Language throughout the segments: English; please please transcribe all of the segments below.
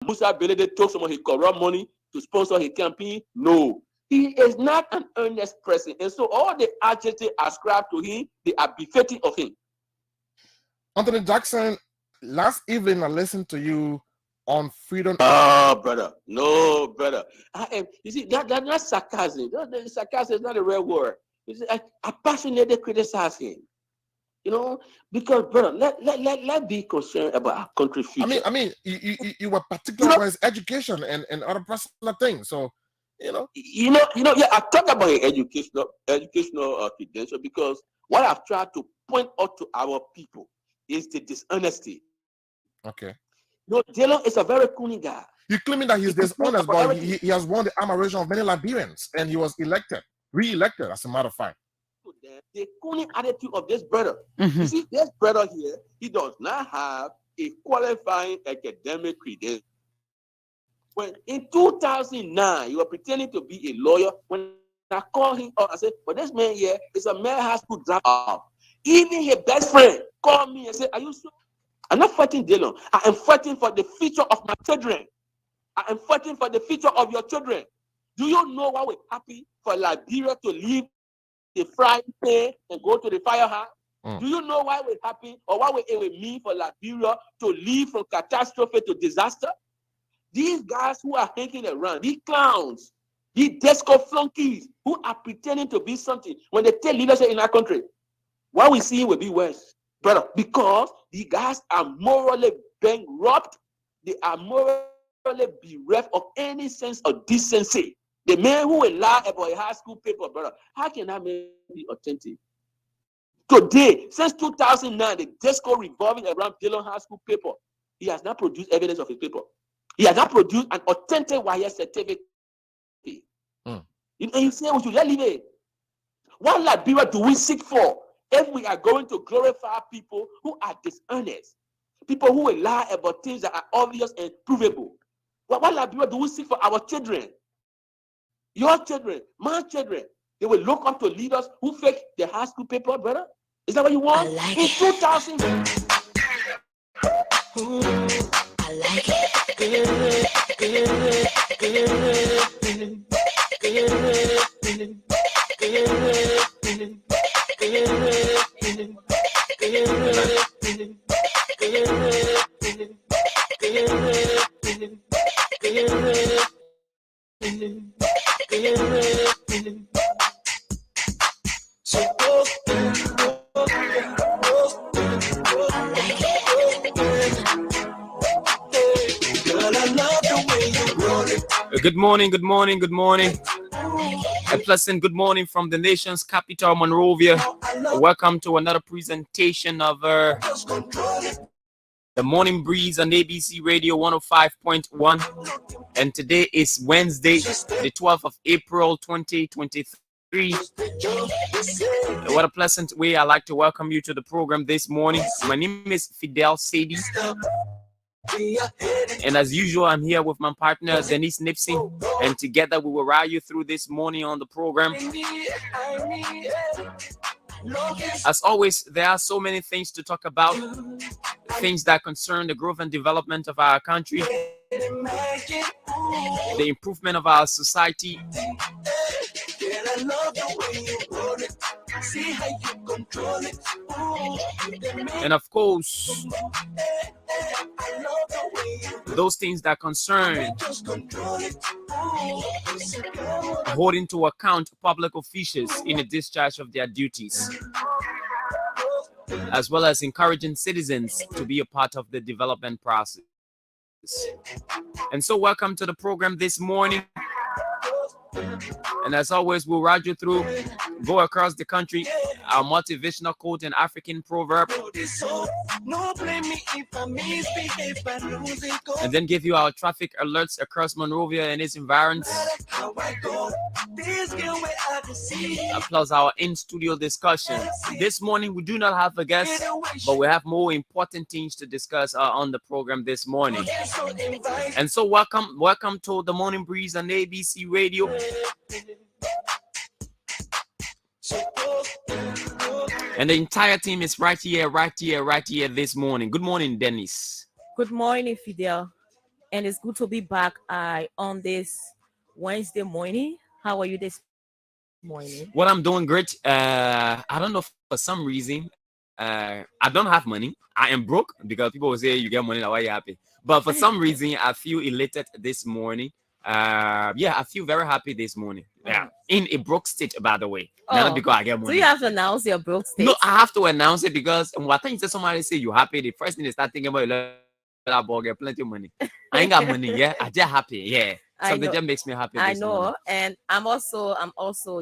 Musa Belede took some of his corrupt money to sponsor his campaign? No. He is not an earnest person. And so all the adjectives ascribed to him, they are befitting of him. Anthony Jackson, last evening I listened to you on Freedom. Oh, brother. No, brother. You see, that's not sarcasm. Sarcasm is not a real word. You see, I passionately criticize him. You know, because, brother, let be concerned about our country's future. I mean, you were particular about his education and other personal things. So, yeah, I talk about his educational credential because what I've tried to point out to our people is the dishonesty. Okay. Dillon is a very cunning guy. You're claiming that he's dishonest, but he has won the admiration of many Liberians, and he was re-elected, as a matter of fact. The cunning attitude of this brother. You see, this brother here, he does not have a qualifying academic credential. When in 2009, you were pretending to be a lawyer. When I called him up, I said, but this man here is a mere high school dropout. Even his best friend called me and said, are you sure? I'm not fighting Dillon. I am fighting for the future of my children. I am fighting for the future of your children. Do you know why we're happy for Liberia to leave the frying pan and go to the firehouse? Do you know why we're happy or why it would mean for Liberia to leave from catastrophe to disaster? These guys who are hanging around, these clowns, these disco flunkies who are pretending to be something when they take leadership in our country, what we see will be worse. Brother, because the guys are morally bankrupt, they are morally bereft of any sense of decency. The man who will lie about a high school paper, brother, how can that man be authentic? Today, since 2009, the disco revolving around Dillon High School paper, he has not produced evidence of his paper. He has not produced an authentic wire certificate. And you say we should just leave it. What Liberia do we seek for if we are going to glorify people who are dishonest, people who will lie about things that are obvious and provable? What Liberia do we seek for our children? Your children, my children, they will look up to leaders who fake the high school paper, brother? Is that what you want? I like in it. 2000. I like it. Good morning, good morning, good morning. A pleasant good morning from the nation's capital, Monrovia. Welcome to another presentation of the Morning Breeze on ABC Radio 105.1. And today is Wednesday, the 12th of April, 2023. What a pleasant way. I'd like to welcome you to the program this morning. My name is Fidel, Saydee. And as usual, I'm here with my partner, Dennise Nimpson, and together we will ride you through this morning on the program. As always, there are so many things to talk about, things that concern the growth and development of our country, the improvement of our society, and of course, those things that concern holding to account public officials in the discharge of their duties, as well as encouraging citizens to be a part of the development process. And so welcome to the program this morning. And as always, we'll ride you through, go across the country, our motivational quote and African proverb, and then give you our traffic alerts across Monrovia and its environs, plus our in-studio discussion. This morning, we do not have a guest, but we have more important things to discuss on the program this morning. And so welcome to the Morning Breeze on ABC Radio. And the entire team is right here this morning. Good morning, Dennise. Good morning, Fidel. and it's good to be back on this Wednesday morning. How are you this morning? Well, I'm doing great. I don't know, for some reason, I don't have money. I am broke because people will say you get money, now why you happy? But for some reason, I feel elated this morning. Yeah, I feel very happy this morning. Yeah, in a broke state, by the way. Not because I get So money. you have to announce your broke state? No, I have to announce it because what time you say somebody say you happy, the first thing they start thinking about is that boy get plenty of money. I ain't got money, yeah. I just happy, yeah. I Something know. just makes me happy I this morning. know, and I'm also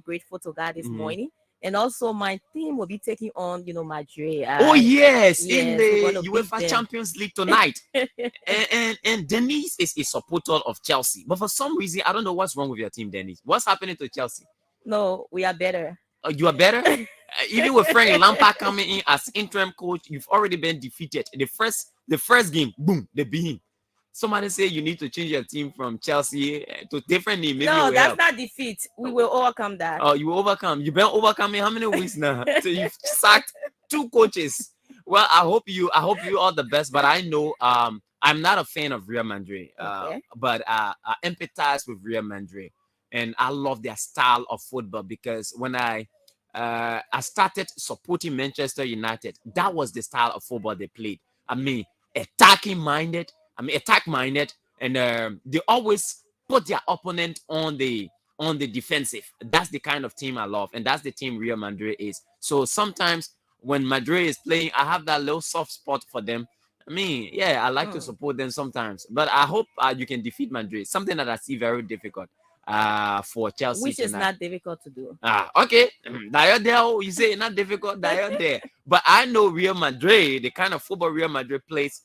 grateful to God this morning, and also my team will be taking on Madrid. Oh yes, in yes, we're the gonna beat UEFA them. Champions League tonight. and Dennise is a supporter of Chelsea, but for some reason I don't know what's wrong with your team, Dennise. What's happening to Chelsea? No, we are better. You are better. Even with Frank Lampard coming in as interim coach, you've already been defeated. The first game, boom, they beat him. Somebody say you need to change your team from Chelsea to different name. Maybe it No, will that's help. not defeat. We will overcome that. Oh, you will overcome. You've been overcoming how many weeks now? So you've sacked 2 coaches. Well, I hope you all the best. But I know I'm not a fan of Real Madrid. Okay. But I empathize with Real Madrid, and I love their style of football because when I started supporting Manchester United, that was the style of football they played. I mean, attack minded, and they always put their opponent on the defensive. That's the kind of team I love, and that's the team Real Madrid is. So sometimes when Madrid is playing, I have that little soft spot for them. I mean, yeah, I like to support them sometimes, but I hope you can defeat Madrid. Something that I see very difficult for Chelsea Which is tonight. not difficult to do. Okay. Now you're there. You say it's not difficult. Now you're there. But I know Real Madrid, the kind of football Real Madrid plays,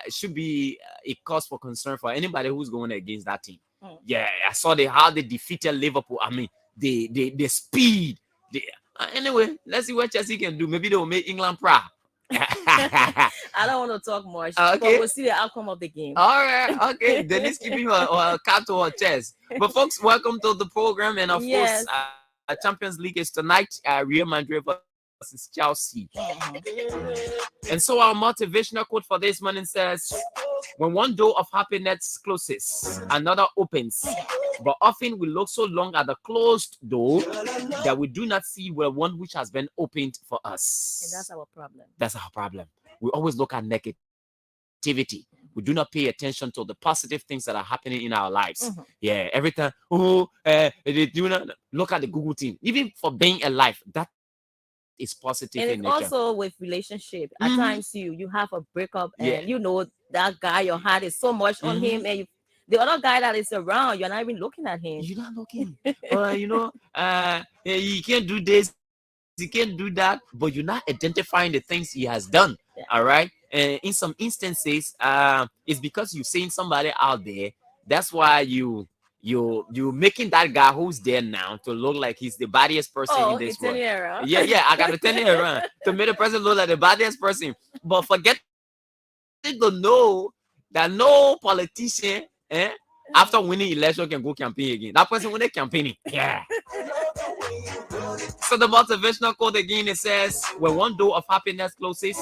should be a cause for concern for anybody who's going against that team. Yeah, I saw how they defeated Liverpool. I mean, the speed. Anyway, let's see what Chelsea can do. Maybe they will make England proud. I don't want to talk much, but Okay. we'll see the outcome of the game. All right, okay. Dennise keeping her card to her chest. But folks, welcome to the program, and of Yes. course, Champions League is tonight. Real Madrid versus Chelsea. And so our motivational quote for this morning says, "When one door of happiness closes, another opens. But often we look so long at the closed door that we do not see the one which has been opened for us." And that's our problem. That's our problem. We always look at negativity. We do not pay attention to the positive things that are happening in our lives. Yeah, every time, they do not look at the Google team. Even for being alive, that is positive And in it's nature. also with relationship. At times you have a breakup, and that guy, your heart is so much on him, and the other guy that is around, you're not even looking at him. You're not looking. He can't do this, he can't do that, but you're not identifying the things he has done. Yeah. All right. And in some instances, it's because you've seen somebody out there. That's why you making that guy who's there now to look like he's the baddest person in this it's in world. the era. Yeah, I gotta turn it around to make the person look like the baddest person. But forget to know that no politician, after winning election can go campaign again. That person when they campaigning. Yeah. So the motivational quote again, it says, "When one door of happiness closes,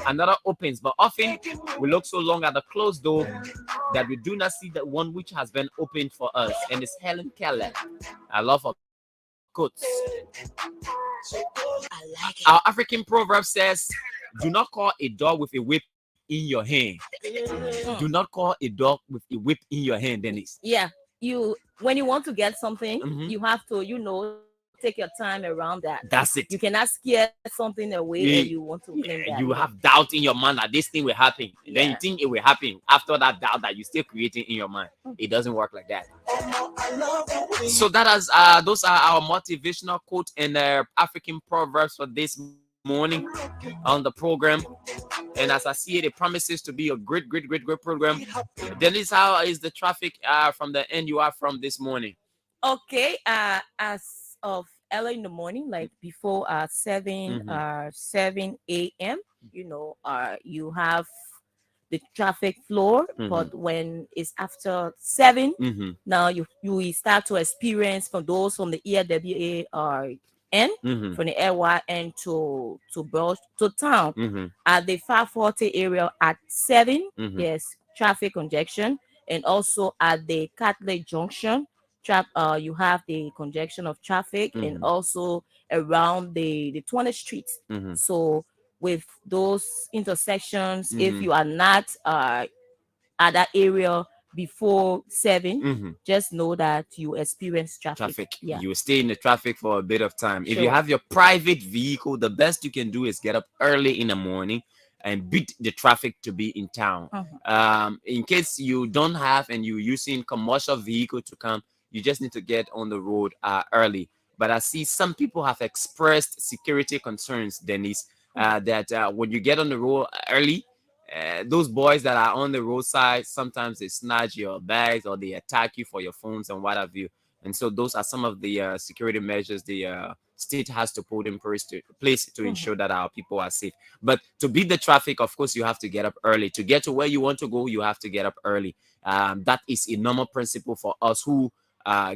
another opens. But often we look so long at the closed door that we do not see the one which has been opened for us." And it's Helen Keller. I love her quotes. I like it. Our African proverb says, "Do not call a dog with a whip in your hand." Do not call a dog with a whip in your hand, Dennise. Yeah, when you want to get something, Mhm. you have to, take your time around that. That's it. You cannot scare something away, and you want to claim that. You have doubt in your mind that this thing will happen. Then you think it will happen. After that doubt that you still creating in your mind, it doesn't work like that. So those are our motivational quote and African proverbs for this morning on the program. And as I see it, it promises to be a great program. Dennise, how is the traffic from the end you are from this morning? Okay, as of early in the morning, like before 7 a.m., you have the traffic floor, but when it's after 7, now you will start to experience from those from the ERWA from the AYN to town at the 540 area at 7. Yes, traffic congestion, and also at the Catholic Junction, you have the congestion of traffic, and also around the 20th Street. So with those intersections, if you are not at that area before 7, just know that you experience traffic. Yeah. You will stay in the traffic for a bit of time. If you Sure. have your private vehicle, the best you can do is get up early in the morning and beat the traffic to be in town. In case you don't have and you're using commercial vehicle to come, you just need to get on the road early. But I see some people have expressed security concerns, Dennise, that when you get on the road early, those boys that are on the roadside, sometimes they snatch your bags or they attack you for your phones and what have you. And so those are some of the security measures the state has to put in place to ensure that our people are safe. But to beat the traffic, of course, you have to get up early. To get to where you want to go, you have to get up early. That is a normal principle for us who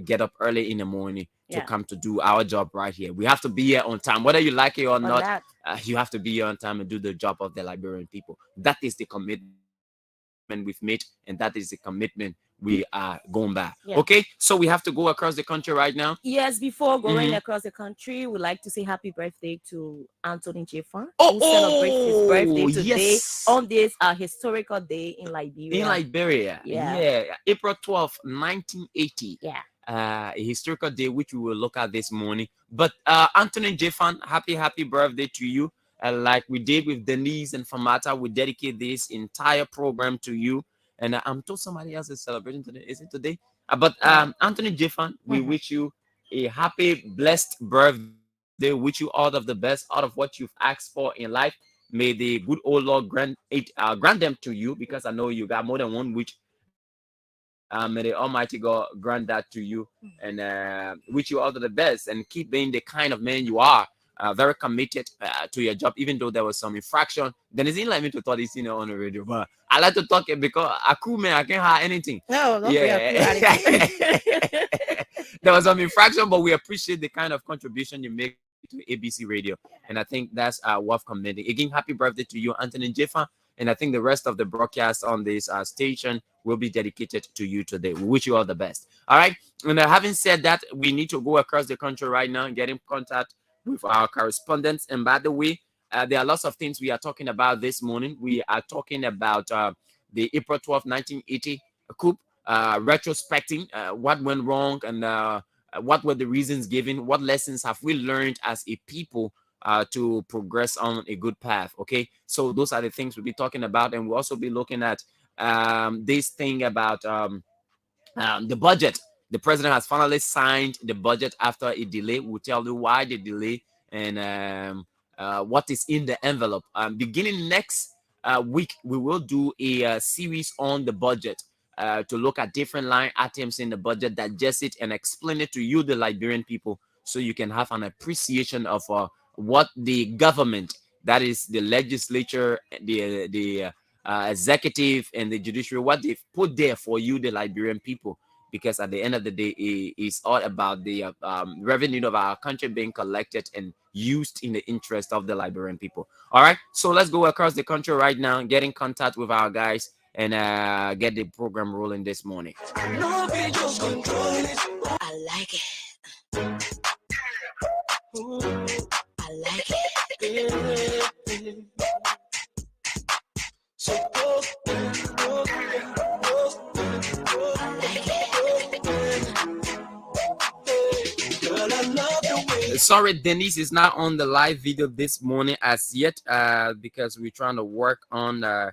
get up early in the morning to come to do our job right here. We have to be here on time, whether you like it or not. You have to be here on time and do the job of the Liberian people. That is the commitment we've made, and that is the commitment we are going by. Okay, so we have to go across the country right now. Yes, before going across the country, we'd like to say happy birthday to Anthony Jeffan. Who celebrates his birthday today on this historical day in Liberia. In Liberia, April 12th, 1980. A historical day which we will look at this morning. But Anthony Jeffan, happy birthday to you. Like we did with Dennise and Famata, we dedicate this entire program to you. And I'm told somebody else is celebrating today. Is it today? But Anthony Jeffan, we wish you a happy, blessed birthday. Wish you all of the best out of what you've asked for in life. May the good old Lord grant them to you, because I know you got more than one wish. May the Almighty God grant that to you, and wish you all of the best, and keep being the kind of man you are. Very committed to your job, even though there was some infraction. Then it's not like me to talk this on the radio, but I like to talk it because a crew man, I can't hire anything. No, There was some infraction, but we appreciate the kind of contribution you make to ABC Radio, and I think that's worth commending. Again, happy birthday to you, Anthony Jeffan, and I think the rest of the broadcast on this station will be dedicated to you today. We wish you all the best. All right, and having said that, we need to go across the country right now and get in contact with our correspondents. And by the way, there are lots of things we are talking about this morning. We are talking about the April 12th, 1980 coup, retrospecting what went wrong and what were the reasons given, what lessons have we learned as a people to progress on a good path. Okay, so those are the things we'll be talking about, and we'll also be looking at this thing about the budget. The president has finally signed the budget after a delay. We'll tell you why the delay and what is in the envelope. Beginning next week, we will do a series on the budget to look at different line items in the budget, digest it, and explain it to you, the Liberian people, so you can have an appreciation of what the government, that is the legislature, the executive, and the judiciary, what they've put there for you, the Liberian people. Because at the end of the day, it's all about the revenue of our country being collected and used in the interest of the Liberian people. All right, so let's go across the country right now, get in contact with our guys, and get the program rolling this morning. I like it. I like it. Sorry, Dennise is not on the live video this morning as yet because we're trying to work on the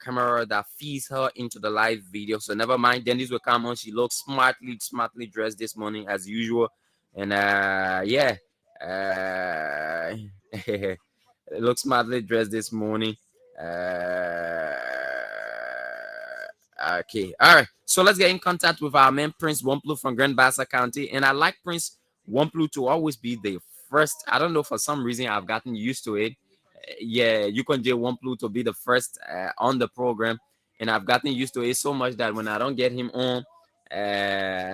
camera that feeds her into the live video. So never mind, Dennise will come on. She looks smartly dressed this morning as usual, and it looks smartly dressed this morning. Okay, all right, so let's get in contact with our man Prince Wamplu from Grand Bassa County, and I like Prince Wamplu to always be the first. I don't know, for some reason I've gotten used to it. You can get Wamplu to be the first on the program, and I've gotten used to it so much that when I don't get him on,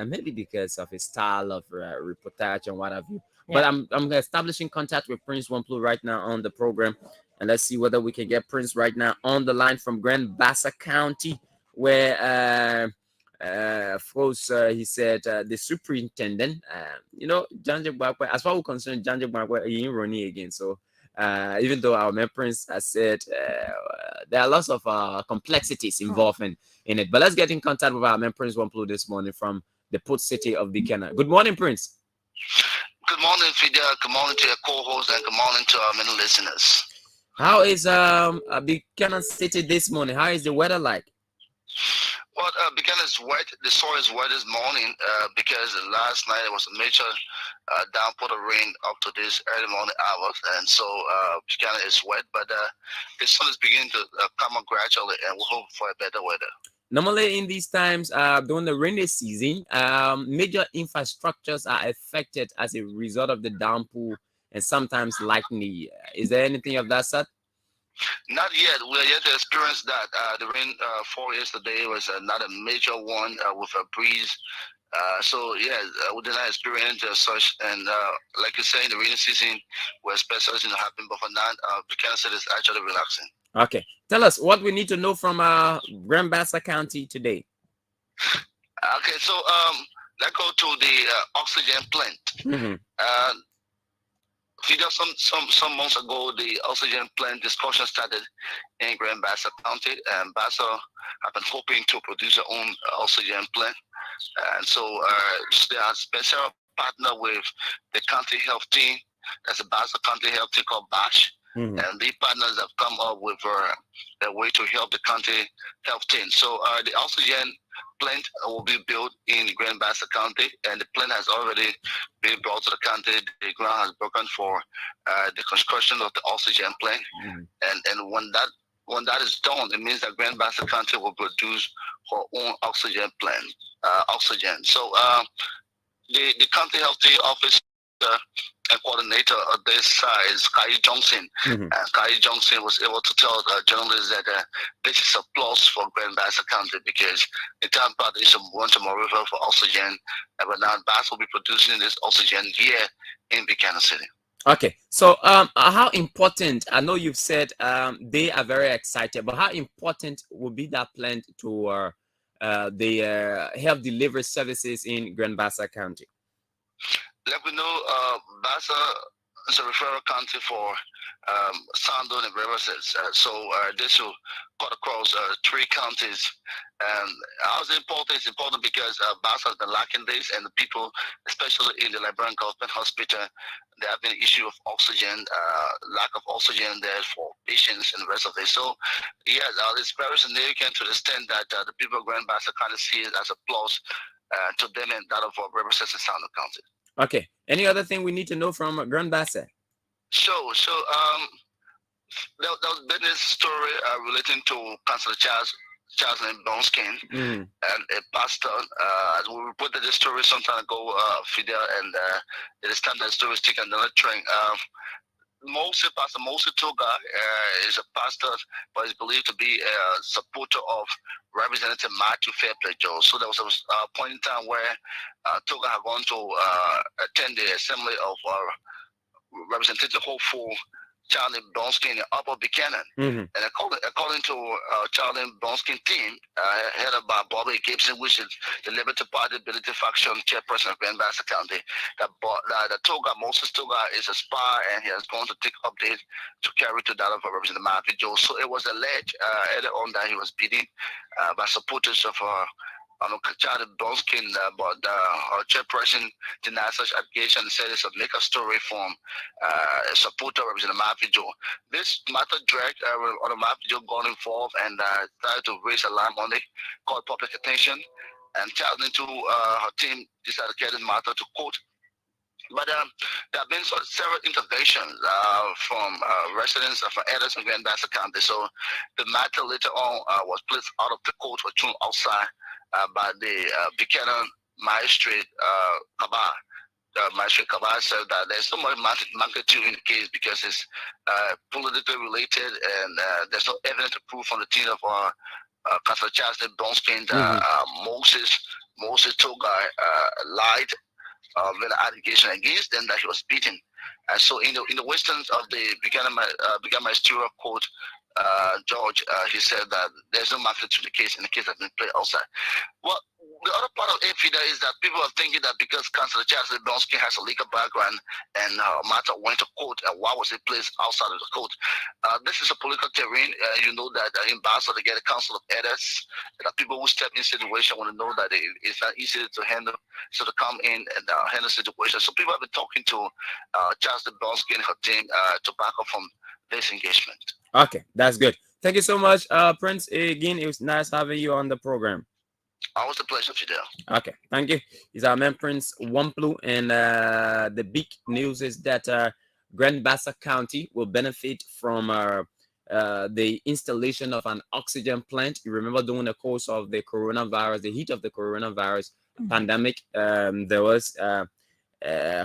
maybe because of his style of reportage and what have you, but I'm establishing contact with Prince Wamplu right now on the program, And let's see whether we can get Prince right now on the line from Grand Bassa County, where of course he said the superintendent, Janje Bakwe, as far as concerned, Janje Bakwe he ain't running again. So even though our man Prince has said there are lots of complexities involved in it, but let's get in contact with our man Prince Wamplo this morning from the port city of Buchanan. Good morning, Prince. Good morning, Fidel. Good morning to your co-host, and good morning to our many listeners. How is Buchanan City this morning? How is the weather like? Well, Buchanan is wet. The soil is wet this morning because last night there was a major downpour of rain up to this early morning hours, and so Buchanan is wet. But the sun is beginning to come up gradually, and we hope for a better weather. Normally, in these times, during the rainy season, major infrastructures are affected as a result of the downpour and sometimes lightning. Is there anything of that sort? Not yet. We're yet to experience that. The rain fall yesterday was not a major one with a breeze. So, yeah, we did not experience such. And like you say, in the rainy season, we expect something to happen. But for now, Buchanan City is actually relaxing. Okay. Tell us what we need to know from Grand Bassa County today. Okay, so let's go to the oxygen plant. Mm-hmm. Some months ago, the oxygen plant discussion started in Grand Bassa County, and Bassa have been hoping to produce their own oxygen plant. And so they are special partner with the county health team. That's a Bassa County health team called BASH. Mm-hmm. And the partners have come up with a way to help the county health team. So the oxygen plant will be built in Grand Bassa County, and the plant has already been brought to the county. The ground has broken for the construction of the oxygen plant. Mm-hmm. And when that is done, it means that Grand Bassa County will produce her own oxygen plant, oxygen. So the county health team office and coordinator of this side is Kai Johnson. Mm-hmm. And Kai Johnson was able to tell journalists that this is a plus for Grand Bassa County because the town part is one to more river for oxygen, but now Bassa will be producing this oxygen here in Buchanan City. Okay, so how important, I know you've said they are very excited, but how important will be that plant to the health delivery services in Grand Bassa County? Like we know, Bassa is a referral county for Sando and Riverside. So this will cut across 3 counties. And how is it important? It's important because Bassa has been lacking this, and the people, especially in the Liberian Government Hospital, there have been an issue of oxygen, lack of oxygen there for patients and the rest of it. So, yes, it's very significant to the extent that the people of Grand Bassa kind of see it as a plus to them and that of Riverside and Sando County. Okay. Any other thing we need to know from Grand Bassa? So there was business story relating to Councillor Charles Bonskin and a pastor. As we reported this story some time ago, Fidel, and it is time that the story is taking another train. Pastor Moses Toga is a pastor, but is believed to be a supporter of Representative Matthew Fairplay Joe. So there was a point in time where Toga had gone to attend the assembly of Representative Hopeful Charlie Bonskin in Upper Buchanan. And according to Charlie Bonskin team, headed by Bobby Gibson, which is the Liberty Party Ability Faction chairperson of Grand Bassa County, that Moses Toga is a spy, and he has gone to take updates to carry to that of Representative Matthew Joe. So it was alleged earlier on that he was beaten by supporters of Charlie Bonskin, but our chairperson denied such allegation and said it's a make-up story from a supporter of Representative Matthew Joe. This matter dragged Matthew Joe got involved and tried to raise alarm on it, called public attention, and challenging to her team decided to get the matter to court. But there have been several interventions from residents of elders in Grand Bassa County. So the matter later on was placed out of the court, was thrown outside by the Buchanan magistrate Kabah. Magistrate Kabah said that there's so much magnitude in the case because it's politically related, and there's no evidence to prove from the team of Councillor Charles Bonskin that Moses Toga lied with an allegation against them that he was beaten. And so in the western of the began my steward quote, George, he said that there's no market to the case in the case that's been played outside. Well, the other part of AFIDA is that people are thinking that because Councillor Charles Bonsky has a legal background and matter went to court, and why was it placed outside of the court? This is a political terrain. You know that in Basel they get a council of editors. That people who step in situation want to know that it's not easy to handle, so to come in and handle situation. So people have been talking to Charles Bonsky and her team to back up from this engagement. Okay, that's good. Thank you so much, Prince. Again, it was nice having you on the program. Always a pleasure, Fidel. Okay, thank you. He's our man, Prince Wamplu, and the big news is that Grand Bassa County will benefit from the installation of an oxygen plant. You remember during the course of the coronavirus, the heat of the coronavirus pandemic, there was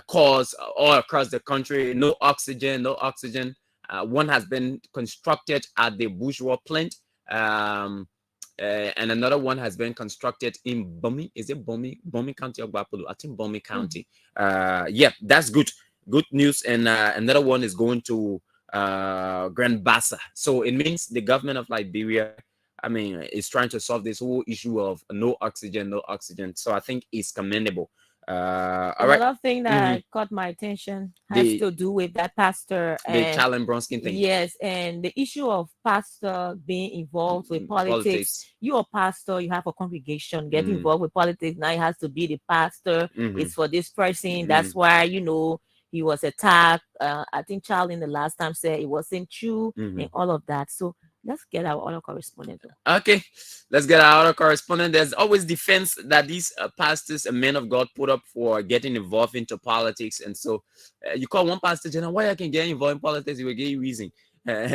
cause all across the country, no oxygen. One has been constructed at the Bourgeois plant. And another one has been constructed in Bomi. Is it Bomi? Bomi County or Bapulu? I think Bomi County. Yeah, that's good. Good news. And another one is going to Grand Bassa. So it means the government of Liberia, I mean, is trying to solve this whole issue of no oxygen. So I think it's commendable. Another thing that caught my attention has to do with that pastor and the Charles Bronsky thing. Yes, and the issue of pastor being involved with politics. You're a pastor, you have a congregation, get involved with politics. Now it has to be the pastor. It's for this person. That's why he was attacked. I think Charles in the last time said it wasn't true and all of that. So let's get our other correspondent. Okay, let's get our other correspondent. There's always defense that these pastors and men of God put up for getting involved into politics. And so you call one pastor, Jenna, why I can get involved in politics? You will get a reason.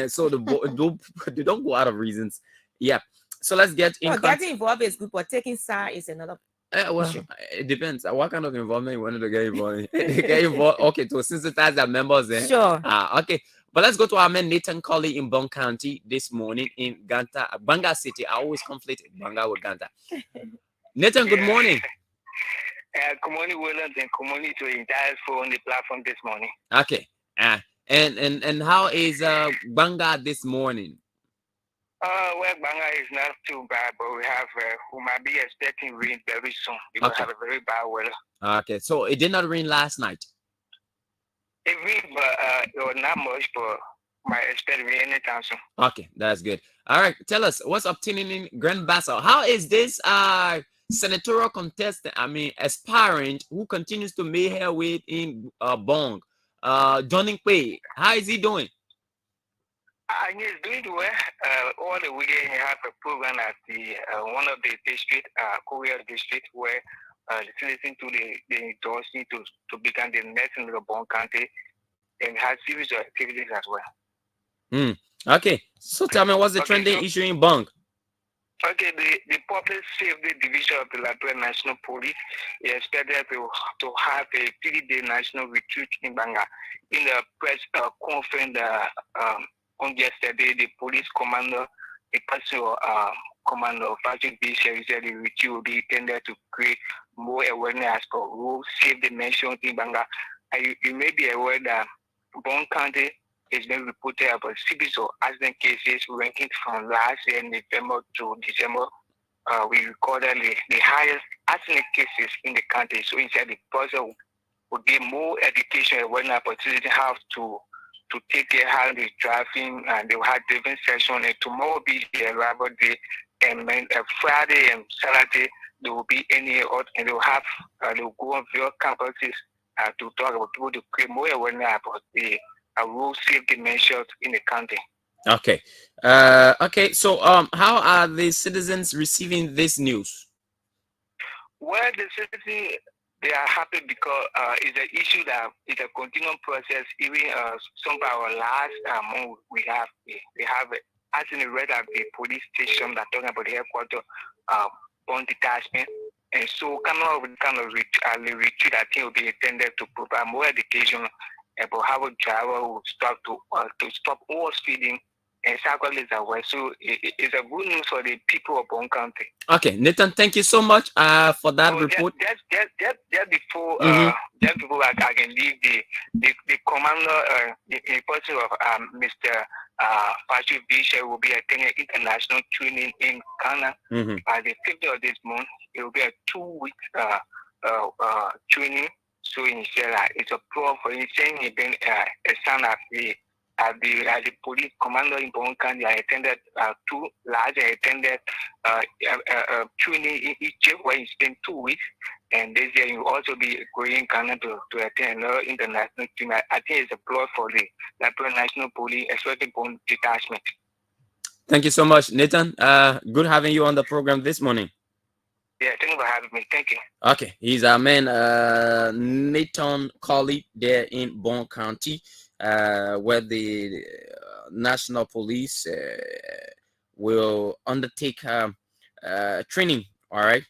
So they don't go out of reasons. Yeah. So let's get in. Getting involved is good, but taking side is another. Well, it depends. What kind of involvement you wanted to get involved in? Get involved. Okay, to sensitize their members. Sure. Okay. But let's go to our man Nathan Colley in Bong County this morning in Banga City. I always conflict Banga with Ganta. Nathan, good morning. Good morning, Williams, and good morning to the entire phone on the platform this morning. Okay. And how is Banga this morning? Well, Banga is not too bad, but we might be expecting rain very soon because we have a very bad weather. Okay, so it did not rain last night. It rained, but it was not much, but might expect rain anytime soon. Okay, that's good. All right, tell us what's obtaining in Grand Bassa. How is this senatorial contestant, aspirant who continues to make her way in Bong, Johnny Quay? How is he doing? He's doing well. All the weekend he had a program at the one of the district, Korea district, where listening to the endorsing to become the next in the Bong County, and has series of activities as well. Okay, so tell me, what's the trending issue in Bong? Okay, the Public Safety Division of the Liberia National Police is expected to have a 3-day national retreat in Banga. In the press conference on yesterday, the police commander, the personal commander of Patrick B. said the retreat will be intended to create more awareness for road safety measures in Banga. You may be aware that Bong County has been reported about series of accident cases ranking from last year, November to December. We recorded the highest accident cases in the country. So inside the process will give more education and awareness opportunity how to take care how they driving, and they will have different sessions. And tomorrow will be the arrival day, and Friday and Saturday there will be any out, and they will have they will go on various campuses to talk about people to create more awareness about the road safety measures in the country. Okay. Okay. So how are the citizens receiving this news? Well, the citizens, they are happy because it's an issue that it's a continuing process. Even some of our last month we have as in the red at the police station that talking about the headquarters on detachment. And so coming up with kind of retreat, I think will be intended to provide more education about how a driver will stop to stop all speeding and circle is away. So it's a good news for the people of Bon County. Okay, Nathan, thank you so much for that So report. just before I can leave the commander, the person of Mr. Patrick Bishop will be attending international training in Ghana by the 5th of this month. It will be a 2-week training. So in Sarah, it's a pro for him saying he been a son of the police commander in Bon County. I attended 2 large. I attended training in Egypt where he spent 2 weeks. And this year he will also be going in Ghana to attend another international team. I think it's a pro for the Liberia National Police, especially Bon Detachment. Thank you so much, Nathan. Good having you on the program this morning. Yeah, thank you for having me. Thank you. Okay, he's our man, Nathan Colley, there in Bon County, where the National Police will undertake training. All right,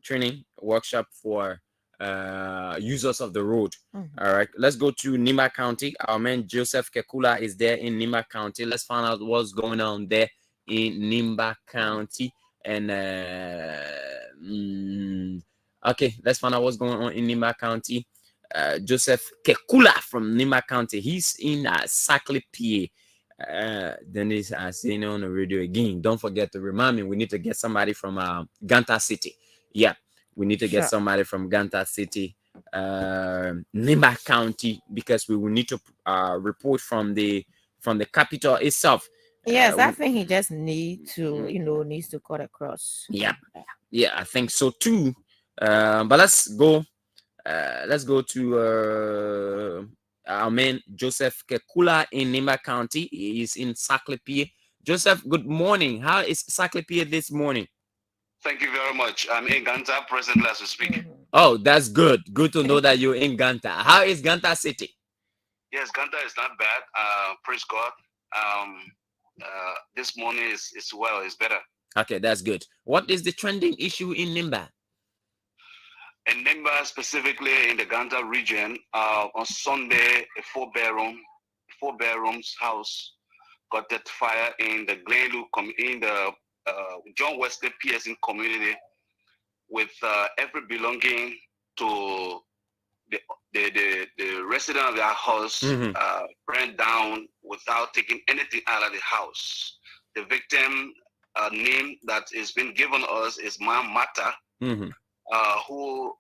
training workshop for users of the road. All right, let's go to Nima County. Our man Joseph Kekula is there in Nima County. Let's find out what's going on there in Nima County. And okay, let's find out what's going on in Nima County. Joseph Kekula from Nima County. He's in Sackley, PA. Dennise, I saying on the radio again. Don't forget to remind me. We need to get somebody from Ganta City. Yeah, we need to get somebody from Ganta City, Nima County, because we will need to report from the capital itself. Yes, I think he just needs to cut across. Yeah, I think so too. But let's go to our man Joseph Kekula in Nima County. He is in Sackley, PA. Joseph, good morning. How is Sackley, PA this morning? Thank you very much. I'm in Ganta presently as we speak. Oh, that's good. Good to know that you're in Ganta. How is Ganta City? Yes, Ganta is not bad. Praise God. This morning is well, it's better. Okay, that's good. What is the trending issue in Nimba? In Nimba, specifically in the Ganta region, on Sunday, a four bedrooms house got that fire in the Glenlu in the John Wesley Pearson community, with every belonging to the resident of that house burned down without taking anything out of the house. The victim name that is been given us is Ma'am Mata, who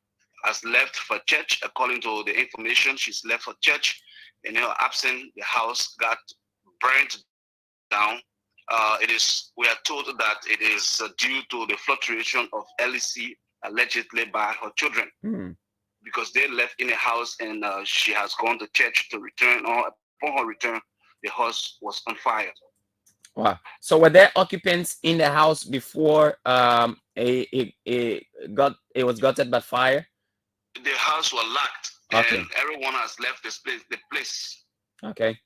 has left for church. According to the information, she's left for church. In her absence, the house got burnt down. We are told that it is due to the fluctuation of LEC allegedly by her children, because they left in the house and she has gone to church to return. Upon her return, the house was on fire. Wow. So were there occupants in the house before it was gutted by fire? The house was locked, and everyone has left the place. Okay.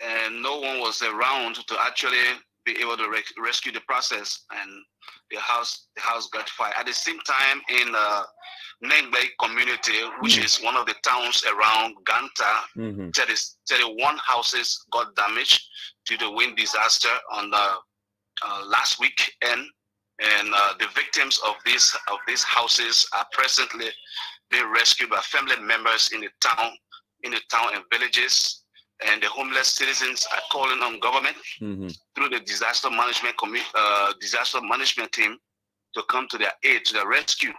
And no one was around to actually be able to rescue the process, and the house got fire. At the same time, in Nengbe community, which is one of the towns around Ganta, 31 houses got damaged due to wind disaster on the last weekend, and the victims of these houses are presently being rescued by family members in the town and villages. And the homeless citizens are calling on government through the disaster management team to come to their aid, to their rescue.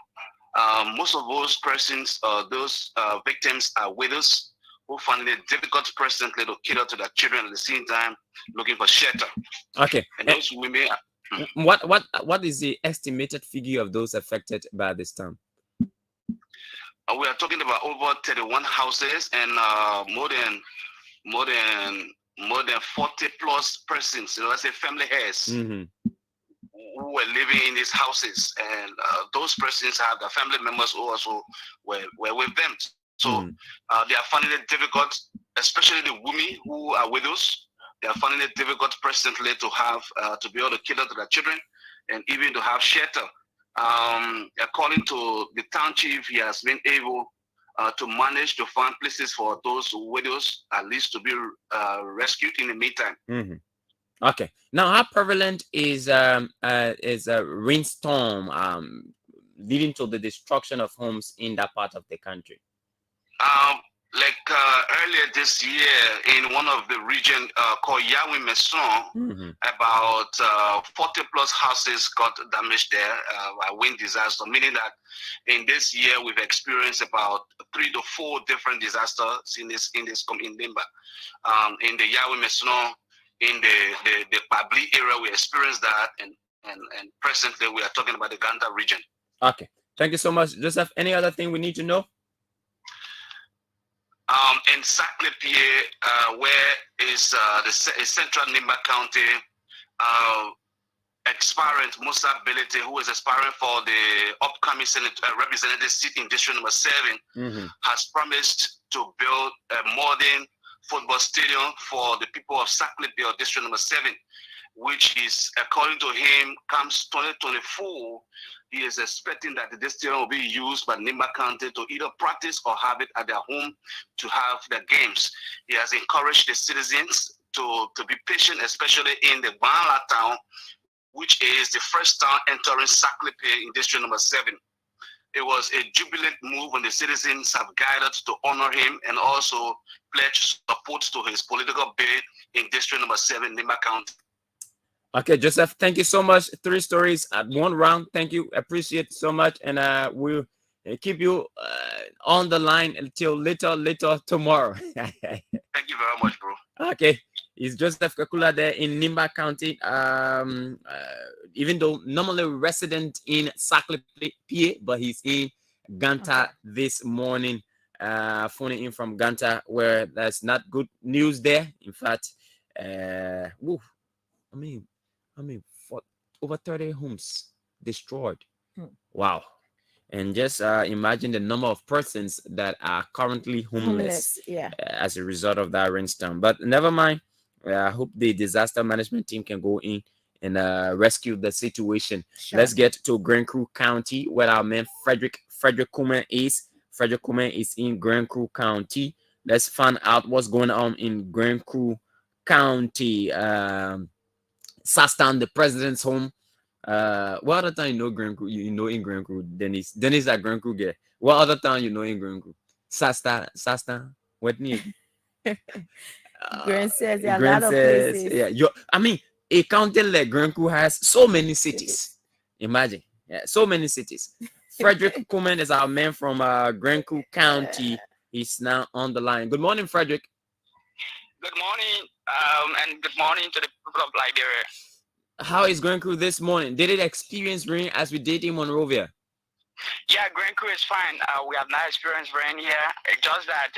Most of those persons, those victims, are widows who find it difficult presently to cater to their children at the same time looking for shelter. Okay. And those women. What is the estimated figure of those affected by this storm? We are talking about over 31 houses and more than 40 plus persons, let's say family heads, who were living in these houses, and those persons have their family members who also were with them. So they are finding it difficult, especially the women who are widows. They are finding it difficult presently to have to be able to cater to their children and even to have shelter. According to the town chief, he has been able to manage to find places for those widows, at least to be rescued in the meantime. Okay. Now, how prevalent is a rainstorm leading to the destruction of homes in that part of the country? Earlier this year in one of the region called Yahweh Messon, about 40 plus houses got damaged there by wind disaster, meaning that in this year we've experienced about 3 to 4 different disasters in Limba. In the Yahweh Messon, in the Babli area, we experienced that, and presently we are talking about the Ganta region. Okay. Thank you so much, Joseph. Any other thing we need to know? In Saclay, where is the central Nimba County, aspirant Musa Belete, who is aspiring for the upcoming representative seat in district number 7, has promised to build a modern football stadium for the people of Saclay or district number 7, which is, according to him, comes 2024. He is expecting that the stadium will be used by Nimba County to either practice or have it at their home to have their games. He has encouraged the citizens to be patient, especially in the Banla town, which is the first town entering Saclay in district number 7. It was a jubilant move when the citizens have gathered to honor him and also pledge support to his political bid in district number 7, Nimba County. Okay, Joseph, thank you so much. 3 stories at 1 round. Thank you. Appreciate so much. And we'll keep you on the line until later tomorrow. Thank you very much, bro. Okay. It's Joseph Kakula there in Nimba County. Even though normally resident in Saclay, PA, but he's in Ganta this morning, phoning in from Ganta, where there's not good news there. In fact, for over 30 homes destroyed. Wow. And just imagine the number of persons that are currently homeless as a result of that rainstorm. But never mind. I hope the disaster management team can go in and rescue the situation. Sure. Let's get to Grand Cru County, where our man Frederick Kuman is. Frederick Kuman is in Grand Cru County. Let's find out what's going on in Grand Cru County. Sastan, the president's home. What other town you know Grand Cru? You know in Grand Cru, Dennise. Dennise at Grand Cru guy. What other town you know in Grand Cru? Sastan. What name? Grand says there are a lot of places. Yeah, a county like Grand Cru has so many cities. Imagine, so many cities. Frederick Kuman is our man from Grand Cru County. He's now on the line. Good morning, Frederick. Good morning, and good morning to the people of Liberia. How is Grand Cru this morning? Did it experience rain as we did in Monrovia? Yeah, Grand Cru is fine. We have not experienced rain here. It's just that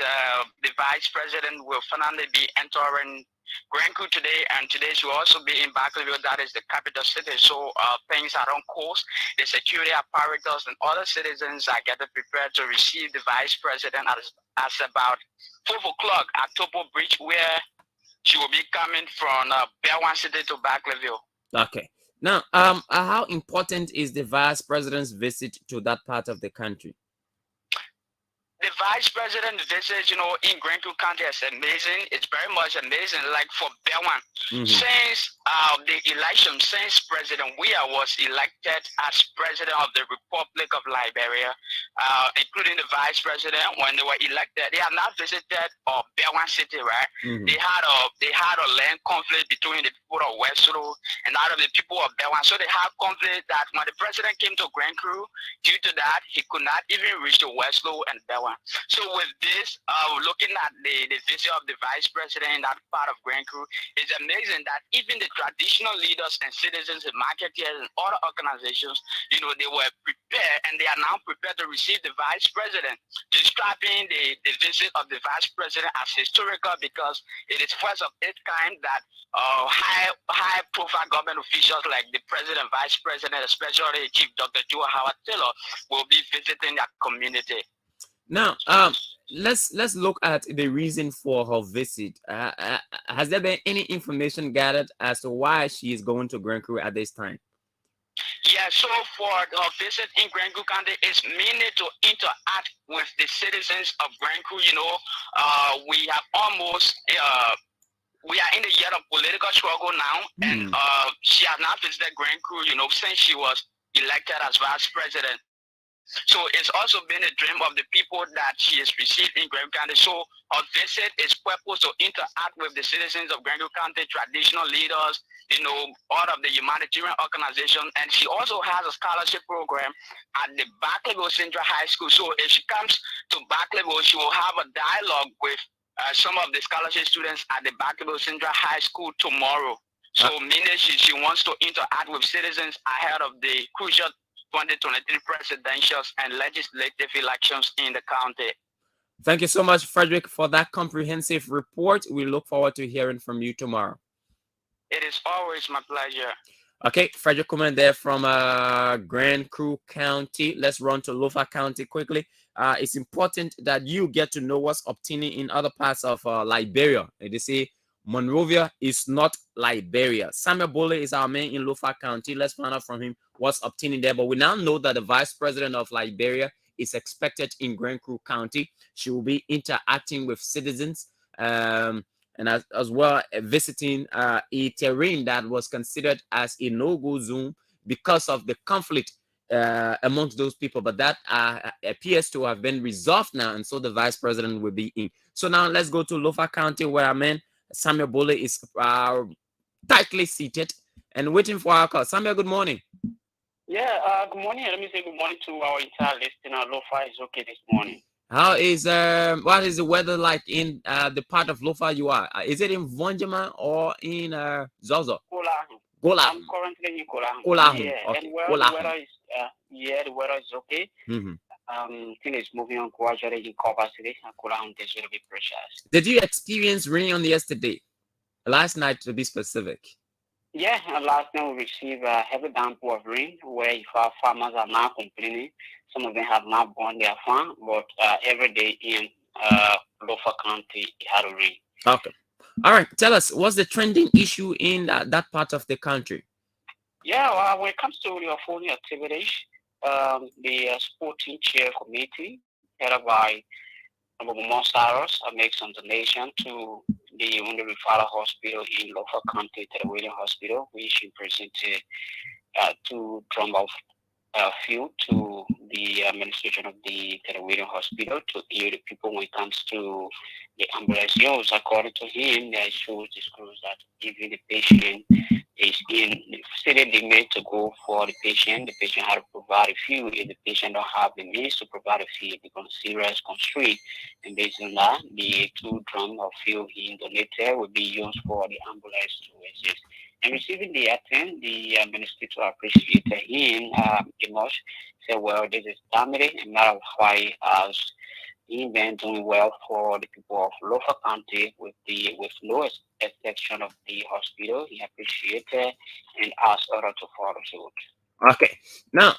the vice president will finally be entering Grand Cru today, and today she will also be in Barclayville, that is the capital city. So things are on course. The security apparatus and other citizens are getting prepared to receive the vice president as about 12 o'clock at Topo Bridge, where she will be coming from Belwan City to Barclayville. Okay. Now, how important is the vice president's visit to that part of the country? The vice president visit, in Grand Cru County is amazing. It's very much amazing. Like for Belwan, since the election, since President Weah was elected as president of the Republic of Liberia, including the vice president, when they were elected, they have not visited Belwan City, right? They had a land conflict between the people of Westro and out of the people of Belwan. So they had conflict that when the president came to Grand Cru, due to that, he could not even reach the Westro and Belwan. So with this, looking at the visit of the vice president in that part of Grand Cru, it's amazing that even the traditional leaders and citizens and marketeers and other organizations, they were prepared, and they are now prepared to receive the vice president, describing the visit of the vice president as historical because it is first of its kind that high profile government officials like the president, vice president, especially Chief Dr. Joe Howard Taylor, will be visiting their community. Now, let's look at the reason for her visit. Has there been any information gathered as to why she is going to Grand Cru at this time? Yeah, so for her visit in Grand Cru County, it's mainly to interact with the citizens of Grand Cru. We have almost we are in the year of political struggle now, and she has not visited Grand Crew, since she was elected as vice president. So it's also been a dream of the people that she has received in Grand County. So her visit is purpose to interact with the citizens of Grand County, traditional leaders, all of the humanitarian organizations. And she also has a scholarship program at the Barclayville Central High School. So if she comes to Barclayville, she will have a dialogue with some of the scholarship students at the Barclayville Central High School tomorrow. So meaning she wants to interact with citizens ahead of the crucial 2023 presidential and legislative elections in the county. Thank you so much, Frederick, for that comprehensive report. We look forward to hearing from you tomorrow. It is always my pleasure. Okay, Frederick Kuman there from Grand Crew County. Let's run to Lofa County quickly. It's important that you get to know what's obtaining in other parts of Liberia. They say Monrovia is not Liberia. Samuel Bole is our man in Lofa County. Let's find out from him what's obtaining there. But we now know that the vice president of Liberia is expected in Grand Crew County. She will be interacting with citizens and as well visiting a terrain that was considered as a no-go zone because of the conflict amongst those people. But that appears to have been resolved now, and so the vice president will be in. So now let's go to Lofa County, where our man Samuel Bole is tightly seated and waiting for our call. Samuel, good morning. Yeah, good morning. Let me say good morning to our entire listener. Lofa is okay this morning. How is what is the weather like in the part of Lofa you are? Is it in Vonjama or in Zozo? Gola. I'm currently in Gola. Yeah, okay. And the weather is the weather is okay. Thing is moving on gradually in Copa City and Gola is a little bit precious. Did you experience rain on yesterday? Last night, to be specific. Yeah, last night we received a heavy downpour of rain where our farmers are now complaining. Some of them have not burned their farm, but every day in Lofa County, it had a rain. Okay. All right. Tell us, what's the trending issue in that part of the country? Yeah, well, when it comes to the phony activities, the sporting chair committee, headed by Monsaros, make some donation to the Wounded Referral Hospital in Lofa County, the William Hospital, which presented 2 drum of fuel to the administration of the William Hospital to hear the people when it comes to the ambulance use. According to him, they should disclose that even the patient is in stated limit to go for the patient had to provide a fuel. If the patient don't have the means to provide a fuel, it becomes serious constraint. And based on that, the 2 drum of fuel he donated will be used for the ambulance to exist. And receiving the attend, the administrator appreciated him much. Said, well, this is damaging, and matter of why as he been doing well for the people of Lofa County with no exception of the hospital. He appreciated and asked others to follow suit. Okay. Now,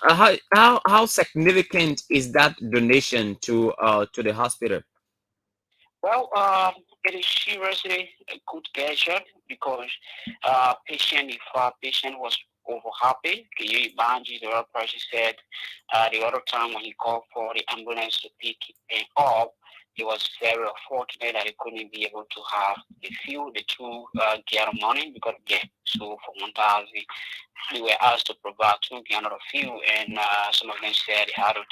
how significant is that donation to the hospital? Well, it is seriously a good gesture because if our patient was over happy, the other person said the other time when he called for the ambulance to pick him up, he was very unfortunate that he couldn't be able to have the fuel, the 2 gallon money because so for 1,000. We were asked to provide 2 gallons of fuel, and some of them said they had to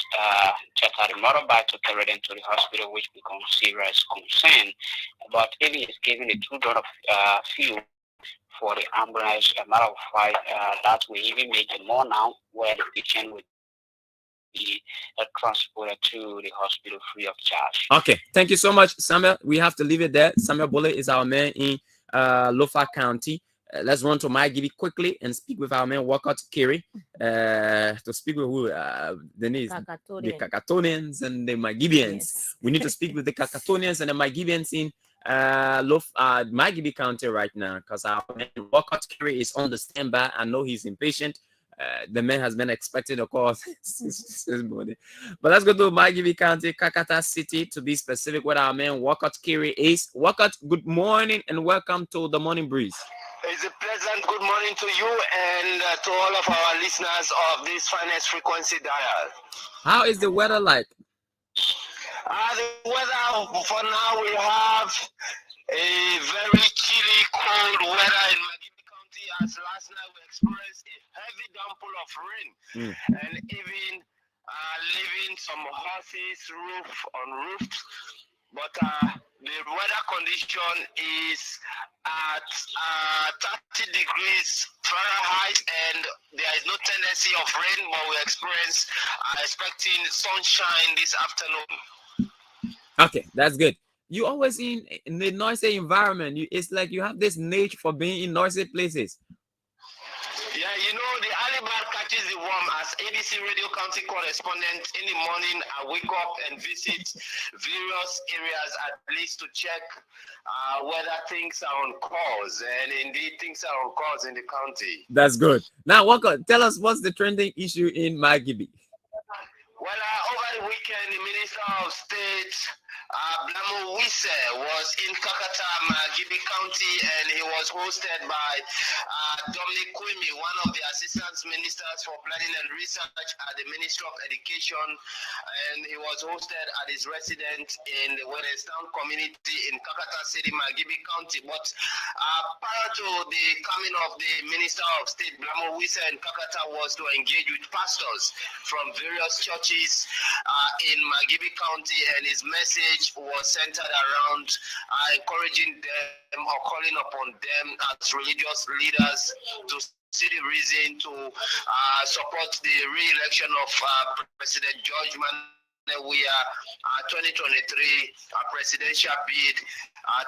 check out the motorbike to carry them to the hospital, which becomes serious concern. But if he is given the 2 gallons of fuel for the ambulance, a matter of fact, that will even make it more now, where the patient would be transported to the hospital free of charge. Okay, thank you so much, Samuel. We have to leave it there. Samuel Bole is our man in Lofa County. Let's run to my Gibby quickly and speak with our man Walcott Kerry. To speak with who? Dennise, the Kakatonians and the Magibians. Yes. We need to speak with the Kakatonians and the Magibians in Magibby County right now, because our man Walcott Kerry is on the standby. I know he's impatient. The man has been expecting a call this morning. But let's go to Magibby County, Kakata City, to be specific, where our man Walcott Kerry is. Walcott, good morning and welcome to the Morning Breeze. It's a pleasant good morning to you and to all of our listeners of this finest frequency dial. How is the weather like? The weather for now, we have a very chill really cold weather in Magibi County, as last night we experienced a heavy downpour of rain, and even leaving some horses on roofs. But the weather condition is at 30 degrees Fahrenheit, and there is no tendency of rain, but we expecting sunshine this afternoon. Okay, that's good. You always in the noisy environment. It's like you have this nature for being in noisy places. Yeah, you know, the early bird catches the worm. As ABC Radio County correspondent, in the morning I wake up and visit various areas at least to check whether things are on course, and indeed things are on course in the county. That's good. Now, tell us what's the trending issue in Magibi. Well, over the weekend, the Minister of State, Blamo Wise, was in Kakata, Magibi County, and he was hosted by Dominic Kwimi, one of the Assistant Ministers for Planning and Research at the Ministry of Education, and he was hosted at his residence in the Wedenstown community in Kakata City, Magibi County. But prior to the coming of the Minister of State, Blamo Wise in Kakata was to engage with pastors from various churches in Magibi County, and his message was centered around encouraging them or calling upon them as religious leaders to see the reason to support the re-election of President George we are 2023 presidential bid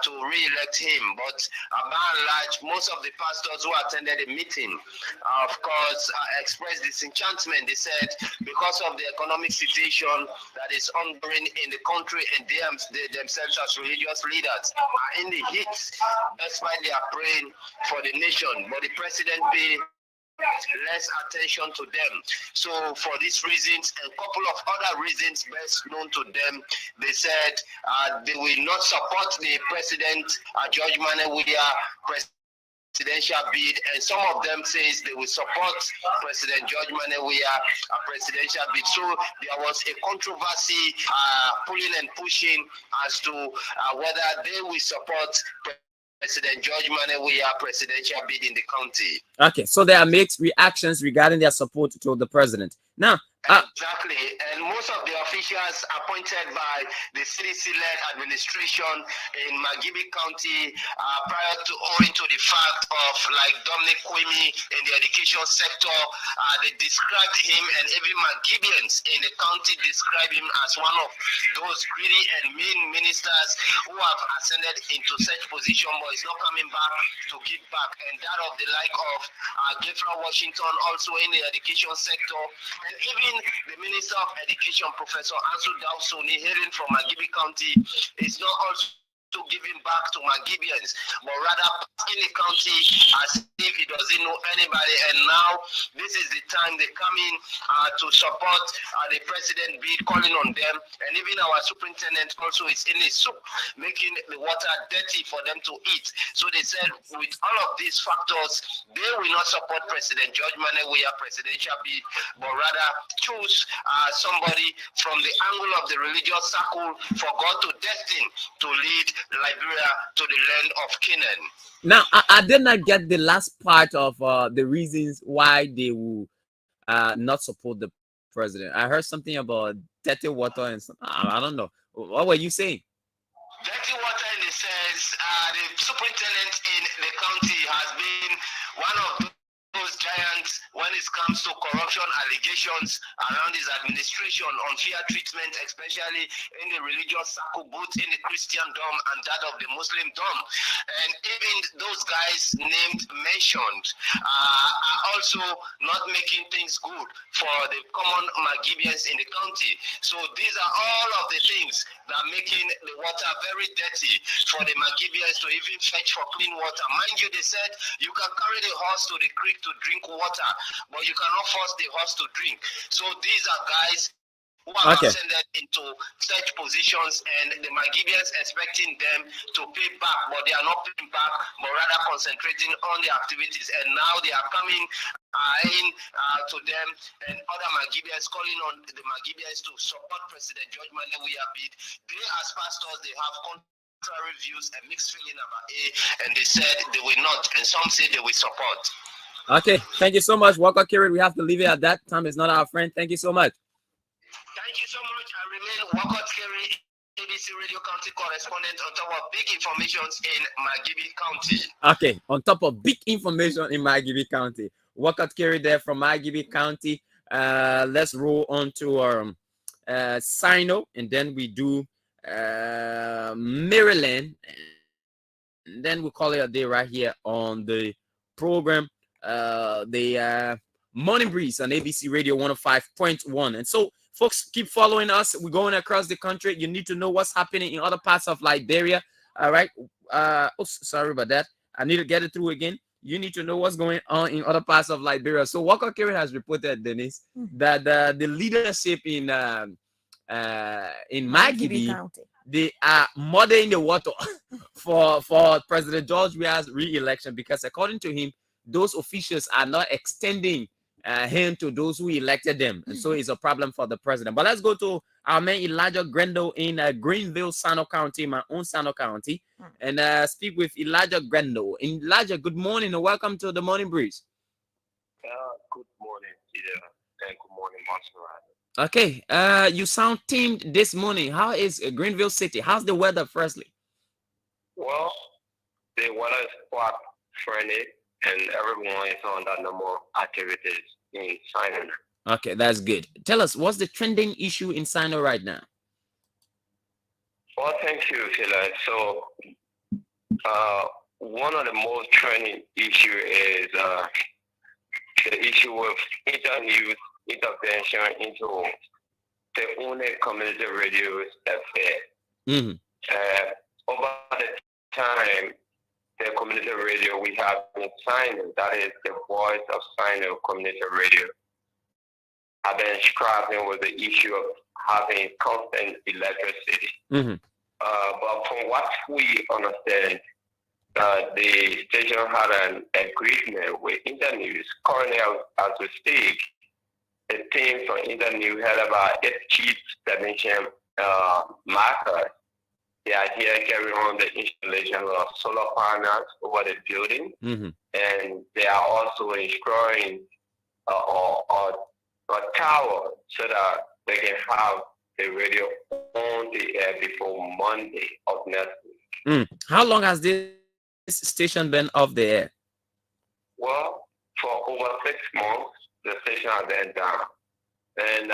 to re-elect him. But by and large, most of the pastors who attended the meeting, of course, expressed disenchantment. They said because of the economic situation that is ongoing in the country, and they themselves as religious leaders are in the heat. That's why they are praying for the nation. But the president paid less attention to them. So for these reasons and a couple of other reasons best known to them, they said they will not support the president George Manewia presidential bid, and some of them says they will support President George Manewia presidential bid. So there was a controversy, pulling and pushing as to whether they will support President George Manewia presidential bid in the county. Okay, so there are mixed reactions regarding their support to the president. Now, exactly, and most of the officials appointed by the CDC-led administration in Magibi County, prior to owing to the fact of like Dominic Kwimi in the education sector, they described him, and even Magibians in the county describe him as one of those greedy and mean ministers who have ascended into such position, but is not coming back to give back. And that of the like of Gabriel Washington, also in the education sector, and even the Minister of Education, Professor Ansu Dawsoni, hailing from Magibi County, is not also giving back to Magibians, but rather in the county as if he doesn't know anybody. And now this is the time they come in to support the president bid, calling on them. And even our superintendent also is in the soup, making the water dirty for them to eat. So they said with all of these factors, they will not support President George Manewia presidential bid, but rather choose somebody from the angle of the religious circle for God to destine to lead Liberia to the land of Canaan. Now, I did not get the last part of the reasons why they will not support the president. I heard something about dirty water and some, I don't know. What were you saying? Dirty water in the sense, the superintendent in the county has been one of those giants when it comes to corruption allegations around his administration, unfair treatment, especially in the religious circle, both in the Christian dome and that of the Muslim dome. And even those guys mentioned are also not making things good for the common Magibians in the county. So these are all of the things that are making the water very dirty for the Magibians to even fetch for clean water. Mind you, they said you can carry the horse to the creek to drink water, but you cannot force the horse to drink. So these are guys who are ascended into such positions, and the Magibians expecting them to pay back, but they are not paying back, but rather concentrating on the activities. And now they are coming in to them and other Magibians, calling on the Magibians to support President George Manewia bid. They, as pastors, they have Reviews a mixed feeling about A, and they said they will not, and some say they will support. Okay, thank you so much, Walker Kerry. We have to leave it at that. Time is not our friend. Thank you so much. Thank you so much. I remain Walker Kerry, ABC Radio County correspondent on top of big information in Magibi County. Okay, on top of big information in Magibi County. Walker Kerry there from Magibi County. Let's roll on to Sino, and then we do Maryland, and then we call it a day right here on the program, the Morning Breeze on ABC Radio 105.1. And so folks, keep following us. We're going across the country. You need to know what's happening in other parts of Liberia. All right. Sorry about that. I need to get it through again. You need to know what's going on in other parts of Liberia. So Walker Kerry has reported, Dennise, that the leadership in Magibi County, they are muddying the water for President George Weah's re-election, because according to him, those officials are not extending him to those who elected them, and so it's a problem for the president. But let's go to our man Elijah Grendel in Greenville, Sano County, my own Sano County, and speak with Elijah Grendel. Elijah, good morning and welcome to the Morning Breeze. Good morning, Fidel, and good morning, Montserrat. Okay, you sound teamed this morning. How is Greenville City? How's the weather, firstly? Well, the weather is quite friendly, and everyone is on the normal activities in China. Okay, that's good. Tell us, what's the trending issue in Sino right now? Well, thank you, Fidel. So, one of the most trending issue is the issue of intervention into the only community radio's affair. Over the time, the community radio we have in Sino, that is the voice of Sino community radio, have been struggling with the issue of having constant electricity. But from what we understand, the station had an agreement with Internews. Currently, as we speak, the team from Internews had about 8 chief technician markers. They are here carrying on the installation of solar panels over the building, and they are also installing a tower so that they can have the radio on the air before Monday of next week. How long has this station been off the air? Well, for over 6 months, the station has been down. And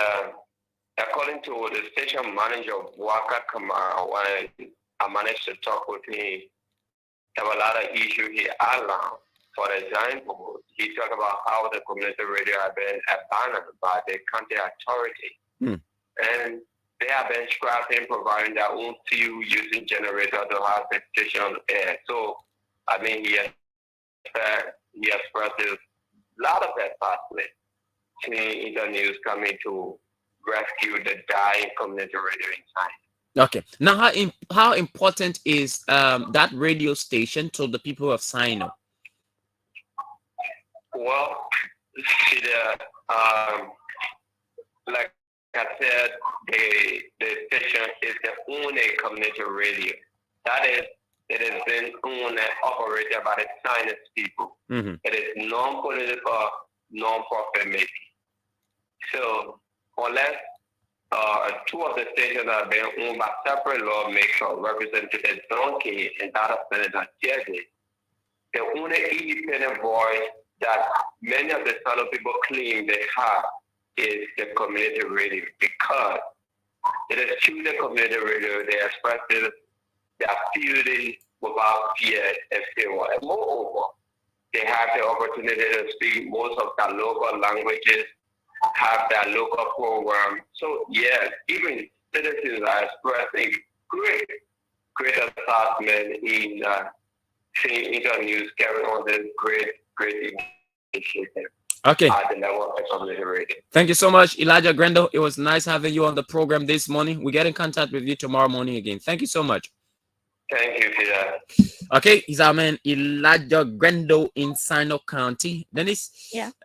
according to the station manager, Waka Kamara, when I managed to talk with him, there were a lot of issues he outlined. For example, he talked about how the community radio had been abandoned by the county authority. And they have been scrapping, providing their own fuel using generator to have the station on air. So, I mean, he expressed a lot of that pathway, seeing Internews coming to rescue the dying community radio in time. Okay. Now, how important is that radio station to the people of Sino? Well, like I said, the station is the only community radio. That is, it has been owned and operated by the Chinese people. It is non-political, non-profit making. So, unless 2 of the stations are being owned by separate lawmakers, Representative Donkey and that of Senator Saydee, the only independent voice that many of the fellow people claim they have is the community radio, because it is through the community radio they express their feeling without fear and favor. And moreover, they have the opportunity to speak most of their local languages, have their local program. So yes, even citizens are expressing great excitement in seeing Internews carry on this great initiative. Okay. At the level of community radio. Thank you so much, Elijah Grendel. It was nice having you on the program this morning. We get in contact with you tomorrow morning again. Thank you so much. Thank you, Fidel. Okay, he's our man Elijah Grendel in Sino County. Dennise,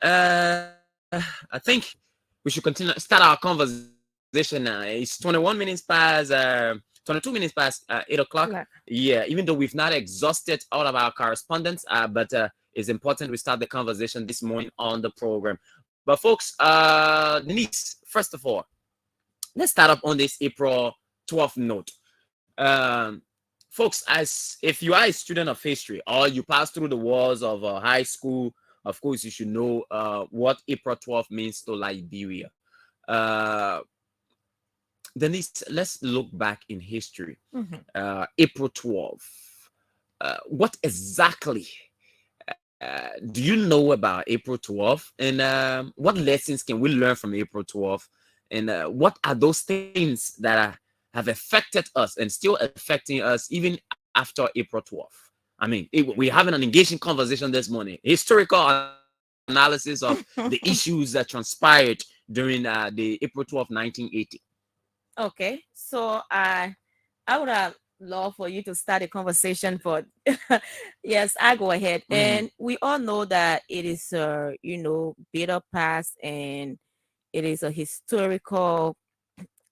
I think we should start our conversation now. It's 21 minutes past 22 minutes past 8 o'clock. Like, Yeah, even though we've not exhausted all of our correspondence, but it's important we start the conversation this morning on the program. But folks, Dennise, first of all, let's start up on this April 12th note. Folks, as if you are a student of history or you pass through the walls of high school, of course, you should know what April 12th means to Liberia. Uh, Dennise, let's look back in history. April 12th. What exactly do you know about April 12th? And what lessons can we learn from April 12th? And what are those things that have affected us and still affecting us even after April 12th? I mean, we're having an engaging conversation this morning. Historical analysis of the issues that transpired during the April 12th, 1980. okay, so I would have loved for you to start a conversation, but yes, I go ahead. And we all know that it is bitter past, and it is a historical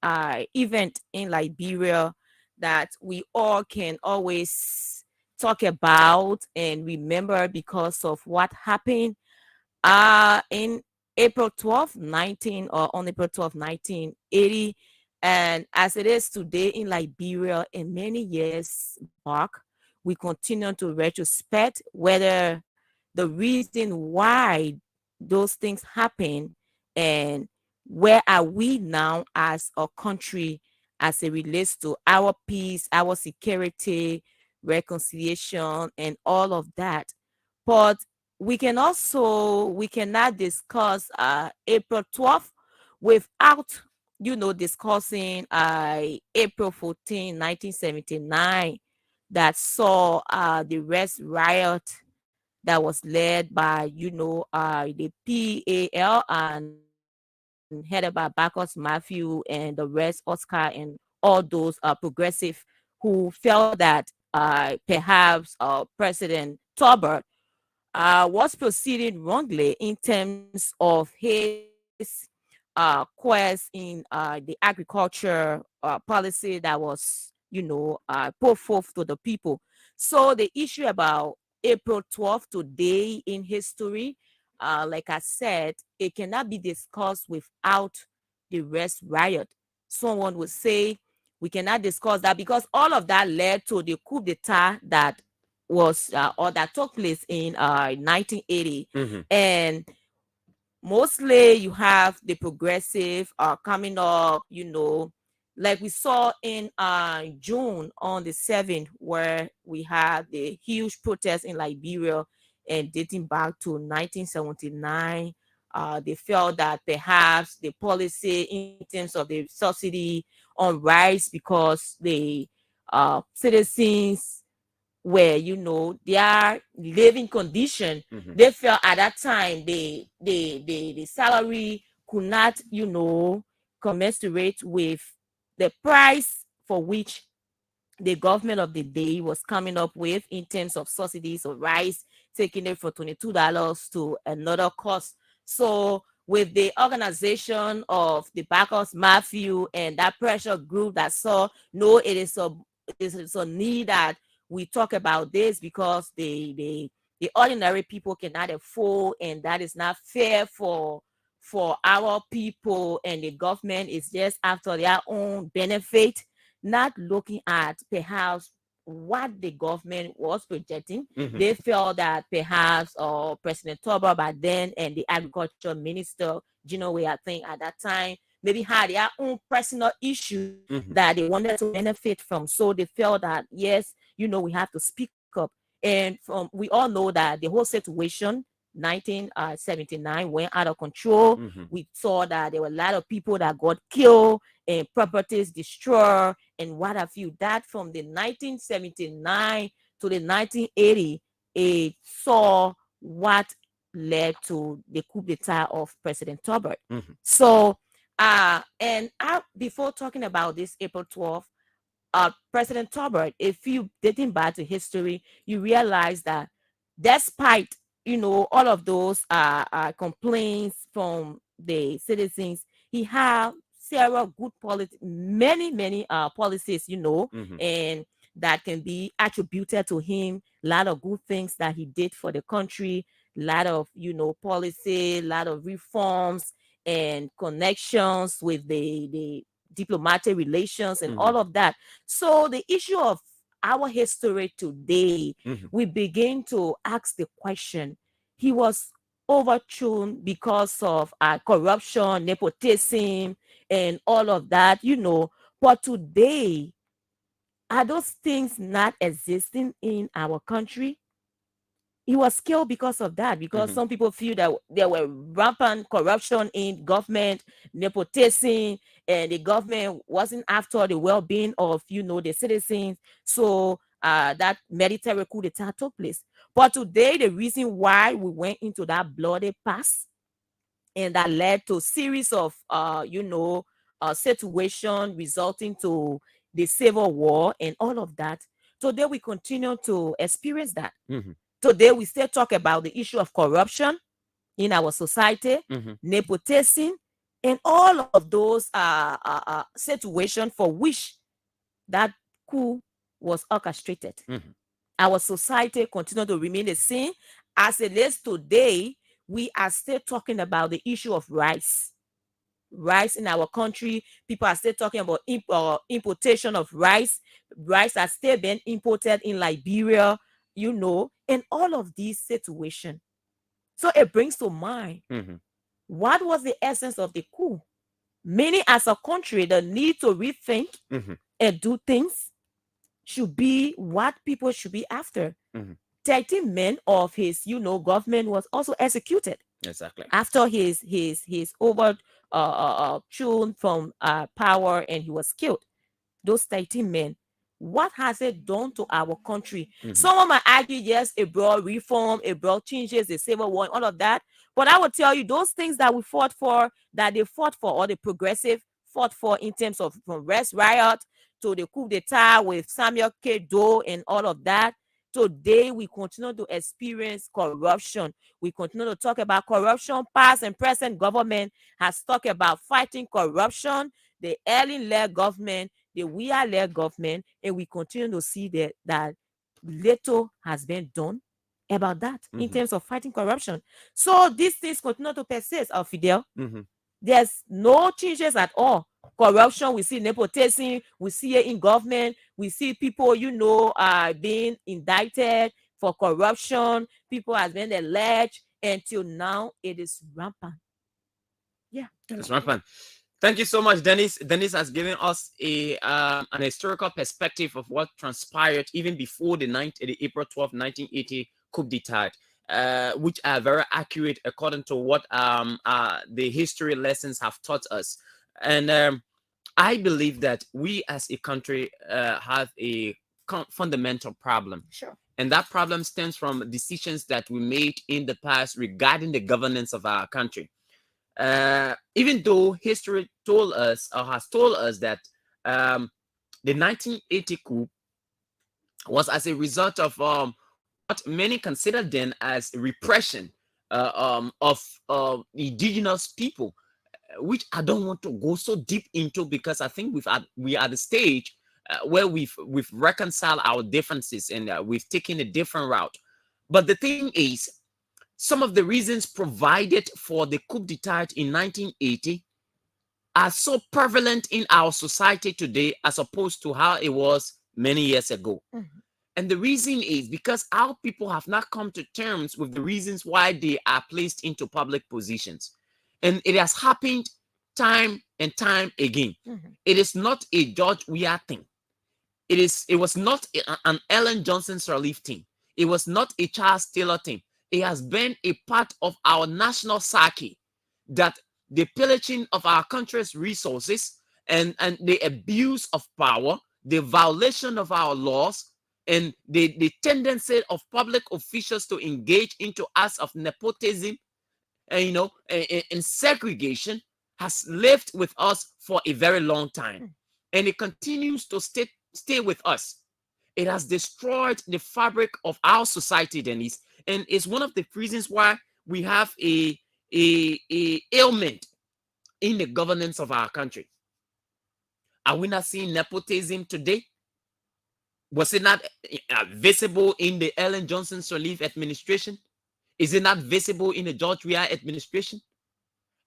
event in Liberia that we all can always talk about and remember because of what happened in April 12th, or on April 12th, 1980. And as it is today in Liberia, and many years back, we continue to retrospect whether the reason why those things happen, and where are we now as a country as it relates to our peace, our security, reconciliation, and all of that. But we cannot discuss April 12th without discussing April 14, 1979, that saw the rest riot that was led by the PAL and headed by Bacchus Matthew and the rest, Oscar, and all those progressive who felt that perhaps President Tolbert was proceeding wrongly in terms of his quest in the agriculture policy that was, put forth to the people. So the issue about April 12th today in history, like I said, it cannot be discussed without the rest riot. Someone would say we cannot discuss that because all of that led to the coup d'etat that was or that took place in 1980. And mostly you have the progressive coming up, like we saw in June on the 7th, where we had the huge protest in Liberia and dating back to 1979. They felt that perhaps the policy in terms of the subsidy on rice, because the citizens where their living condition, they felt at that time the salary could not commensurate with the price for which the government of the day was coming up with in terms of subsidies of rice, taking it from $22 to another cost. So with the organization of the Bacchus Matthew and that pressure group that saw, no, it is a need that we talk about this because the ordinary people cannot afford, and that is not fair for our people, and the government is just after their own benefit, not looking at perhaps what the government was projecting. They felt that perhaps President Toba by then and the agriculture minister, I think at that time, maybe had their own personal issues that they wanted to benefit from. So they felt that, yes, we have to speak up. And we all know that the whole situation, 1979, went out of control. We saw that there were a lot of people that got killed and properties destroyed and what have you. That from the 1979 to the 1980, it saw what led to the coup d'etat of President Tolbert. So, before talking about this April 12th, President Tolbert, if you dating back to history, you realize that despite all of those complaints from the citizens, he had several good policy, many policies, you know, and that can be attributed to him. A lot of good things that he did for the country, a lot of, you know, policy, a lot of reforms and connections with the diplomatic relations and all of that. So the issue of our history today, we begin to ask the question, he was overthrown because of corruption, nepotism, and all of that, you know. But today, are those things not existing in our country? He was killed because of that, because some people feel that there were rampant corruption in government, nepotism, and the government wasn't after the well-being of, you know, the citizens. So that military coup d'etat took place. But today, the reason why we went into that bloody past and that led to a series of you know, situation resulting to the civil war and all of that, today we continue to experience that. Today we still talk about the issue of corruption in our society, nepotism, and all of those situations for which that coup was orchestrated. Our society continue to remain the same. As it is today, we are still talking about the issue of rice. Rice in our country, people are still talking about importation of rice. Rice are still being imported in Liberia, you know, and all of these situations. So it brings to mind, what was the essence of the coup? Many as a country, the need to rethink and do things should be what people should be after. 13 men of his, you know, government was also executed. Exactly. After his overthrown from power and he was killed. Those 13 men. What has it done to our country? Someone might argue, yes, it brought reform, it brought changes, the civil war, all of that. But I will tell you, those things that we fought for, that they fought for, or the progressive fought for in terms of from West Riot to the coup d'etat with Samuel K. Doe and all of that, today we continue to experience corruption. We continue to talk about corruption. Past and present government has talked about fighting corruption. The Ellen-led government, the We-are-led government, and we continue to see that little has been done about that in terms of fighting corruption. So these things continue to persist, Fidel. There's no changes at all. Corruption, we see nepotism, we see it in government, we see people, you know, being indicted for corruption, people have been alleged, until now it is rampant. Yeah. It's rampant. Thank you so much, Dennise. Dennise has given us an historical perspective of what transpired even before the April 12, 1980 coup d'etat, which are very accurate according to what the history lessons have taught us. And I believe that we as a country have a fundamental problem. Sure. And that problem stems from decisions that we made in the past regarding the governance of our country. Even though history told us or has told us that the 1980 coup was as a result of what many considered then as repression of indigenous people, which I don't want to go so deep into, because I think we are at the stage where we've reconciled our differences and we've taken a different route. But the thing is, some of the reasons provided for the coup d'etat in 1980 are so prevalent in our society today as opposed to how it was many years ago. And the reason is because our people have not come to terms with the reasons why they are placed into public positions. And it has happened time and time again. It is not a George Weah thing. It was not an Ellen Johnson Sirleaf thing. It was not a Charles Taylor thing. It has been a part of our national psyche that the pillaging of our country's resources and the abuse of power, the violation of our laws, and the tendency of public officials to engage into acts of nepotism and, and segregation has lived with us for a very long time. And it continues to stay with us. It has destroyed the fabric of our society, Dennise, and it's one of the reasons why we have a ailment in the governance of our country. Are we not seeing nepotism today? Was it not visible in the Ellen Johnson Sirleaf administration? Is it not visible in the George Weah administration?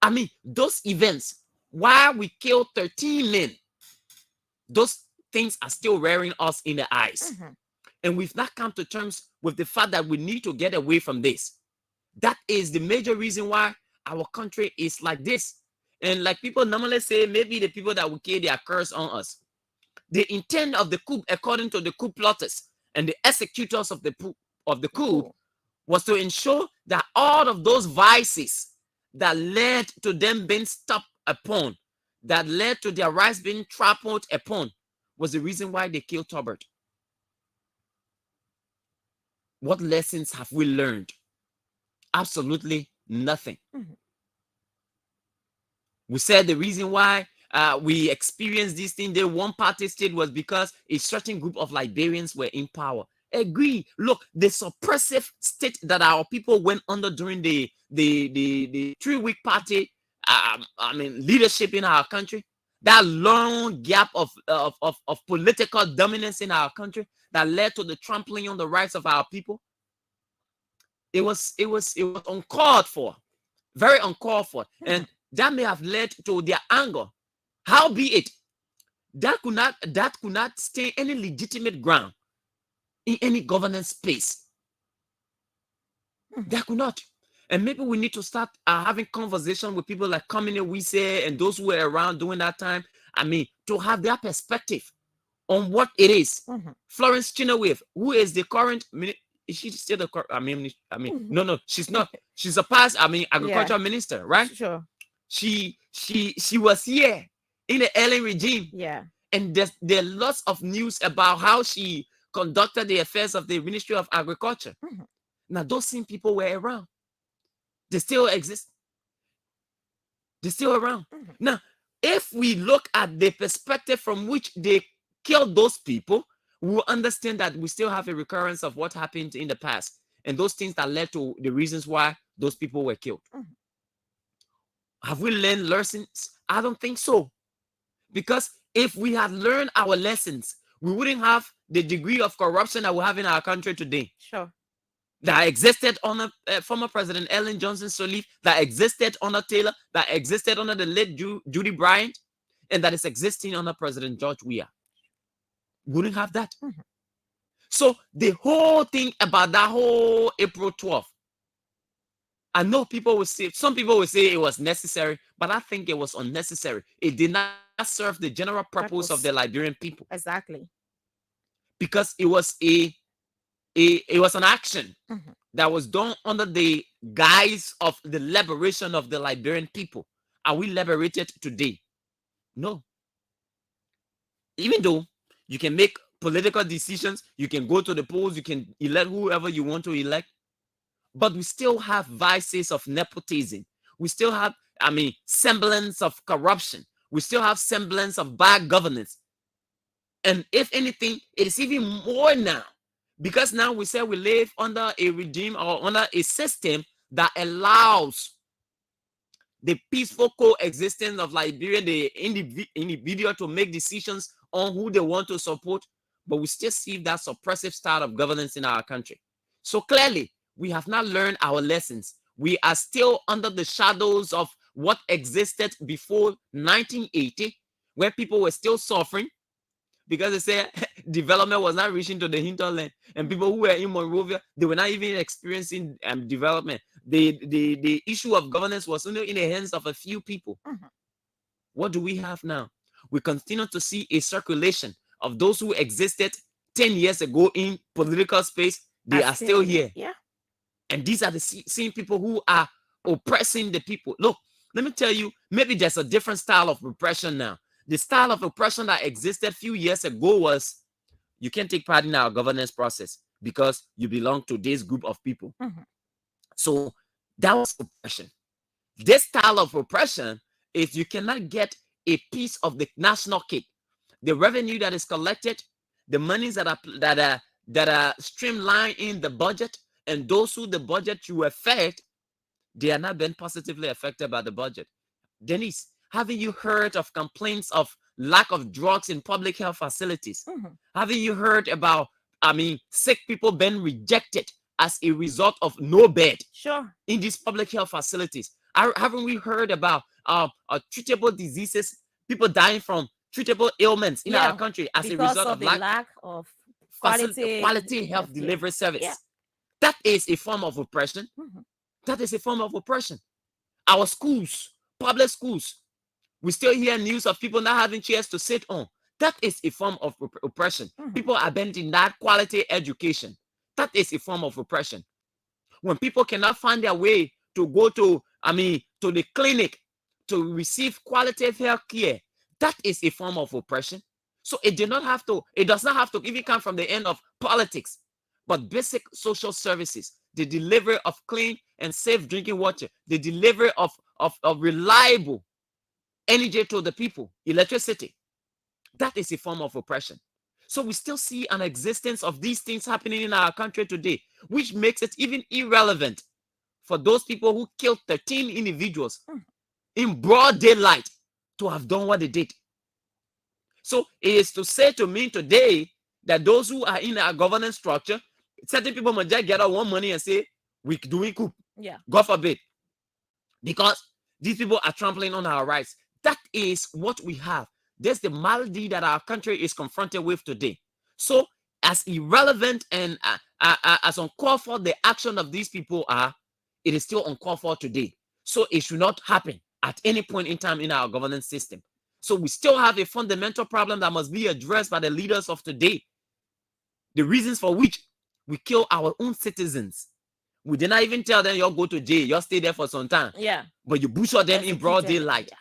I mean, those events, while we killed 13 men, those things are still rearing us in the eyes. And we've not come to terms with the fact that we need to get away from this. That is the major reason why our country is like this. And like people normally say, maybe the people that will kill their curse on us. The intent of the coup, according to the coup plotters and the executors of the coup, was to ensure that all of those vices that led to them being stopped upon, that led to their rights being trampled upon, was the reason why they killed Tolbert. What lessons have we learned? Absolutely nothing. We said the reason why we experienced this thing, the one-party state, was because a certain group of Liberians were in power. Agree. Look, the suppressive state that our people went under during the 3-week party, leadership in our country, that long gap of political dominance in our country that led to the trampling on the rights of our people. It was uncalled for, very uncalled for, and that may have led to their anger. Howbeit, that could not stay any legitimate ground in any governance space. That could not. And maybe we need to start having conversation with people like Kamine Wise and those who were around during that time. I mean, to have their perspective on what it is. Florence Chinawave, who is the current minister, is she still the current? No, she's not. She's a past, agricultural minister, right? Sure. She was here in the Ellen regime. Yeah. And there are lots of news about how she conducted the affairs of the Ministry of Agriculture. Now, those same people were around. They still exist. They're still around. Now, if we look at the perspective from which they killed those people, we will understand that we still have a recurrence of what happened in the past and those things that led to the reasons why those people were killed. Have we learned lessons? I don't think so. Because if we had learned our lessons, we wouldn't have the degree of corruption that we have in our country today. Sure. That existed under former President Ellen Johnson Sirleaf, that existed under Taylor, that existed under the late Judy Bryant, and that is existing under President George Weah. Wouldn't have that. So the whole thing about that whole April 12th, I know people will say, some people will say it was necessary, but I think it was unnecessary. It did not serve the general purpose of the Liberian people. Exactly. Because it was an action that was done under the guise of the liberation of the Liberian people. Are we liberated today? No. Even though you can make political decisions, you can go to the polls, you can elect whoever you want to elect, but we still have vices of nepotism. We still have, semblance of corruption. We still have semblance of bad governance. And if anything, it is even more now. Because now we say we live under a regime or under a system that allows the peaceful coexistence of Liberia, the individual to make decisions on who they want to support, but we still see that suppressive style of governance in our country. So clearly, we have not learned our lessons. We are still under the shadows of what existed before 1980, where people were still suffering because they say development was not reaching to the hinterland, and people who were in Monrovia, they were not even experiencing development. The issue of governance was only in the hands of a few people. What do we have now? We continue to see a circulation of those who existed 10 years ago in political space. They are still here. Yeah. And these are the same people who are oppressing the people. Look, let me tell you, maybe there's a different style of repression now. The style of oppression that existed a few years ago was, you can't take part in our governance process because you belong to this group of people. So that was oppression. This style of oppression is you cannot get a piece of the national cake. The revenue that is collected, the monies that are streamlined in the budget, and those who the budget will affect, they are not being positively affected by the budget. Dennise, haven't you heard of complaints of lack of drugs in public health facilities? Haven't you heard about, sick people being rejected as a result of no bed in these public health facilities? Haven't we heard about treatable diseases, people dying from treatable ailments in our country as a result of lack of quality health delivery service? That is a form of oppression. That is a form of oppression. Our schools, public schools, we still hear news of people not having chairs to sit on. That is a form of oppression. People are being denied quality education. That is a form of oppression. When people cannot find their way to go to the clinic to receive quality health care, that is a form of oppression. So it does not have to even come from the end of politics, but basic social services, the delivery of clean and safe drinking water, the delivery of reliable energy to the people, electricity. That is a form of oppression. So we still see an existence of these things happening in our country today, which makes it even irrelevant for those people who killed 13 individuals in broad daylight to have done what they did. So it is to say to me today that those who are in our governance structure, certain people might just get out one money and say, we're doing coup. God forbid. Because these people are trampling on our rights. That is what we have. That's the malady that our country is confronted with today. So as irrelevant and as uncalled for the action of these people are, it is still uncalled for today. So it should not happen at any point in time in our governance system. So we still have a fundamental problem that must be addressed by the leaders of today. The reasons for which we kill our own citizens. We did not even tell them you'll go to jail, you'll stay there for some time. But you butcher them in broad daylight.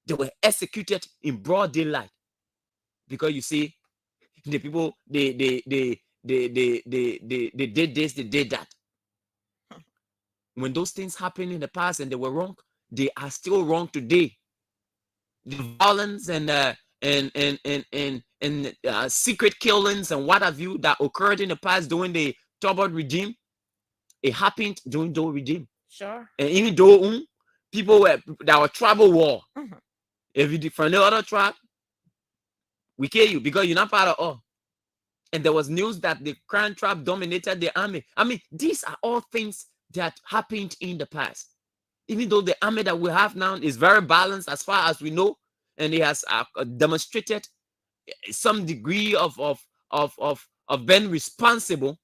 They were executed in broad daylight. Because you see, the people they did this, they did that. When those things happened in the past and they were wrong, they are still wrong today. The violence and secret killings and what have you that occurred in the past during the Tobot regime, it happened during the regime. Sure. And even though people were tribal war, if you from the other tribe, we kill you because you're not part of all. And there was news that the Crown tribe dominated the army. I mean, these are all things that happened in the past. Even though the army that we have now is very balanced as far as we know, and it has demonstrated some degree of being responsible,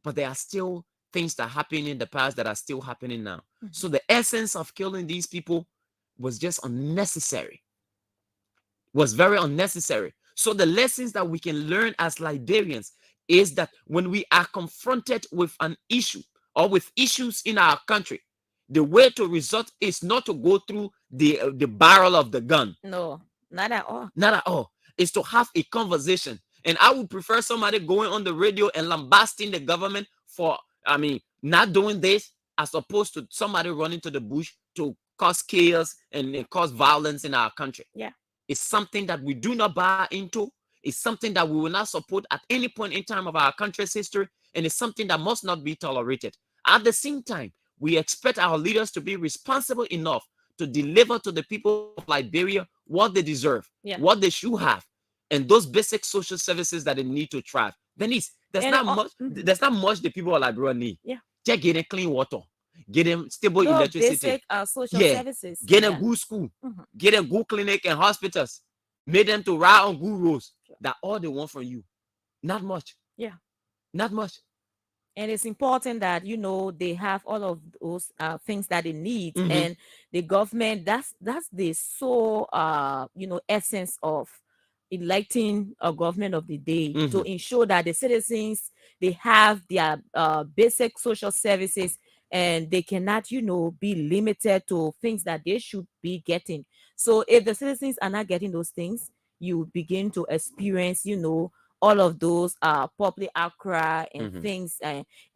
but there are still things that happened in the past that are still happening now. So the essence of killing these people was just unnecessary. Was very unnecessary. So the lessons that we can learn as Liberians is that when we are confronted with an issue or with issues in our country, the way to resort is not to go through the barrel of the gun. No, not at all. Not at all. It's to have a conversation. And I would prefer somebody going on the radio and lambasting the government for, not doing this, as opposed to somebody running to the bush to cause chaos and cause violence in our country. It's something that we do not buy into. It's something that we will not support at any point in time of our country's history. And it's something that must not be tolerated. At the same time, we expect our leaders to be responsible enough to deliver to the people of Liberia what they deserve, what they should have, and those basic social services that they need to thrive. Dennise, there's not much the people of Liberia need. Just get them clean water, get them stable electricity, basic social services, get them good school, get them good clinic and hospitals, make them to ride on good roads. That's all they want from you. Not much. Not much. And it's important that they have all of those things that they need, and the government. That's the sole essence of electing a government of the day, to ensure that the citizens, they have their basic social services, and they cannot be limited to things that they should be getting. So if the citizens are not getting those things, you begin to experience all of those public outcry and things,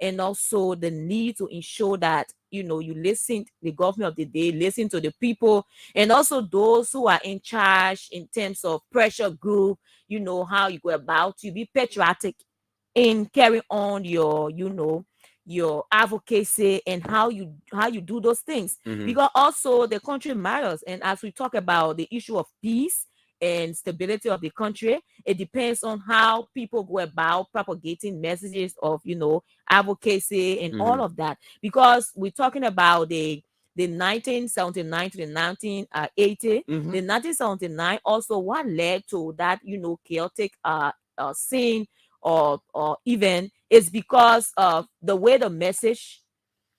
and also the need to ensure that you listen, the government of the day listen to the people, and also those who are in charge in terms of pressure group, how you go about to be patriotic in carrying on your your advocacy and how you do those things, because also the country matters. And as we talk about the issue of peace and stability of the country, it depends on how people go about propagating messages of, you know, advocacy and all of that. Because we're talking about the 1979 to the 1980, the 1979 also what led to that, you know, chaotic scene or event is because of the way the message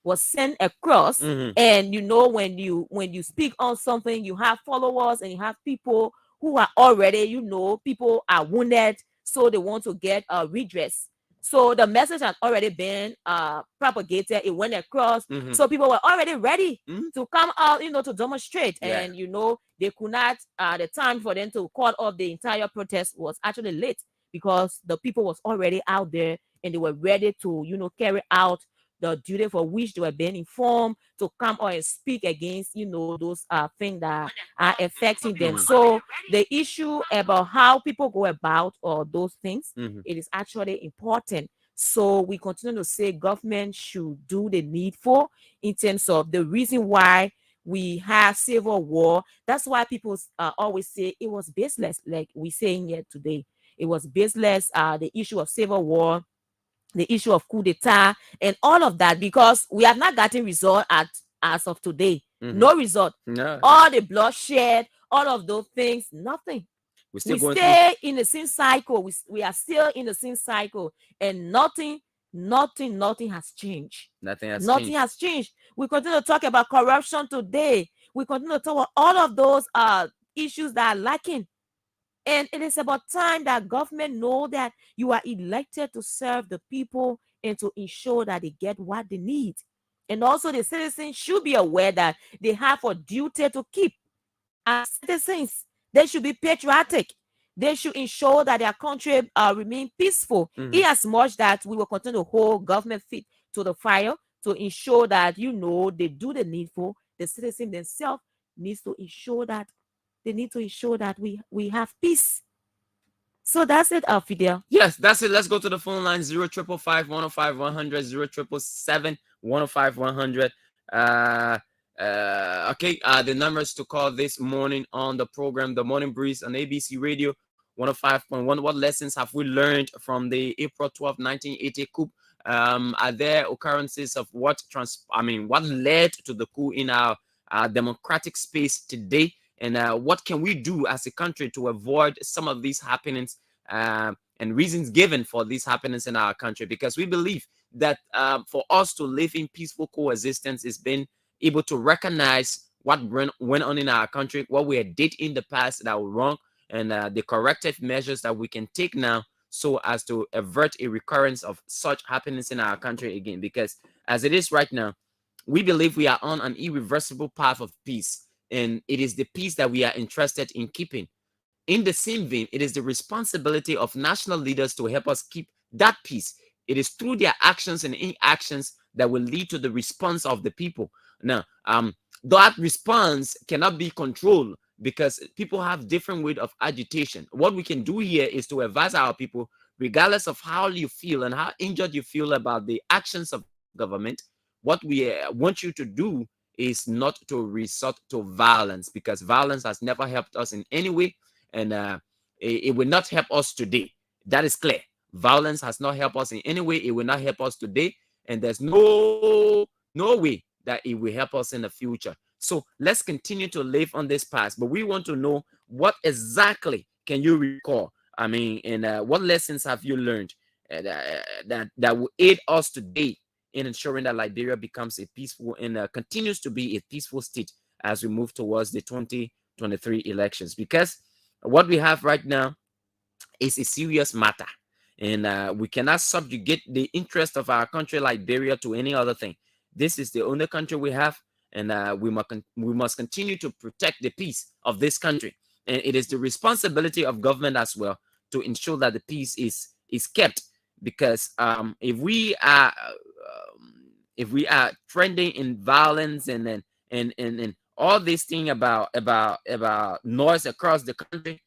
was sent across. And you know, when you speak on something, you have followers and you have people who are already, you know, people are wounded, so they want to get a redress. So the message has already been propagated, it went across, so people were already ready to come out, you know, to demonstrate. And you know, they could not, the time for them to call off the entire protest was actually late, because the people was already out there and they were ready to, you know, carry out the duty for which they were being informed, to come out and speak against, you know, those things that are affecting them. So the issue about how people go about all those things, it is actually important. So we continue to say government should do the needful in terms of the reason why we have civil war. That's why people always say it was baseless, like we're saying here today. It was baseless, the issue of civil war, the issue of coup d'etat, and all of that, because we have not gotten result as of today. No result. All the bloodshed, all of those things, nothing. We stay in the same cycle. We are still in the same cycle, and nothing has changed. Nothing has changed. We continue to talk about corruption today. We continue to talk about all of those issues that are lacking. And it is about time that government know that you are elected to serve the people and to ensure that they get what they need. And also the citizens should be aware that they have a duty to keep. As citizens, they should be patriotic. They should ensure that their country remain peaceful. In as much that we will continue to hold government feet to the fire to ensure that, you know, they do the needful. The citizen themselves needs to ensure that they need to ensure that we have peace. So that's it, Fidel. Yes, that's it. Let's go to the phone line 0555 105 100 0777 105 100. Okay, the numbers to call this morning on the program, The Morning Breeze on ABC Radio 105.1. What lessons have we learned from the April 12, 1980 coup? Are there occurrences of what led to the coup in our democratic space today? And what can we do as a country to avoid some of these happenings and reasons given for these happenings in our country? Because we believe that for us to live in peaceful coexistence is being able to recognize what went on in our country, what we did in the past that were wrong, and the corrective measures that we can take now so as to avert a recurrence of such happenings in our country again. Because as it is right now, we believe we are on an irreversible path of peace. And it is the peace that we are interested in keeping. In the same vein, it is the responsibility of national leaders to help us keep that peace. It is through their actions and inactions that will lead to the response of the people. Now, that response cannot be controlled because people have different ways of agitation. What we can do here is to advise our people, regardless of how you feel and how injured you feel about the actions of government, what we want you to do is not to resort to violence, because violence has never helped us in any way, and it will not help us today. That is clear. Violence has not helped us in any way. It will not help us today, and there's no way that it will help us in the future. So let's continue to live on this path. But we want to know, what exactly can you recall? And what lessons have you learned that will aid us today in ensuring that Liberia becomes a peaceful and continues to be a peaceful state as we move towards the 2023 elections? Because what we have right now is a serious matter, and we cannot subjugate the interest of our country, Liberia, to any other thing. This is the only country we have, and we must continue to protect the peace of this country. And it is the responsibility of government as well to ensure that the peace is kept. Because if we are trending in violence and all this thing about noise across the country,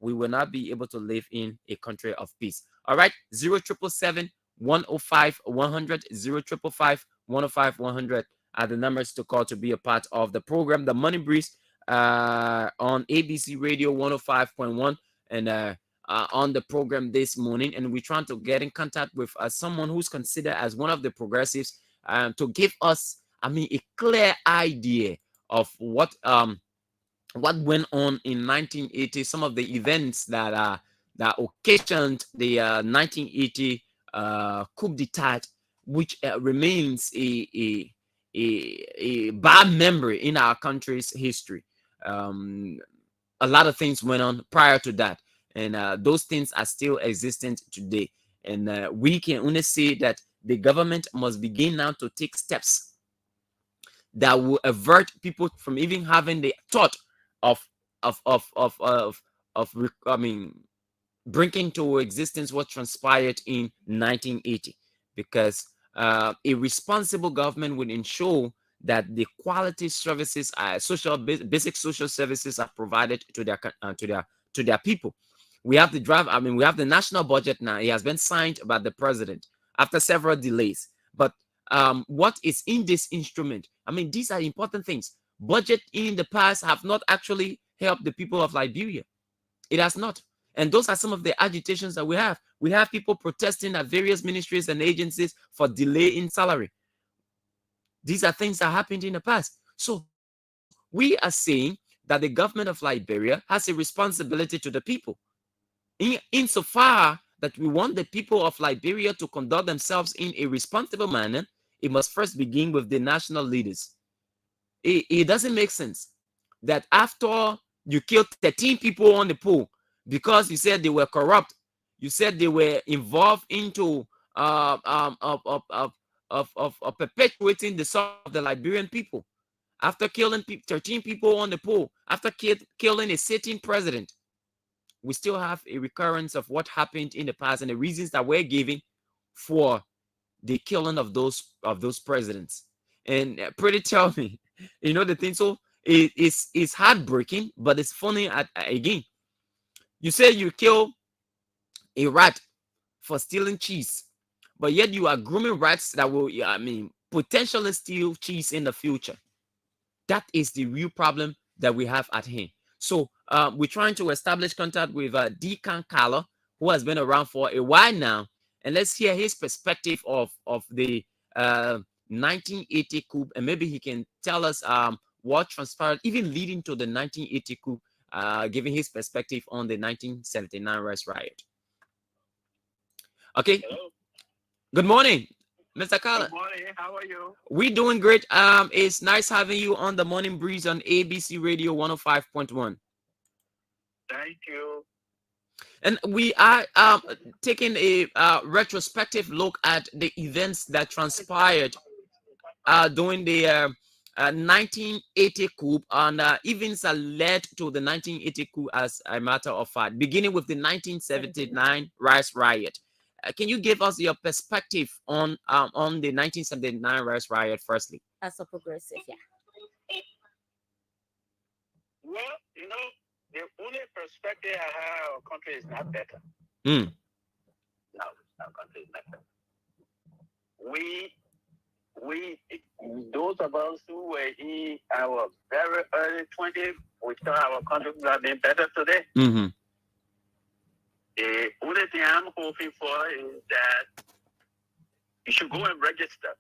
we will not be able to live in a country of peace. All right, 0777 105 100 0555 105 100 are the numbers to call to be a part of the program, The Money Breeze, on ABC Radio 105.1, and on the program this morning. And we're trying to get in contact with someone who's considered as one of the progressives to give us, a clear idea of what went on in 1980, some of the events that occasioned the 1980 coup d'etat, which remains a bad memory in our country's history. A lot of things went on prior to that, and those things are still existent today. And we can only say that the government must begin now to take steps that will avert people from even having the thought of bringing to existence what transpired in 1980, because a responsible government would ensure that the quality services, basic social services, are provided to their people. We have the we have the national budget now. It has been signed by the president after several delays. But what is in this instrument? These are important things. Budget in the past have not actually helped the people of Liberia. It has not. And those are some of the agitations that we have. We have people protesting at various ministries and agencies for delay in salary. These are things that happened in the past. So we are saying that the government of Liberia has a responsibility to the people. Insofar that we want the people of Liberia to conduct themselves in a responsible manner, it must first begin with the national leaders. It doesn't make sense that after you killed 13 people on the pool because you said they were corrupt, you said they were involved into perpetuating the sorrow of the Liberian people, after killing 13 people on the pool, after killing a sitting president, we still have a recurrence of what happened in the past and the reasons that we're giving for the killing of those presidents. And pretty tell me, the thing. So it's heartbreaking, but it's funny again. You say you kill a rat for stealing cheese, but yet you are grooming rats that will, potentially steal cheese in the future. That is the real problem that we have at hand. So we're trying to establish contact with Deacon Kala, who has been around for a while now, and let's hear his perspective of the 1980 coup, and maybe he can tell us what transpired, even leading to the 1980 coup, giving his perspective on the 1979 rice riot. Okay. Hello. Good morning, Mr. Kala. Good morning. How are you? We're doing great. It's nice having you on the Morning Breeze on ABC Radio 105.1. Thank you. And we are taking a retrospective look at the events that transpired during the 1980 coup, and events that led to the 1980 coup, as a matter of fact, beginning with the 1979 rice riot. Can you give us your perspective on the 1979 rice riot, firstly? As a progressive, yeah. Well, the only perspective I have, our country is not better. Mm. No, our country is not better. We, those of us who were in our very early 20s, we thought our country would have been better today. Mm-hmm. The only thing I'm hoping for is that you should go and register.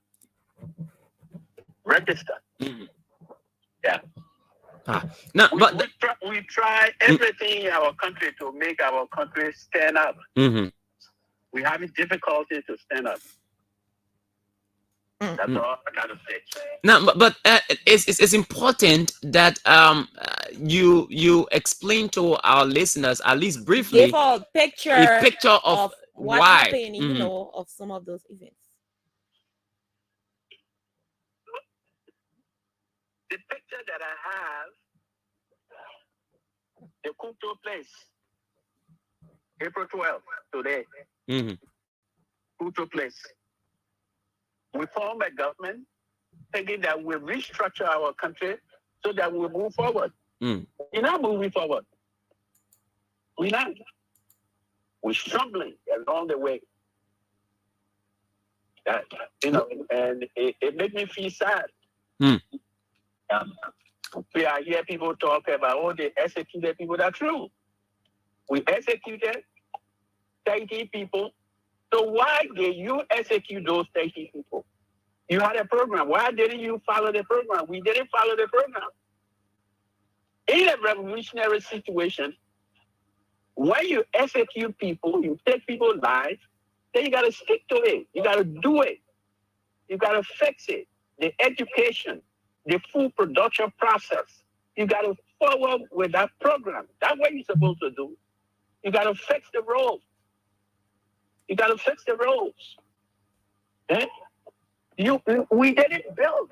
Register. Mm-hmm. Yeah. No, we try everything in our country to make our country stand up. Mm-hmm. We're having difficulty to stand up. That's all I gotta say. No, but it's important that you explain to our listeners, at least briefly, give a picture of what why happened, of some of those events. The picture that I have, the coup took place April 12th, today. Mm-hmm. Coup took place. We formed a government thinking that we'll restructure our country so that we'll move forward. Mm. We're not moving forward. We're not. We're stumbling along the way. You know, and it made me feel sad. We are hear people talk about, oh, they executed people. That's true. We executed 30 people. So why did you execute those 30 people? You had a program. Why didn't you follow the program? We didn't follow the program. In a revolutionary situation, when you execute people, you take people's lives, then you got to stick to it. You got to do it. You got to fix it. The education, the food production process. You got to follow with that program. That's what you're supposed to do. You got to fix the roads. You got to fix the roads. Eh? We didn't build.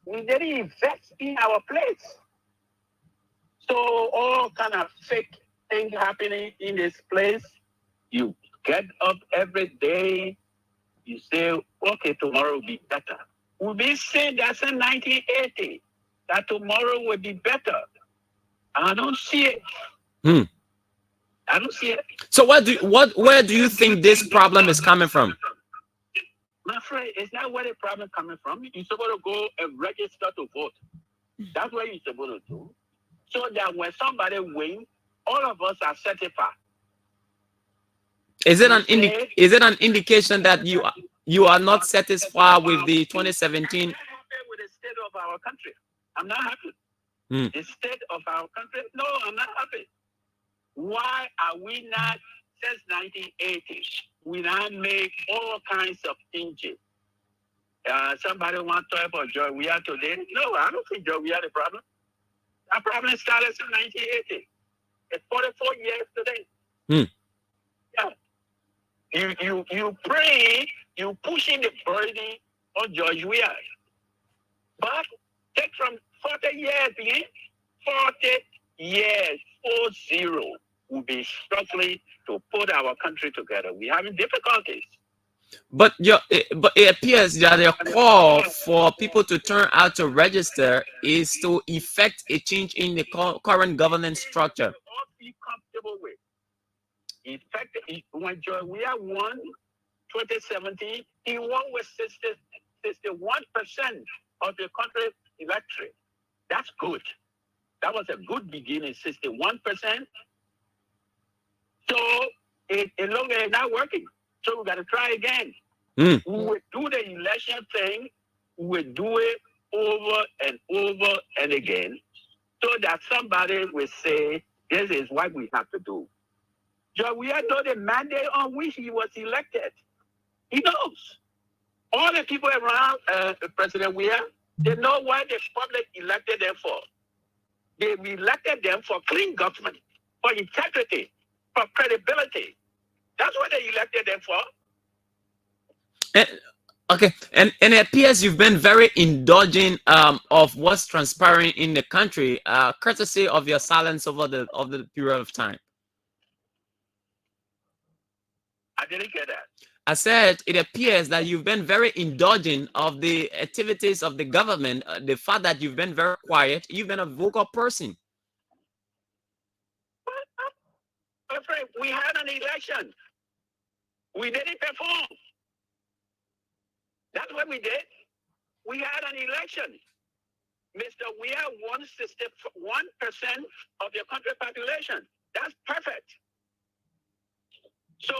We didn't invest in our place. So all kind of fake things happening in this place. You get up every day. You say, okay, tomorrow will be better. We've been saying that since 1980, that tomorrow will be better. I don't see it. I don't see it. So where do you think this problem is coming from? My friend, it's not where the problem coming from. You're supposed to go and register to vote. That's what you're supposed to do. So that when somebody wins, all of us are certified. Is it an indication that you are not satisfied with the 2017? I'm not happy with the state of our country. I'm not happy. The state of our country? No, I'm not happy. Why are we not, since 1980, we not make all kinds of changes? Somebody want to talk about Joy we are today? No, I don't think Joy we are the problem. That problem started in 1980. It's 44 years today. Yeah. You pray, you pushing the burden on George Weah. But take from 40 years again, 40 years, 40, we'll be struggling to put our country together. We're having difficulties. But it appears that the call for people to turn out to register is to effect a change in the current governance structure. All be comfortable with. In fact, when George Weah won 2017, he won with 61% of the country's electorate. That's good. That was a good beginning, 61%. So it longer is not working. So we got to try again. We will do the election thing. We will do it over and over and again, so that somebody will say, this is what we have to do. George Weah know the mandate on which he was elected. He knows. All the people around President Weah, they know what the public elected them for. They elected them for clean government, for integrity, for credibility. That's what they elected them for. And it appears you've been very indulgent of what's transpiring in the country, courtesy of your silence over the period of time. I didn't get that. I said it appears that you've been very indulgent of the activities of the government, the fact that you've been very quiet, you've been a vocal person. My friend, we had an election. We didn't perform. That's what we did. We had an election. Mr. Weah won 61% of the country population. That's perfect. So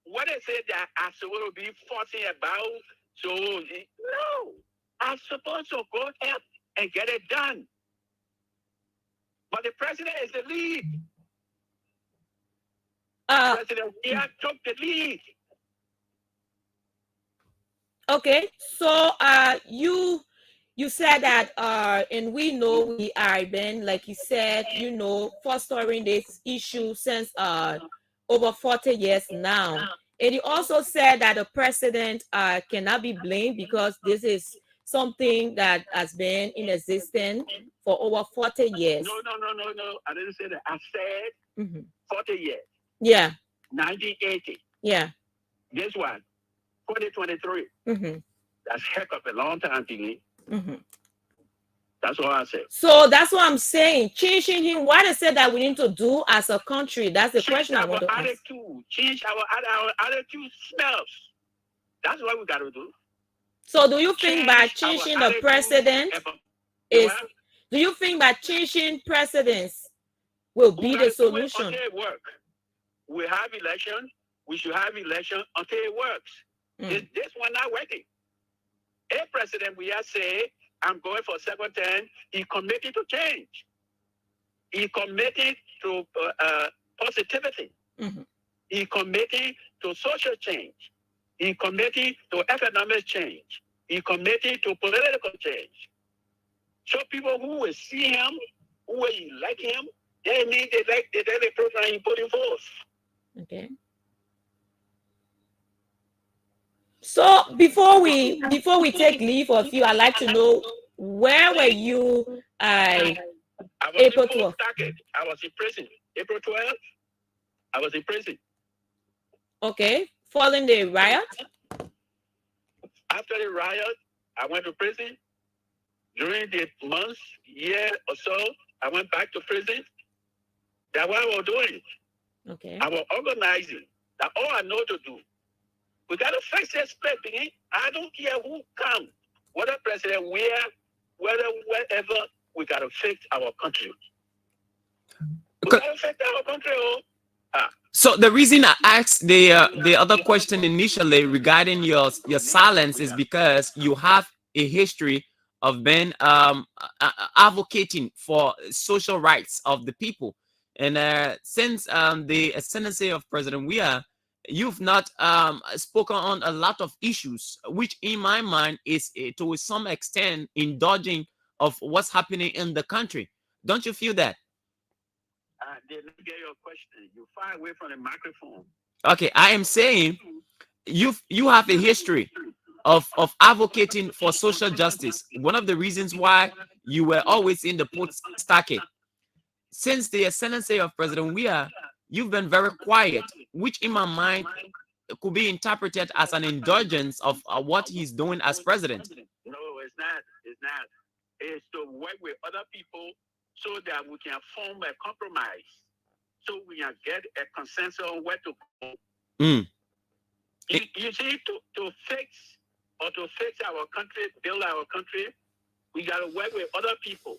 what is it that I supposed to be forcing about? So no, I'm supposed to go ahead and get it done. But the president is the lead. President Weah took the lead. Okay, so you said that and we know we are been, like you said, you know, fostering this issue since over 40 years now. And you also said that the president cannot be blamed because this is something that has been in existence for over 40 years. No. I didn't say that. I said 40 years. Yeah. 1980. Yeah. This one, 2023. That's heck of a long time, Tiggy. That's what I said. So that's what I'm saying. Changing him, what is it that we need to do as a country? That's the question I want to ask. Change our attitude smells. That's what we got to do. So do you think by changing the president is, do you think that changing presidents will be the solution? Until it works. We have election. We should have election until it works. This one not working. A president we have say, I'm going for second term. He committed to change. He committed to positivity. He committed to social change. He committed to economic change. He committed to political change. So people who will see him, who will like him, they mean they like the program he put in forth. Okay. So before we take leave of you, I'd like to know, where were you April 12th? I was in prison. April 12th, I was in prison. Okay. Following the riot? After the riot, I went to prison. During the months, year or so, I went back to prison. That's what I was doing. Okay. I was organizing. That's all I know to do. We got to fix this split. I don't care who comes, whether president, wherever, we got to fix our country. We got to fix our country. So the reason I asked the other question initially regarding your silence is because you have a history of being advocating for social rights of the people, and since the ascendancy of President Weah, you've not spoken on a lot of issues, which in my mind is to some extent indulging of what's happening in the country. Don't you feel that? I didn't get your question. You're far away from the microphone. Okay, I am saying you have a history of advocating for social justice. One of the reasons why you were always in the post-stacket. Since the ascendancy of President Weah, you've been very quiet, which in my mind could be interpreted as an indulgence of what he's doing as president. No, it's not. It's not. It's to work with other people so that we can form a compromise, so we can get a consensus on where to go. You see, to fix our country, build our country, we got to work with other people.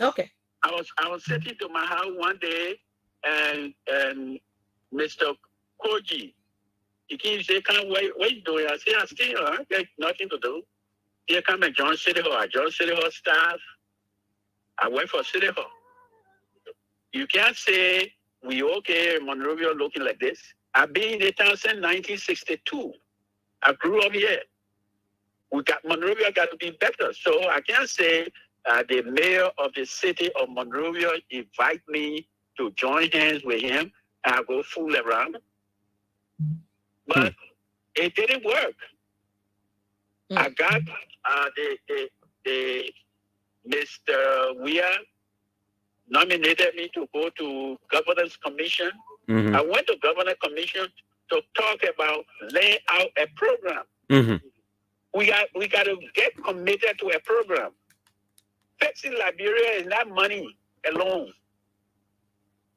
Okay. I was sitting to my house one day, and Mr. Koji, he came say, what you doing? I said, I'm still here. I got nothing to do. Here come and join City Hall. I joined City Hall staff. I work for City Hall. You can't say we okay in Monrovia looking like this. I've been in the town since 1962. I grew up here. Monrovia got to be better. So I can't say the mayor of the city of Monrovia invite me to join hands with him and I go fool around. But it didn't work. I got the Mr. Weah nominated me to go to Governor's Commission. I went to Governor's Commission to talk about laying out a program. We got to get committed to a program. Fixing Liberia is not money alone.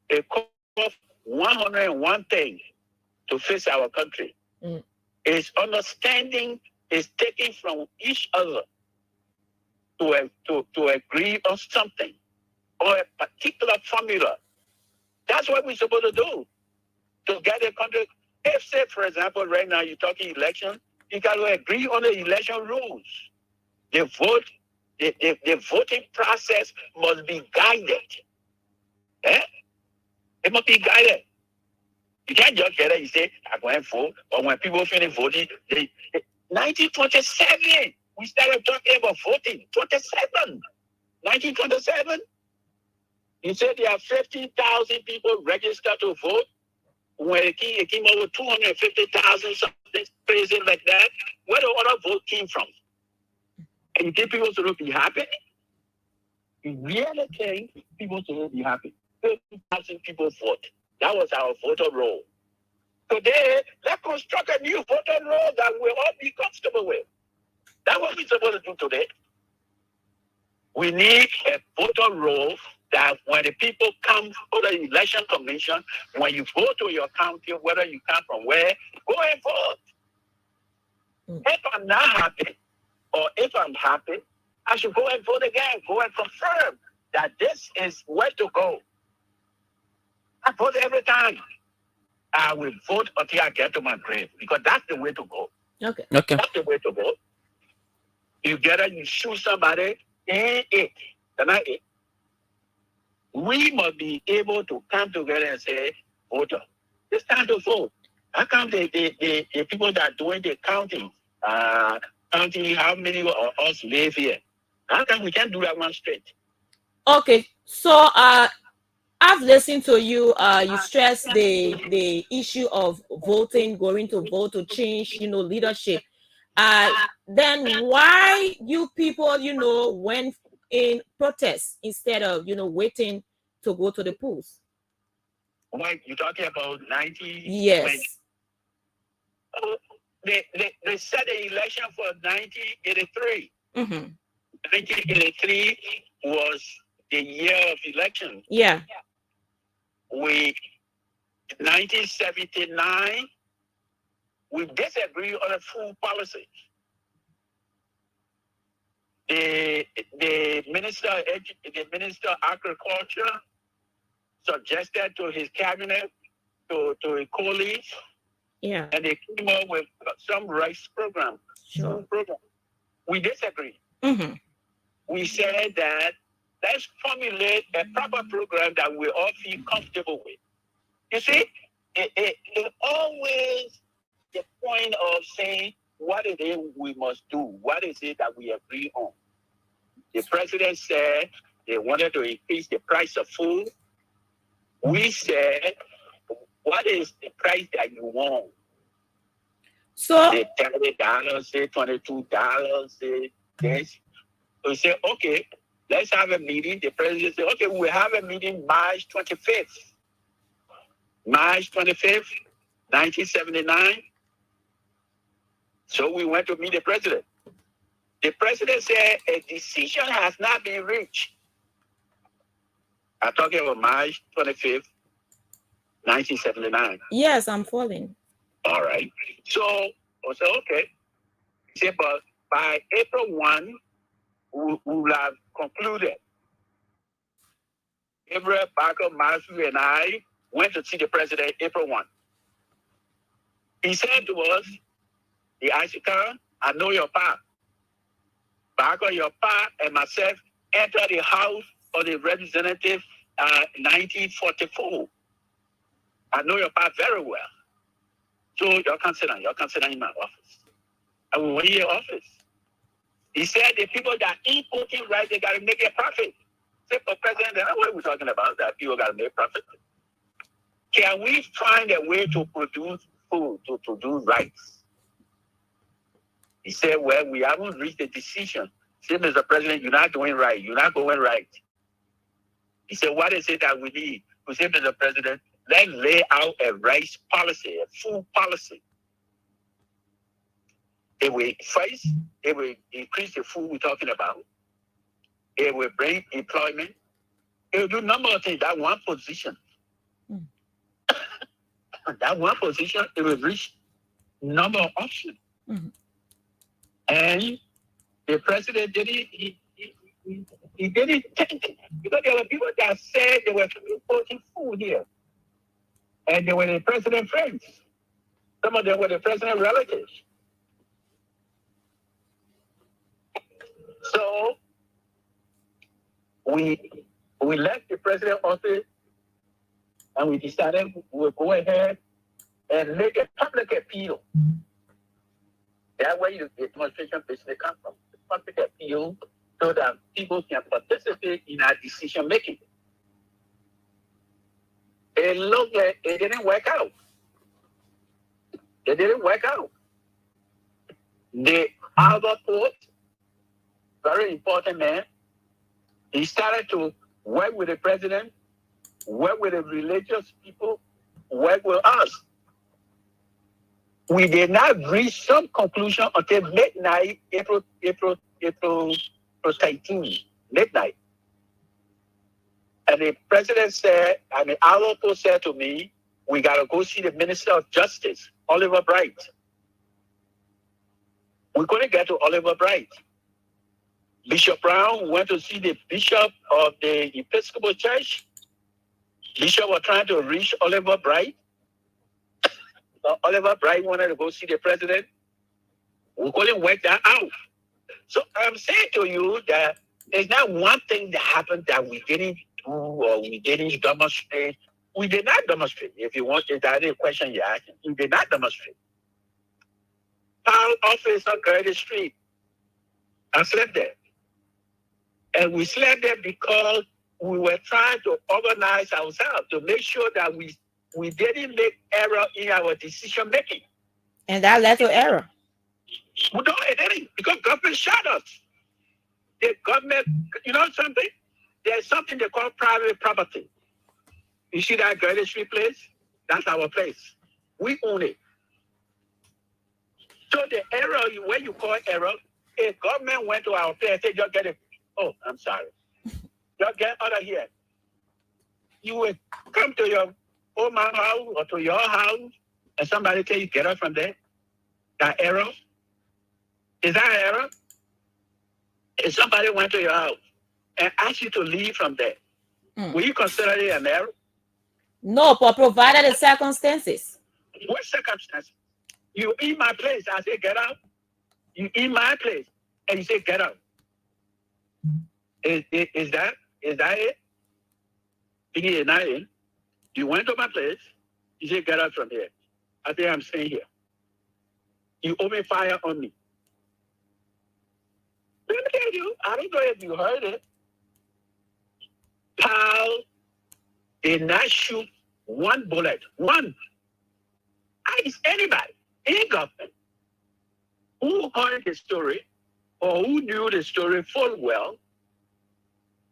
It costs 101 things to fix our country. It's understanding, is taking from each other to agree on something or a particular formula. That's what we're supposed to do to get a country. If, say, for example, right now you're talking election, you got to agree on the election rules. The voting process must be guided. It must be guided. You can't just get it and say, I'm going to vote, or when people finish voting, 1927, we started talking about voting. 1927. You said there are 50,000 people registered to vote. When it came over 250,000, something crazy like that. Where the other vote came from? And you think people should be happy? You really think people should be happy? 50,000 people vote. That was our voter roll. Today, let's construct a new voter roll that we'll all be comfortable with. That's what we're supposed to do today. We need a voter roll that when the people come to the election commission, when you go to your county, whether you come from where, go and vote. If I'm not happy, or if I'm happy, I should go and vote again, go and confirm that this is where to go. I vote every time. I will vote until I get to my grave because that's the way to go. Okay. That's the way to go. You get it, you shoot somebody, and we must be able to come together and say, voter, it's time to vote. How come the people that are doing the counting how many of us live here? How come we can't do that one straight? Okay, so I've listened to you. You stress the issue of voting, going to vote to change, leadership. Then why you people, went in protest instead of, waiting to go to the polls? Why you talking about 90? Yes. They set the election for 1983. Mm-hmm. 1983 was the year of election. Yeah. 1979, we disagree on a food policy. The minister of agriculture suggested to his cabinet, to his colleagues, yeah, and they came up with some rice program. Sure. We disagree. Mm-hmm. We said that let's formulate a proper program that we all feel comfortable with. You see, it always the point of saying what it is we must do. What is it that we agree on? The president said they wanted to increase the price of food. We said, what is the price that you want? So say $30, say $22, say this. We say, okay, let's have a meeting. The president said, okay, we'll have a meeting March 25th. March 25th, 1979. So we went to meet the president. The president said a decision has not been reached. I'm talking about March 25th, 1979. Yes, I'm following. All right. So I said, okay. He said, but by April 1, we will have concluded. Gabriel, Barker, Matthew, and I went to see the president April 1. He said to us, the Ashika, I know your pa. Barker, your pa, and myself entered the House of the Representative 1944. I know your pa very well. So you're considering in my office. And we went in your office. He said the people that eat voting rights, they got to make a profit. Say, for president, that's what we're talking about, that people got to make profit. Can we find a way to produce food, to produce rights? He said, well, we haven't reached a decision. Say, Mr. President, you're not doing right. You're not going right. He said, what is it that we need? We said, Mr. President, let's lay out a rice policy, a food policy. It will increase the food we're talking about. It will bring employment. It will do a number of things. That one position. That one position, it will reach number of options. Mm-hmm. And the president didn't, he didn't think, because there were people that said they were importing food here. And they were the president's friends. Some of them were the president's relatives. So we left the president's office and we decided we'll go ahead and make a public appeal. That way the demonstration basically comes from the public appeal so that people can participate in our decision making. It looked like it didn't work out. It didn't work out. The Albert Port, very important man, he started to work with the president, work with the religious people, work with us. We did not reach some conclusion until midnight, April 13, midnight. And the president said, and the Alonso said to me, we got to go see the Minister of Justice, Oliver Bright. We couldn't get to Oliver Bright. Bishop Brown went to see the bishop of the Episcopal Church. Bishop was trying to reach Oliver Bright. Oliver Bright wanted to go see the president. We couldn't work that out. So I'm saying to you that there's not one thing that happened that we didn't do or we didn't demonstrate. We did not demonstrate. If you want, that's a question you're asking. We did not demonstrate. Our office on Curtis Street, I slept there. And we slept there because we were trying to organize ourselves to make sure that we didn't make error in our decision making. And that led to error. Well, no, it didn't, because government shot us. The government, you know something? There's something they call private property. You see that Curtis Street place? That's our place. We own it. So the error, what you call error, if government went to our place and said, just get it. Oh, I'm sorry. Just get out of here. You would come to your own house or to your house and somebody tell you, get up from there. That error? Is that an error? If somebody went to your house and asked you to leave from there, will you consider it an error? No, but provided the circumstances. What circumstances? You in my place, I say get out. You in my place, and you say get out. Is that it? Is not it? You went to my place, you say get out from here. I say I'm staying here. You open fire on me. Let me tell you, I don't know if you heard it. Paul did not shoot one bullet. One. Ask anybody in government who heard the story or who knew the story full well,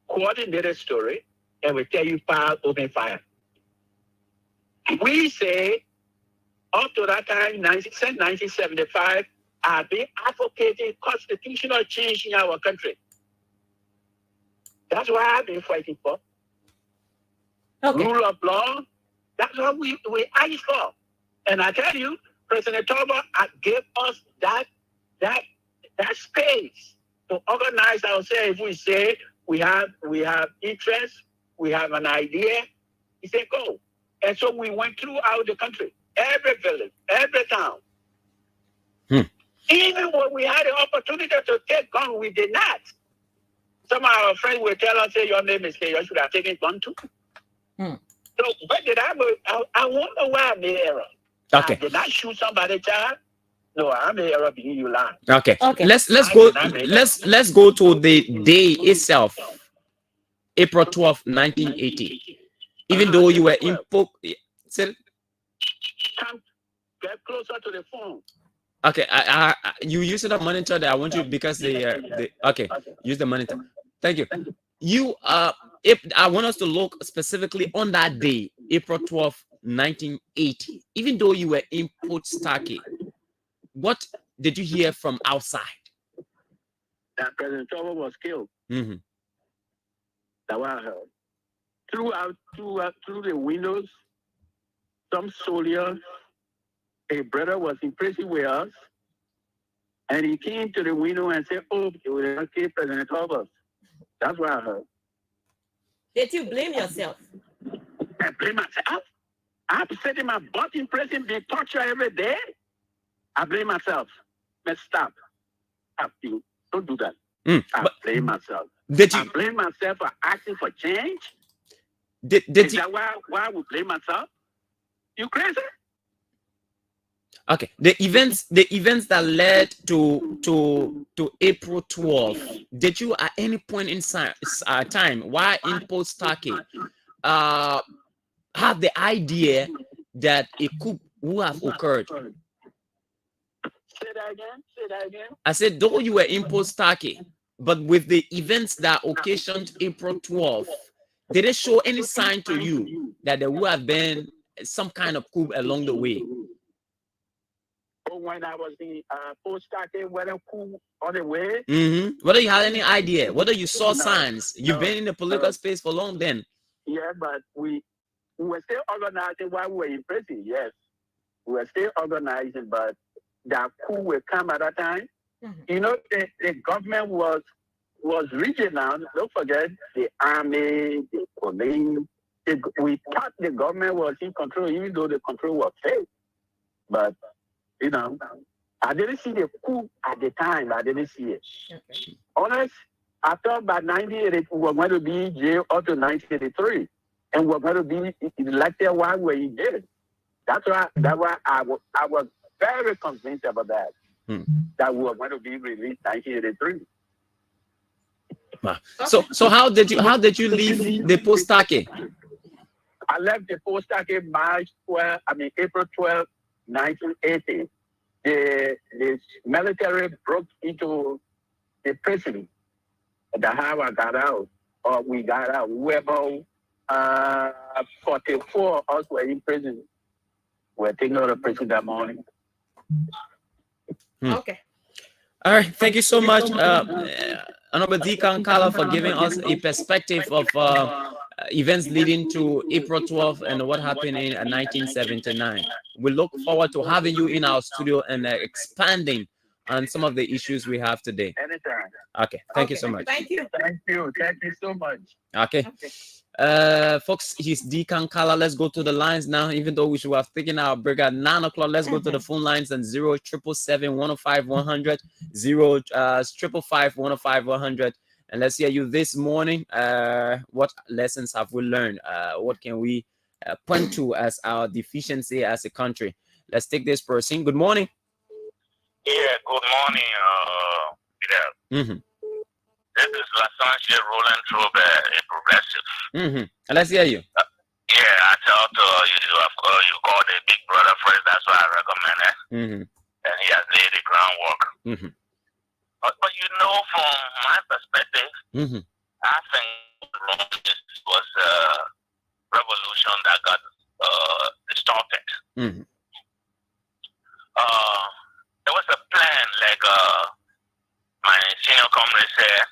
coordinated the story, and will tell you Paul opened fire. We say up to that time, 1975, I've been advocating constitutional change in our country. That's why I've been fighting for. Okay. Rule of law, that's what we ask for. And I tell you, President Tolbert gave us that space to organize ourselves. If we say we have interest, we have an idea, he said go. And so we went throughout the country, every village, every town. Even when we had the opportunity to take gun, we did not. Some of our friends will tell us, say, your name is here, you should have taken gun too. So, but did I wonder why I made error. Okay. I did not shoot somebody, child. No, I made error because you lying. Okay. Let's go to the day itself, April 12, 1980. Even though you were in Come get closer to the phone. Okay, you use the monitor that I want you because they okay, use the monitor. Thank you. You if I want us to look specifically on that day, April 12, 1980. Even though you were in Port Starkey, what did you hear from outside? That President Trump was killed. Mm-hmm. That's what I heard. Through the windows, some soldier, a brother was in prison with us, and he came to the window and said, "Oh, it will not kill President Trump." That's what I heard. Did you blame yourself? I blame myself. I'm sitting my butt in prison, being tortured every day. I blame myself. Let's stop. Don't do that. I blame myself. I blame myself for asking for change? Is that why I would blame myself? You crazy? Okay. The events that led to April 12th, did you at any point in time while in Port Starkey have the idea that it could have occurred? Say that again. I said, though you were in Port Starkey, but with the events that occasioned April 12th, did it show any sign to you that there would have been some kind of coup along the way? When I was in Port Starkey, whether coup on the way? Mm-hmm. Whether you had any idea, whether you saw signs. You've been in the political space for long then. Yeah, but we were still organizing while we were in prison, yes. We were still organizing, but that coup will come at that time. You know, the government was regional. Don't forget the army, the police. We thought the government was in control, even though the control was fake. But, you know, I didn't see the coup at the time. I didn't see it. Okay. Honest, I thought by 1980 we were going to be in jail up to 1983. And we were going to be elected while we were in jail. That's why I was very convinced about that. That we were going to be released 1983. So how did you leave the post-Take? I left the post-Take April 12, 1980. The military broke into the prison. That's how I got out, or we got out. We were about 44 of us were in prison. We were taken out of prison that morning. Okay. All right. Thank you so much, Honorable Deacon Kala, for giving us a perspective of events leading to April 12th and what happened in 1979. We look forward to having you in our studio and expanding on some of the issues we have today. Anytime. Okay. Thank you so much. Thank you. Thank you. Thank you so much. Okay. Folks, he's Deacon Kala. Let's go to the lines now, even though we should have taken our break at 9 o'clock. Let's go to the phone lines and 0-777-105-100, 0-555-105-100. And let's hear you this morning. What lessons have we learned? What can we point to as our deficiency as a country? Let's take this person. Good morning. Yeah, good morning, Fidel. This is Lasanche rolling through a progressive. Let's hear you. Yeah, I thought you called a big brother first. That's why I recommend it. And he has laid the groundwork. But you know, from my perspective, I think this was a revolution that got distorted. There was a plan, like my senior comrade said,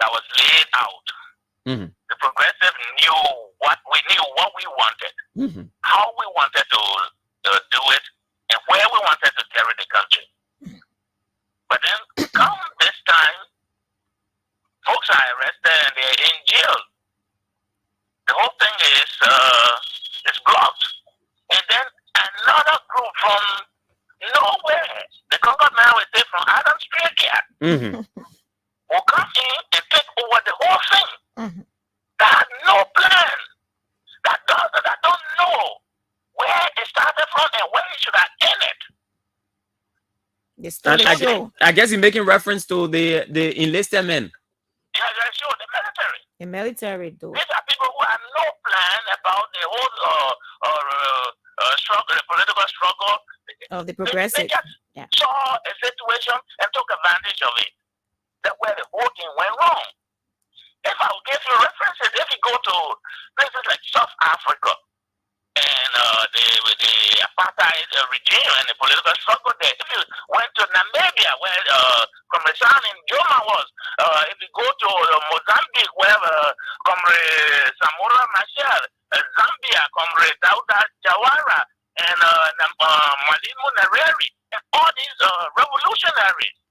that was laid out. The progressive knew what we wanted, how we wanted to do it, and where we wanted to carry the country. But then, come this time, folks are arrested and they're in jail. The whole thing is blocked. And then another group from nowhere, the Congo man will say from Adams Street, will come in and take over the whole thing. That had no plan. That don't know where it started from and where it should have ended. I guess you're making reference to the enlisted men. Yeah, sure, the military. The military, though. These are people who have no plan about the whole struggle, the political struggle. Of the progressive. They just saw a situation and took advantage of it. That's where the whole thing went wrong. If I will give you references, if you go to places like South Africa and the apartheid regime and the political struggle there, if you went to Namibia where Comrade in Joma was, if you go to Mozambique where Comrade Samora Machel, Zambia, Comrade Dauda Jawara, and Mwalimu Nyerere, and all these revolutionaries.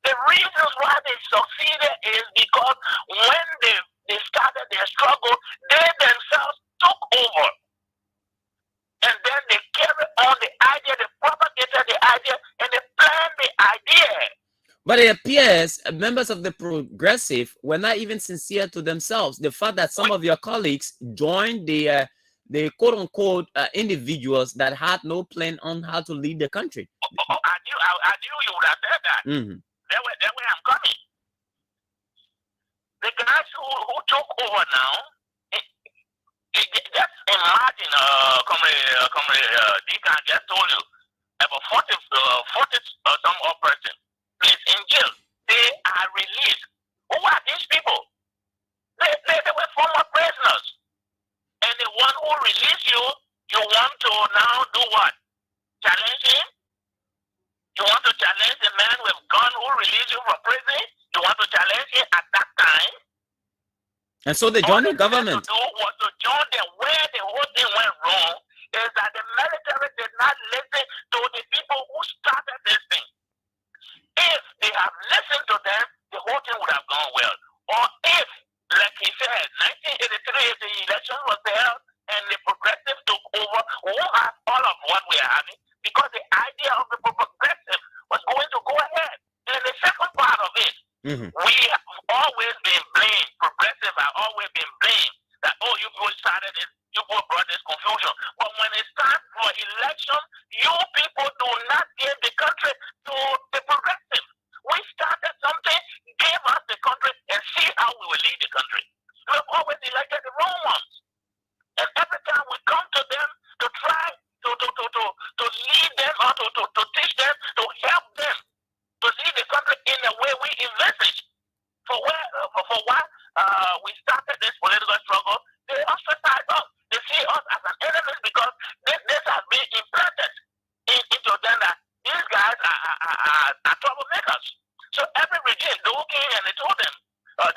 The reasons why they succeeded is because when they started their struggle, they themselves took over. And then they carried on the idea, they propagated the idea, and they planned the idea. But it appears members of the progressive were not even sincere to themselves. The fact that some of your colleagues joined the quote-unquote individuals that had no plan on how to lead the country. I knew you would have said that. That's where I'm coming. The guys who took over now, just imagine, Comrade Deacon just told you, about 40 some odd person placed in jail. They are released. Who are these people? They were former prisoners. And the one who released you, you want to now do what? Challenge him? You want to challenge the man with gun who released you from prison? You want to challenge him at that time? And so they joined the government. To do was to join them. Where the whole thing went wrong is that the military did not listen to the people who started this thing. We have always been blamed. Progressive have always been blamed that, oh, you people started this, you people brought this confusion. But when it's time for election, you people do not give the country to the progressive. We started something, gave us the country, and see how we will lead the country. We have always elected the wrong ones. And every time we come to them to try to lead them or to teach them, to help them to lead the country in the way we envisage. For why we started this political struggle, they ostracize us. They see us as an enemy because this has been implanted into them that these guys are troublemakers. So every regime, they came and they told them,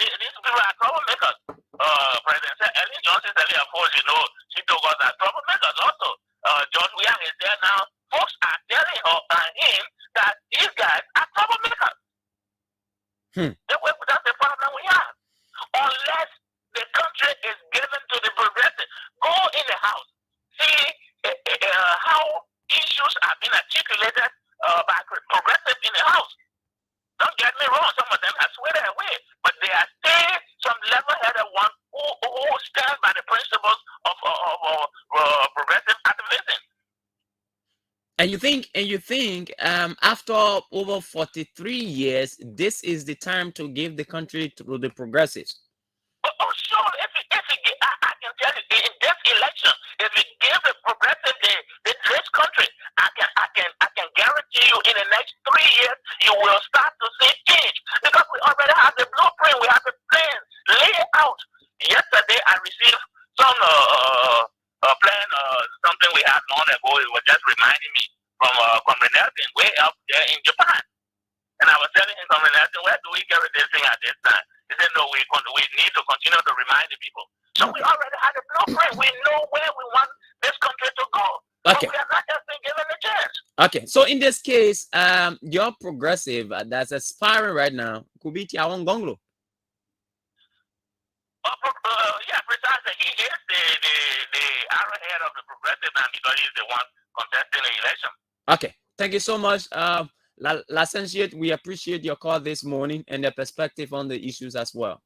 these people are troublemakers. President Ellen Johnson earlier, of course, she told us that troublemakers also. George Weah is there now. Folks are telling her and him that these guys are troublemakers. That's the problem we have. Unless the country is given to the progressive, go in the house, see how issues have been articulated by progressive in the house. Don't get me wrong, some of them have sweated away, but they are still some level-headed one who stand by the principles of progressive activism. And you think after over 43 years, this is the time to give the country to the progressives? Oh, sure. I can tell you, in this election, if we give the progressive this country, I can guarantee you in the next 3 years, you will start to see change. Because we already have the blueprint, we have the plan laid out. Yesterday, I received some plan, something we had long ago. It was just reminding me from Comrade Nelson way up there in Japan. And I was telling him, Comrade Nelson, where do we get this thing at this time? He said, no, we need to continue to remind the people. So we already had a blueprint. We know where we want this country to go. Okay. But we are not just been given a chance. Okay. So in this case, your progressive that's aspiring right now could be Tiawon Gonglo. Yeah, precisely. He is the arrowhead of the progressive man because he's the one contesting the election. Okay. Thank you so much. Licentiate, we appreciate your call this morning and the perspective on the issues as well.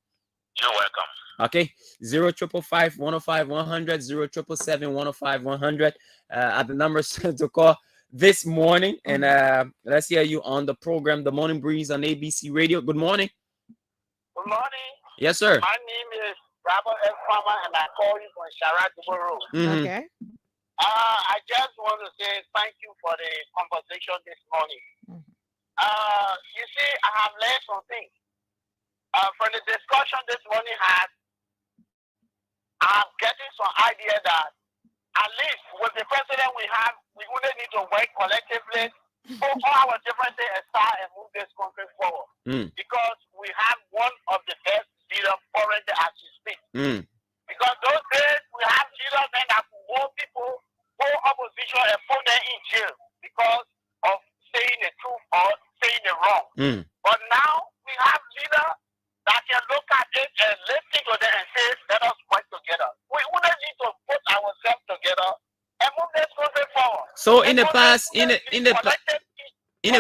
You're welcome. Okay, 0555-105-100, 0777-105-100 are the numbers to call this morning. And let's hear you on the program, The Morning Breeze on ABC Radio. Good morning. Good morning. Yes, sir. My name is Robert F. Farmer, and I call you from Sharadabo Road. Okay. I just want to say thank you for the conversation this morning. You see, I have learned something. From the discussion this morning, I'm getting some idea that at least with the president we have, we wouldn't need to work collectively for all our differences and start and move this country forward. Because we have one of the best leaders currently as we speak. Because those days we have leaders that hold people, hold opposition and put them in jail because of saying the truth or saying the wrong. But now we have leaders that can look at it and listen to them and say, let us work together. We wouldn't need to put ourselves together and move this country forward. So in the past, in the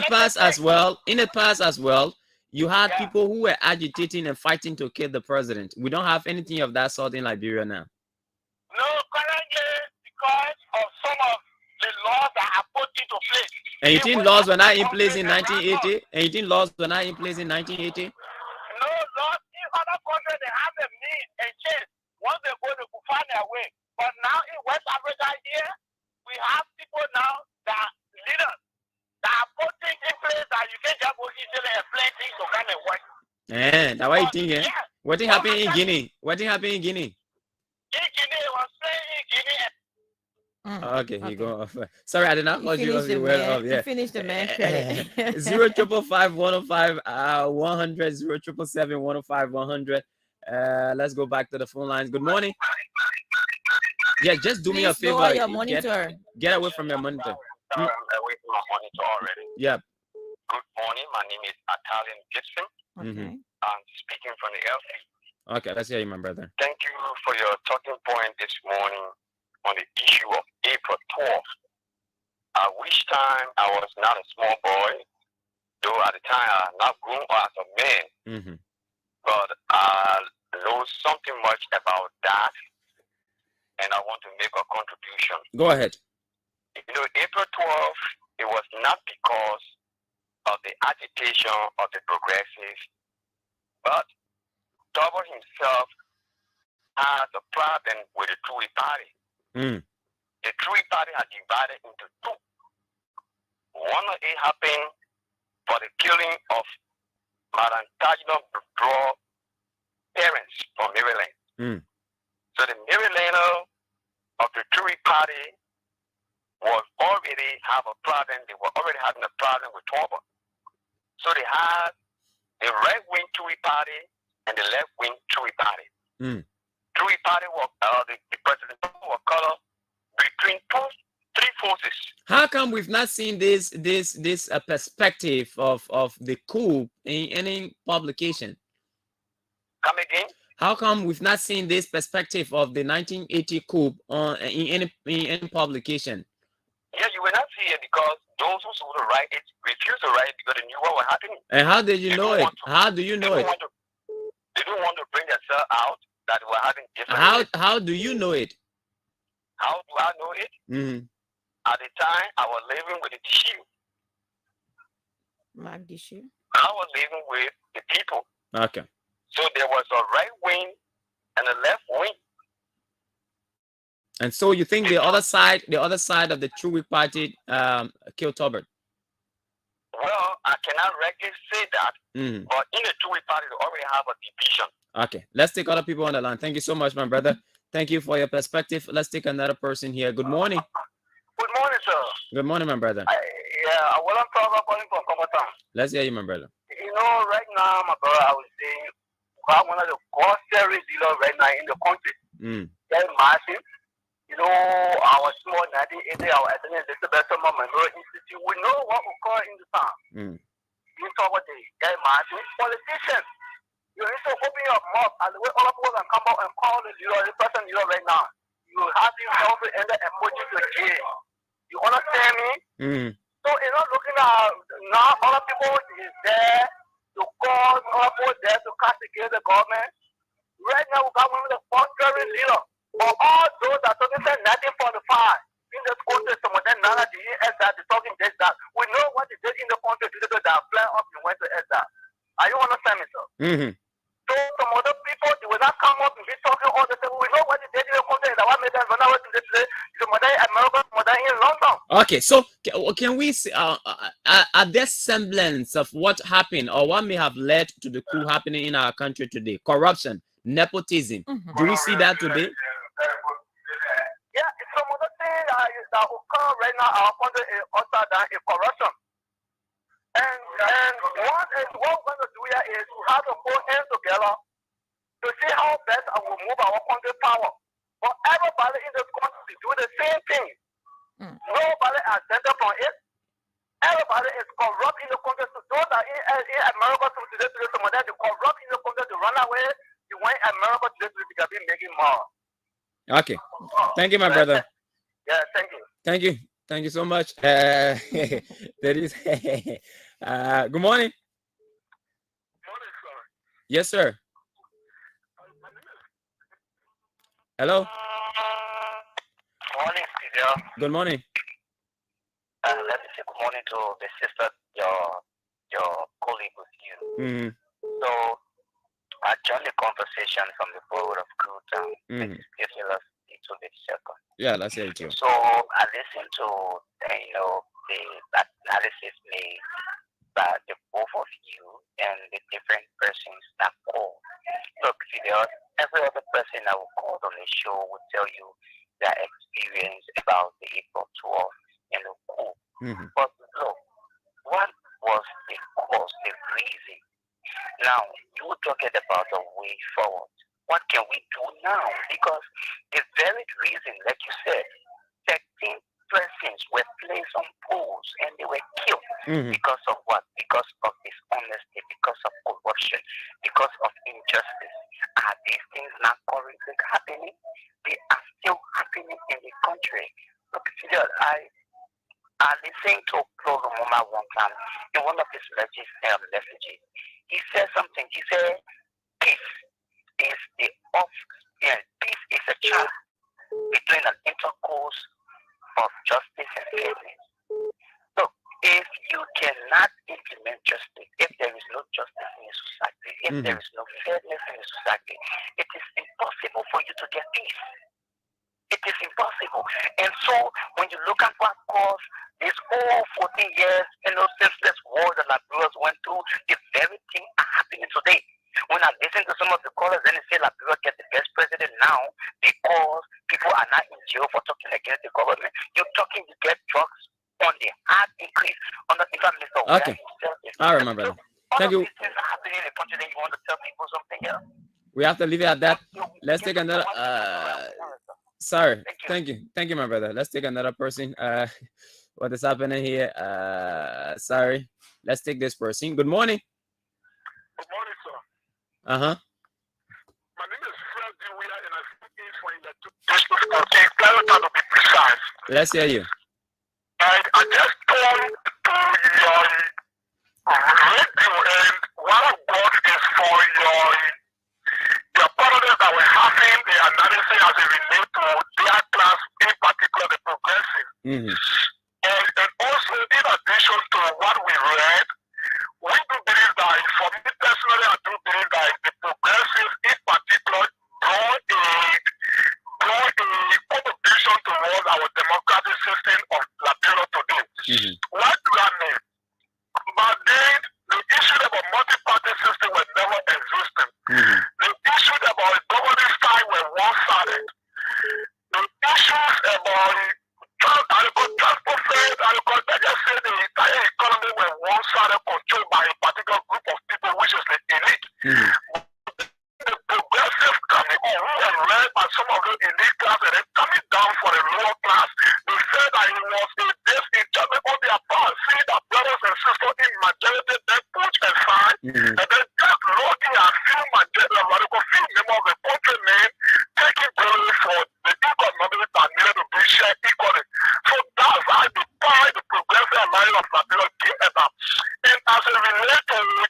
past as well, you had people who were agitating and fighting to kill the president. We don't have anything of that sort in Liberia now. No, currently, because of some of the laws that are put into place. And you think laws were not in place in 1980? And you think laws were not in place in 1980? No, laws in other countries, they have a means and chance once they go to find their way. But now in West Africa here, we have people now that leaders that are put things in place that you can just go easily and plan things to come and work. That's what you think, eh? What thing happened in Guinea? What thing happened in Guinea? In Guinea, was playing in Guinea. Okay, you go off. Sorry, I did not call you off. You went off. Yeah. You finished the man credit. 0555-105-100, 0777-105-100. Let's go back to the phone lines. Good morning. Yeah, just do me a favor. Your monitor. Get away from your monitor. Away from my monitor already. Yeah. Good morning. My name is Italian Gibson. Okay. I'm speaking from the LC. Okay, let's hear you, my brother. Thank you for your talking point this morning on the issue of April 12th. I wish time I was not a small boy though at the time I have not grown up as a man, but I know something much about that, and I want to make a contribution. Go ahead. You know, April 12th, it was not because of the agitation of the progressives, but Double himself has a problem with the Tory party. The Tory party has divided into two. One of it happened for the killing of Madam Tajno Draw parents from Maryland. So the Marylander of the Tory party was already have a problem. They were already having a problem with Torba. So they had the right-wing Tory party and the left-wing Tory party. Tory party was the president was caught up between three forces. How come we've not seen this perspective of the coup in any publication? Come again? How come we've not seen this perspective of the 1980 coup in any publication? Yeah, you will not see it because those who saw the right it refused to write it because they knew what was happening. And how did you know it? How do you know it? They don't want to bring themselves out that they were having different. How do you know it? How do I know it? At the time, I was living with the tissue. I was living with the people. Okay. So there was a right wing and a left wing. And so you think the other side of the Tory party killed Tolbert? Well, I cannot regularly say that, but in the Tory party, they already have a division. Okay, let's take other people on the line. Thank you so much, my brother. Thank you for your perspective. Let's take another person here. Good morning. Good morning, sir. Good morning, my brother. Yeah, well, I'm calling from Comatan. Let's hear you, my brother. You know, right now, my brother, I was saying, we have one of the God series dealers right now in the country. That's Martin. You know, our small 1980, our Elizabeth Memorial Institute, we know what we call in the town. You talk about the guy Martin, politicians. You need to open your mouth and the way all of us can come out and call the leader, the person leader right now. You have him also in the emoji to jail. You understand me? So you're not looking at now other people is there to call other people there to castigate the government. Right now we got one of the contrary leaders. For all those that talking say 1945 in this country, some of them now at the ES that they're talking this that. We know what they did in the country to that fly up and went to ES that. Are you understand me, sir? So some other people they will not come up and be talking all the time. We know what they did in the country that what made them run away to this place. The mother in America, mother in London. Okay, so can we see are there semblance of what happened or what may have led to the coup happening in our country today? Corruption, nepotism. Do we see that today? Yeah, it's some other thing that occur right now. Our country is also than a corruption. And what we're going to do here is to have to put hands together to see how best I will move our country power. But everybody in this country do the same thing. Nobody is exempted from it. Everybody is corrupt in the country. So those that in America today, some of them they corrupt in the country to run away. You want America today to be making more. Okay. Thank you, my brother. Yeah, thank you. Thank you. Thank you so much. There is good morning. Yes, sir. Hello. Morning, Fidel. Good morning. Let me say good morning to the sister, your colleague with you. So I joined the conversation from the board of Good Town. To the second. Yeah, let's hear it too. So I listened to the analysis made by the both of you and the different persons that call. Look, Fidel, every other person that will call on the show will tell you their experience about the April 12th and the coup. But look, what was the cause, the reason? Now, you were talking about the way forward. What can we do now? Because the very reason, like you said, 13 persons were placed on polls and they were killed. Because of what? Because of dishonesty, because of corruption, because of injustice. Are these things not currently happening? They are still happening in the country. Look, Fidel, I listened to Claude Moma one time in one of his messages. He said something. He said, peace is peace is a child between an intercourse of justice and fairness. So if you cannot implement justice, if there is no justice in a society, if there is no fairness in a society, it is impossible for you to get peace. It is impossible. And so when you look at what caused this whole 14 years, senseless war that Liberians went through, the very thing are happening today. When I listen to some of the callers, then they say Liberia get the best president now because people are not in jail for talking against the government. You're talking to get drugs on the hard increase on the Mr. Okay. All right, my brother. Thank you. Things are happening in the country, then you want to tell people something else. We have to leave it at that. Let's take another. Sorry. Thank you, my brother. Let's take another person. What is happening here? Sorry. Let's take this person. Good morning. Good morning, sir. Uh-huh. My name is Fidel, and I speak for in the to be precise. Let's hear you. And I just told to your radio, and what I got is for your partners that were having the analysis as it relates to their class, in particular the progressive. And also, in addition to what we read, we do believe that, for me personally, I do believe that the progressives in particular draw a contribution towards our democratic system of Liberia today. What do I mean? But then, the issue about multi-party system was never existing. The issue about governing style were one-sided. The issues about transport fares, I just said the entire economy were one-sided, controlled by a particular group of people, which is the elite. The progressive coming on, who were led by some of the elite class, and then coming down for the lower class, they said that it was a disenchantment on their part, seeing that brothers and sisters in majority, then push aside, and then just looking at few majority, few members of the countrymen taking glory for the economic that needed to be shared equally. So that's how the power the progressive alliance of Liberia came about. And as it relates to the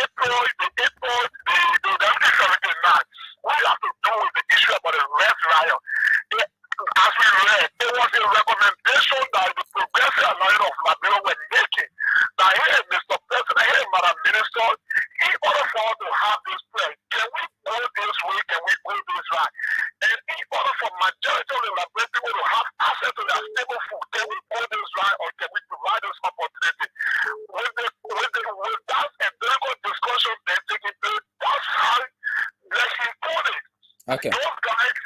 April, the 1979, we have to do with the issue about the Red Riot. As we read, it was a recommendation that the progressive alliance of Liberia were making. That here, Mr. President, here, Madam Minister, in order for us to have this plan, can we go this way, can we go this right? And in order for majority of the Liberian people to have access to their stable food, can we go this right, or can we provide this opportunity? With that empirical discussion then taking place, that's how blessing put it. Okay. Those guys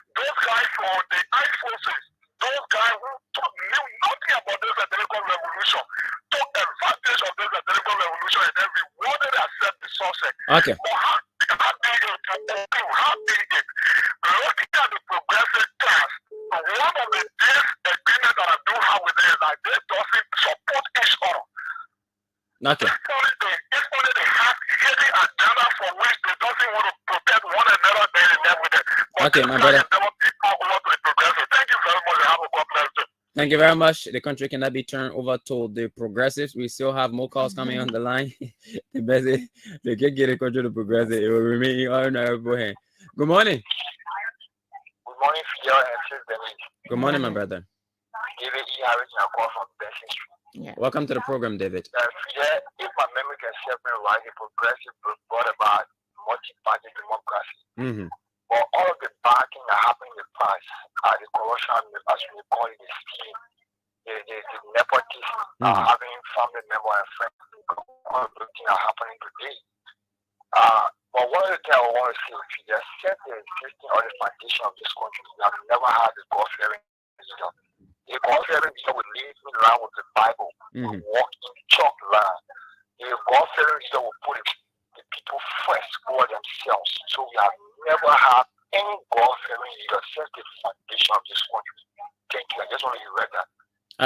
from the armed forces, those guys who knew nothing about this empirical revolution, took advantage of this empirical revolution and then rewarded and accept the success. Okay. But how big it? Looking at the progressive class, one of the disagreements that I do have with them is that they doesn't support each other. Okay. It's only they have hidden agenda for which they doesn't want to protect one another, then and then with them. Okay, my brother. Thank you very much. Have a God bless you. Thank you very much. The country cannot be turned over to the progressives. We still have more calls coming on the line. The best is they can get the country to progressive. It will remain honorable hand. Good morning. Good morning, Fidel and Dennise. Good morning, my brother. David E. Harris, I call from Benson Street. Yeah. Welcome to the program, David. Fidel, if my memory can serve me right, the progressive brought about multi-party democracy. But all of the backing that happened in the past, the corruption, as we call it, the scheme, the nepotism, having family member and friends, all of the things are happening today. But one of the things I want to say, if you just set the existing or the foundation of this country, we have never had the God-fearing leader. The God-fearing leader will lead me around with the Bible, walk in chalk land. The God-fearing leader will put the people first over themselves. So we have never had any God-fearing leader since the foundation of this country. Thank you. I just want to read that.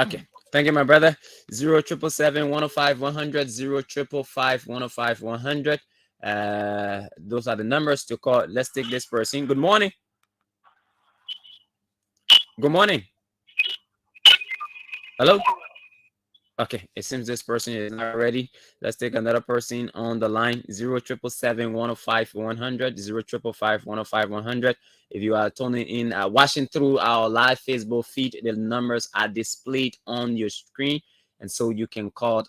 Okay. Thank you, my brother. 077-105-100, 055-105-100. Those are the numbers to call. Let's take this person. Good morning. Good morning. Hello. Okay, it seems this person is not ready. Let's take another person on the line. 077-105-100, 055-105-100. If you are tuning in, watching through our live Facebook feed, the numbers are displayed on your screen, and so you can call.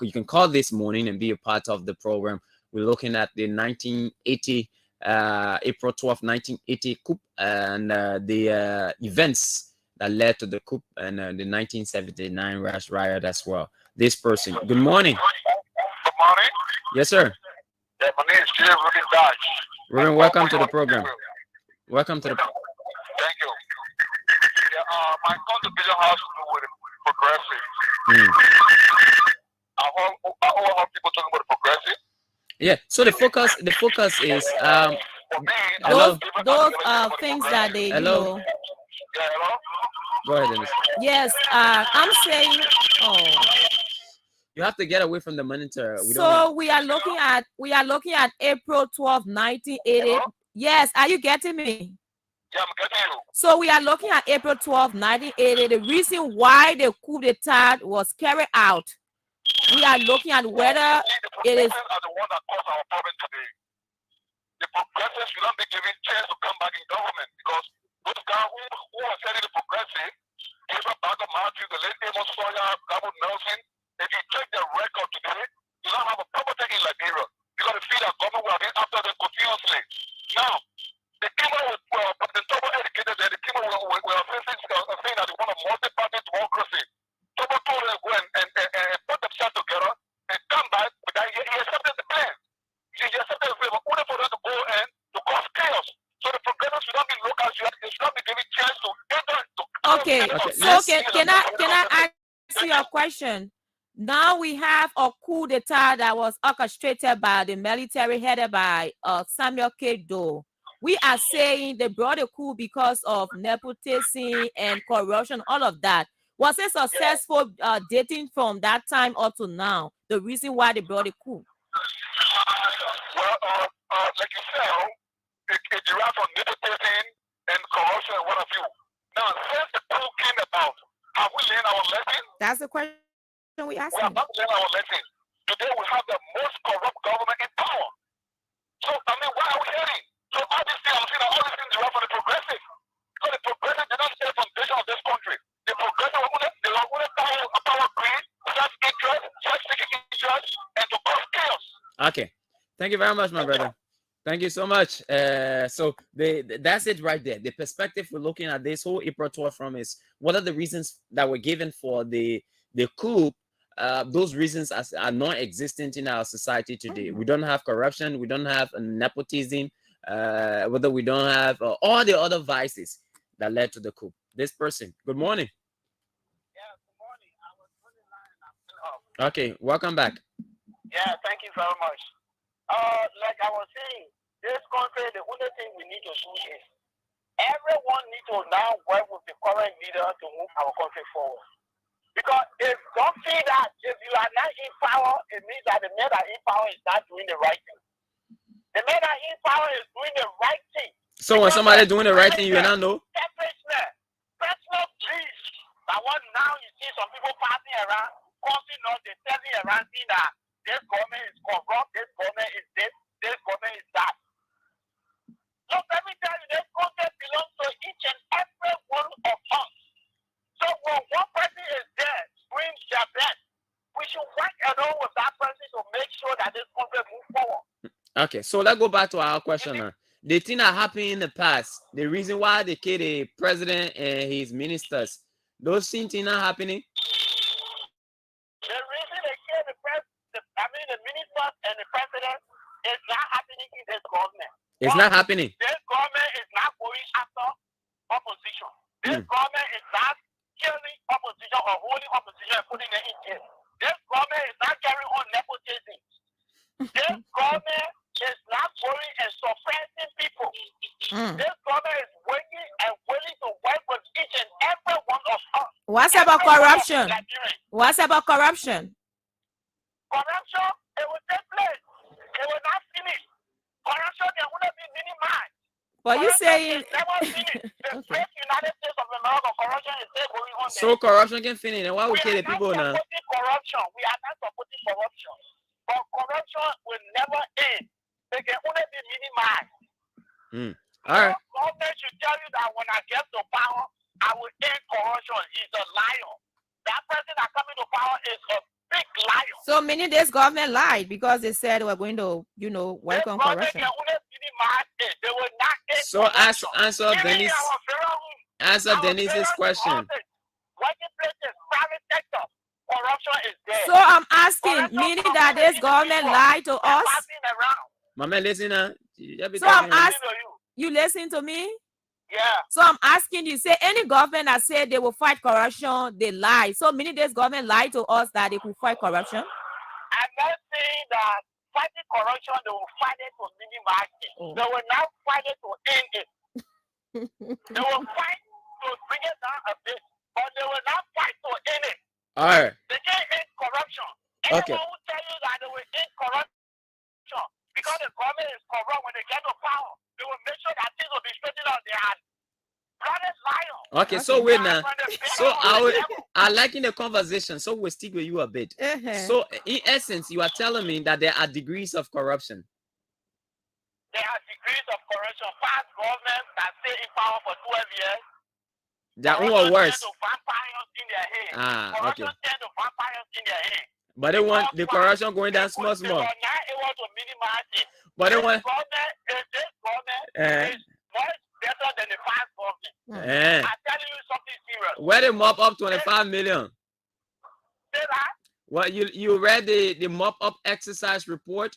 You can call this morning and be a part of the program. We're looking at the 1980, April 12th, 1980 coup, and the events that led to the coup and the 1979 rash riot as well. This person. Good morning. Good morning. Yes, sir. Yeah, my name is Jay Ruben Dodge. Ruben, welcome to the program. Welcome to the. Thank you. Yeah, my contribution has to do with progressive. I heard people talking about progressive. Yeah. So the focus is those things that they hello. you know. Yeah, hello. Go ahead, Dennise. Yes, I'm saying. Oh. You have to get away from the monitor. We are looking at April 12, 1980. Hello? Yes, are you getting me? Yeah, I'm getting you. So we are looking at April 12, 1980. The reason why the coup d'etat was carried out. We are looking at whether it is. Are the ones that cause our problem today. The progressives should not be given chance to come back in government because those guys who are selling the progressive, Eva Baga Matthew, the late Amos Sawyer, Gabo Nelson, if you check their record today, you don't have a proper thing in Liberia. You got to feel that government will again after them continuously. Now, the Kima was President Tobo educated and the Kima were saying that they want a multi-party democracy. Tobo told them to go and put themselves together and come back, but he accepted the plan. He accepted the plan, but only for them to go and to cause chaos. So the progressives should not be local, they should not be given chance to enter. Okay. So can I ask you a question? Now we have a coup d'etat that was orchestrated by the military headed by Samuel K. Doe. We are saying they brought a coup because of nepotism and corruption, all of that. Was it successful dating from that time up to now? The reason why they brought a coup? Well, like you said, it derived from nepotism and corruption and what have you. Now, since the coup came about, have we learned our lesson? That's the question we asked. We have not learned our lesson. Today we have the most corrupt government in power. So, I mean, why are we hearing? So, all these things, I'm saying that all these things derive from the progressive. Because the progressive did not set the foundation of this country. The progressive they were only power greed, self-interest, self-seeking interest, and to cause chaos. Okay. Thank you very much, my brother. Thank you so much. So that's it right there. The perspective we're looking at this whole April 12 from is what are the reasons that were given for the coup. Those reasons are non-existent in our society today. We don't have corruption. We don't have nepotism. Whether we don't have all the other vices that led to the coup. This person. Good morning. Yeah, good morning. I was running line and I'm still up. Okay, welcome back. Yeah, thank you very much. Like I was saying, this country, the only thing we need to do is everyone needs to now work with the current leader to move our country forward. Because if don't see that if you are not in power, it means that the man that in power is not doing the right thing. The man that in power is doing the right thing. So when somebody doing the right thing, you cannot know. Personal peace. But what now you see some people passing around, causing us, they're telling around saying that this government is corrupt, this government is this government is that. So let me tell you, this country belongs to each and every one of us. So when one person is there doing their best, we should work along with that person to make sure that this country moves forward. Okay, so let's go back to our question now. The thing that happened in the past, the reason why they killed the president and his ministers, those things are not happening. The reason they killed the ministers and the president is not happening in this government. It's not happening. This government is not going after opposition. This government is not killing opposition or holding opposition and putting them in jail. This government is not carrying on nepotism. This government is not going and suppressing people. This government is working and willing to work with each and every one of us. What's about corruption? What's about corruption? Corruption, it will take place. It will not finish. Corruption, there will not be minimized. But you saying never finished. The great United States of America, corruption is still going on. So corruption can finish, and why we kill the people now? corruption. We are not supporting corruption. But corruption will never end. They can only be minimized. All right. Government should tell you that when I get to power, I will end corruption. He's a liar. That person that coming to power is a big liar. So meaning this government lied because they said we're going to, work on corruption. They will not end So answer Dennise. Answer Dennise's question. Working places, private sector, corruption is there. So I'm asking, meaning that this government lied to us. Mama, listen. So I'm asking you, listen to me. Yeah. So I'm asking you, say any government that said they will fight corruption, they lie. So meaning this government lied to us that they could fight corruption. I'm not saying that fighting corruption, they will fight it to minimize it. They will not fight it to end it. They will fight to bring it down a bit, but they will not fight to end it. All right. They can't end corruption. Okay. Anyone who tell you that they will end corruption because the government is corrupt when they get to power, they will make sure that things will be straightened out their hands. Okay, so wait now. So I like in the conversation, so we'll stick with you a bit. So in essence, you are telling me that there are degrees of corruption. There are degrees of corruption. Past governments that stay in power for 12 years. Their own or worse. Vampires in their head. Okay. To vampires in their head. But they want the corruption going down small. They were not able to minimize it. But they want. This government is much better than the past government. I'm telling you something serious. Where they mop up 25 million? Say that? Well, you read the mop up exercise report?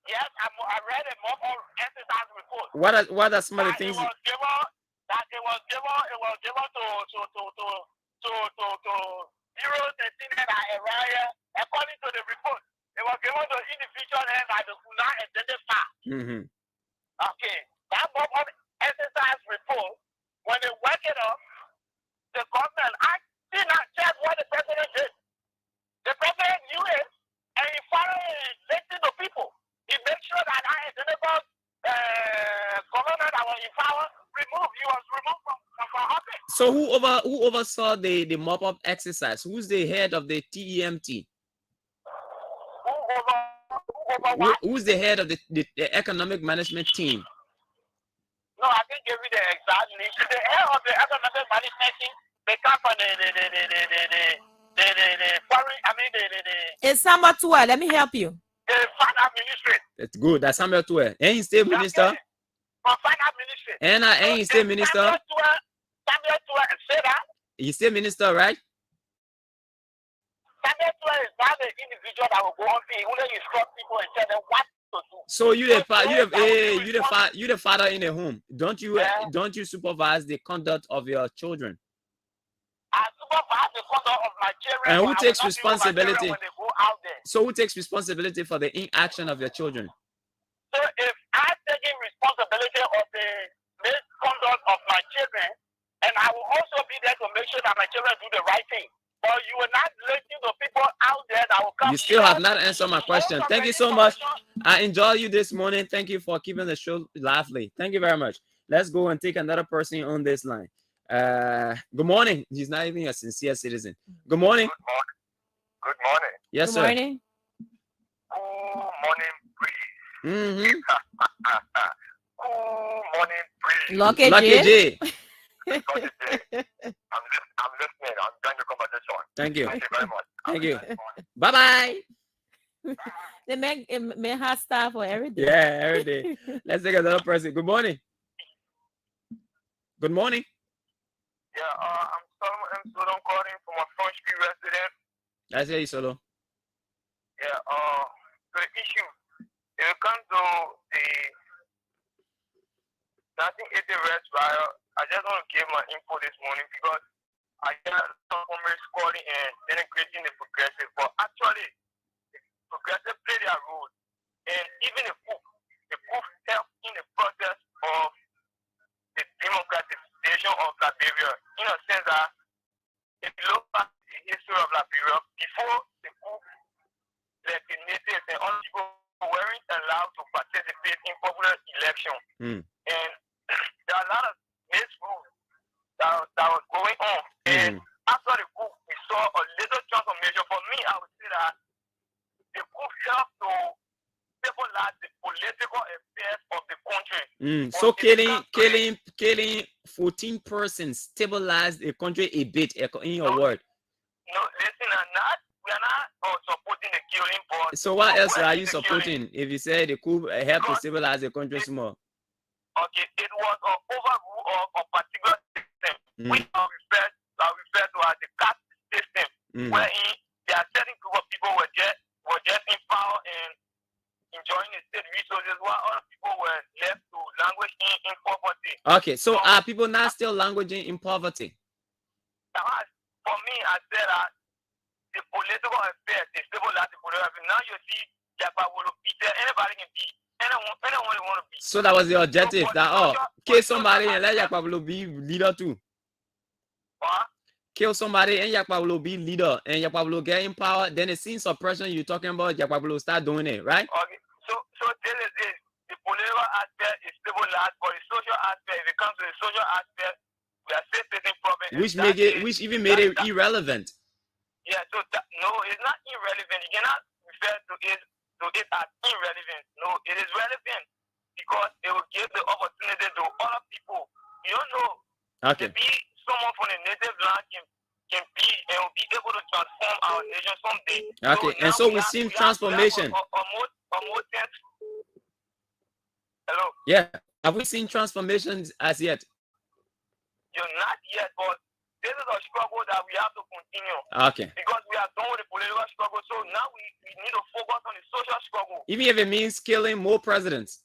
Yes, I read a mop up exercise report. What are some of the things? It was given to heroes and senior area. According to the report, it was given to individual heads that they could not identify. Okay, that mop up exercise report, when they work it up, the government, I did not check what the president did. The president knew it, and he finally listened to people. He made sure that I identified government that was in power, he was removed from office. So who oversaw the mop up exercise? Who's the head of the TEMT? Who's the head of the economic management team? No, I can give you the exact list. The head of the economic management team, they come from the foreign, It's Samuel Tua. Let me help you. The finance ministry. That's good. That's Samuel Tua. And he's state minister. From finance ministry. And he's state minister. Samuel Tua, say that. He's state minister, right? Samuel Tua is not the individual that will go on to only instruct people and tell them what to do. So you the father in the home. Don't you supervise the conduct of your children? I supervise the conduct of my children. And who takes responsibility? So who takes responsibility for the inaction of your children? So if I'm taking responsibility of the misconduct of my children, and I will also be there to make sure that my children do the right thing. But you will not listen to people out there that will come. You still have not answered my question. Thank you so much. I enjoy you this morning. Thank you for keeping the show lively. Thank you very much. Let's go and take another person on this line. Good morning. He's not even a sincere citizen. Good morning. Good morning. Yes, sir. Good morning. Good morning, please. Good morning, please. Lucky J. I'm listening. I'm trying to conversation. Thank you. Thank you very much. Thank you. Bye-bye. They make hard stuff for every day. Yeah, every day. Let's take another person. Good morning. Good morning. Yeah, I'm Solomon M. Solo. I'm calling from a Front Street resident. I say Solo. Yeah, the issue. If it comes to the 1980 Red Riot, I just want to give my info this morning because I got some comrades calling and denigrating the progressive, but actually, the progressive play their role, and even the book helped in the process of the democratization of Liberia, in a sense that if you look back at the history of Liberia, before the book, the natives and all people weren't allowed to participate in popular election, and there are a lot of misrules that was going on. And after the coup, we saw a little chunk of I would say that the coup help to stabilize the political affairs of the country. So killing 14 persons stabilized the country a bit, in your word. No, listen, we are not supporting the killing, but so what else are you supporting if you say the coup help to stabilize the country small? Okay, it was an overrule of a particular system, which are referred to as the caste system, wherein there are certain group of people were just in power and enjoying the state resources, while other people were left to languish in poverty. Okay, so are people not still languishing in poverty? For me, I said that the political affairs, they stabilize the political affairs. Now you see, anybody can be, anyone you want to be. So that was the objective, that kill somebody and let Yakpablo be leader too. Kill somebody and Yakpablo be leader, and Yakpablo get in power, then the scene suppression you're talking about, Yakpablo start doing it, right? Okay, so this is it. The political aspect is stabilized, but the social aspect, if it comes to the social aspect, we are still facing problems. Which even made it irrelevant. Yeah, so no, it's not irrelevant. You cannot refer to it as irrelevant. No, it is relevant because it will give the opportunity to other people. You don't know. Okay. Maybe someone from the native land can be and will be able to transform our nation someday. Okay, and so we've seen transformation. Hello? Yeah. Have we seen transformations as yet? You're not yet, but this is a struggle that we have to continue. Okay. Because we are done with the political struggle, so now we need to focus on the social struggle. Even if it means killing more presidents.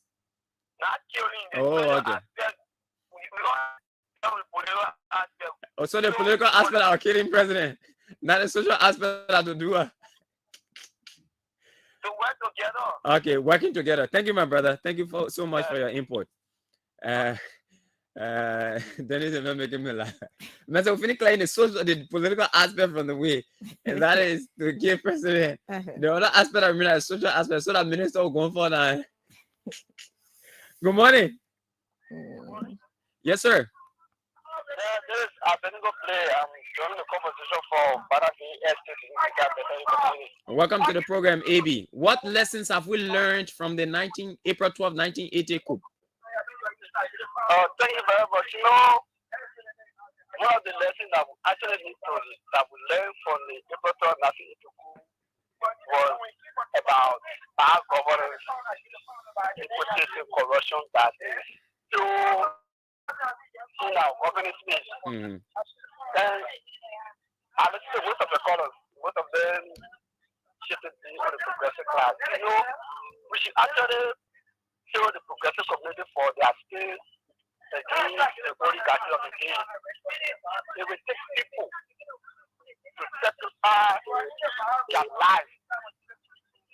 Not killing the okay. aspect. We don't the political aspect. Oh, so the political aspect are killing president, not the social aspect that to do. To work together. Okay, working together. Thank you, my brother. Thank you so much for your input. Dennise is not making me laugh. Man, so finish clearing the political aspect from the way, and that is to give president. The other aspect of the social aspect, so that minister will go for now. Good morning. Yes, sir. This is Abenigo Play. I'm joining the conversation for Welcome to the program, AB. What lessons have we learned from the April 12, 1980 coup? Thank you very much. You know, one of the lessons that we actually need to learn from the April 12, 1980 coup was about bad governance, nepotism, corruption that is still in our governance space. And I listen to most of the callers, most of them shifted on the progressive class. You know, we should actually show the progressive community for their skills against the oligarchy of the game. It will take people to sacrifice their lives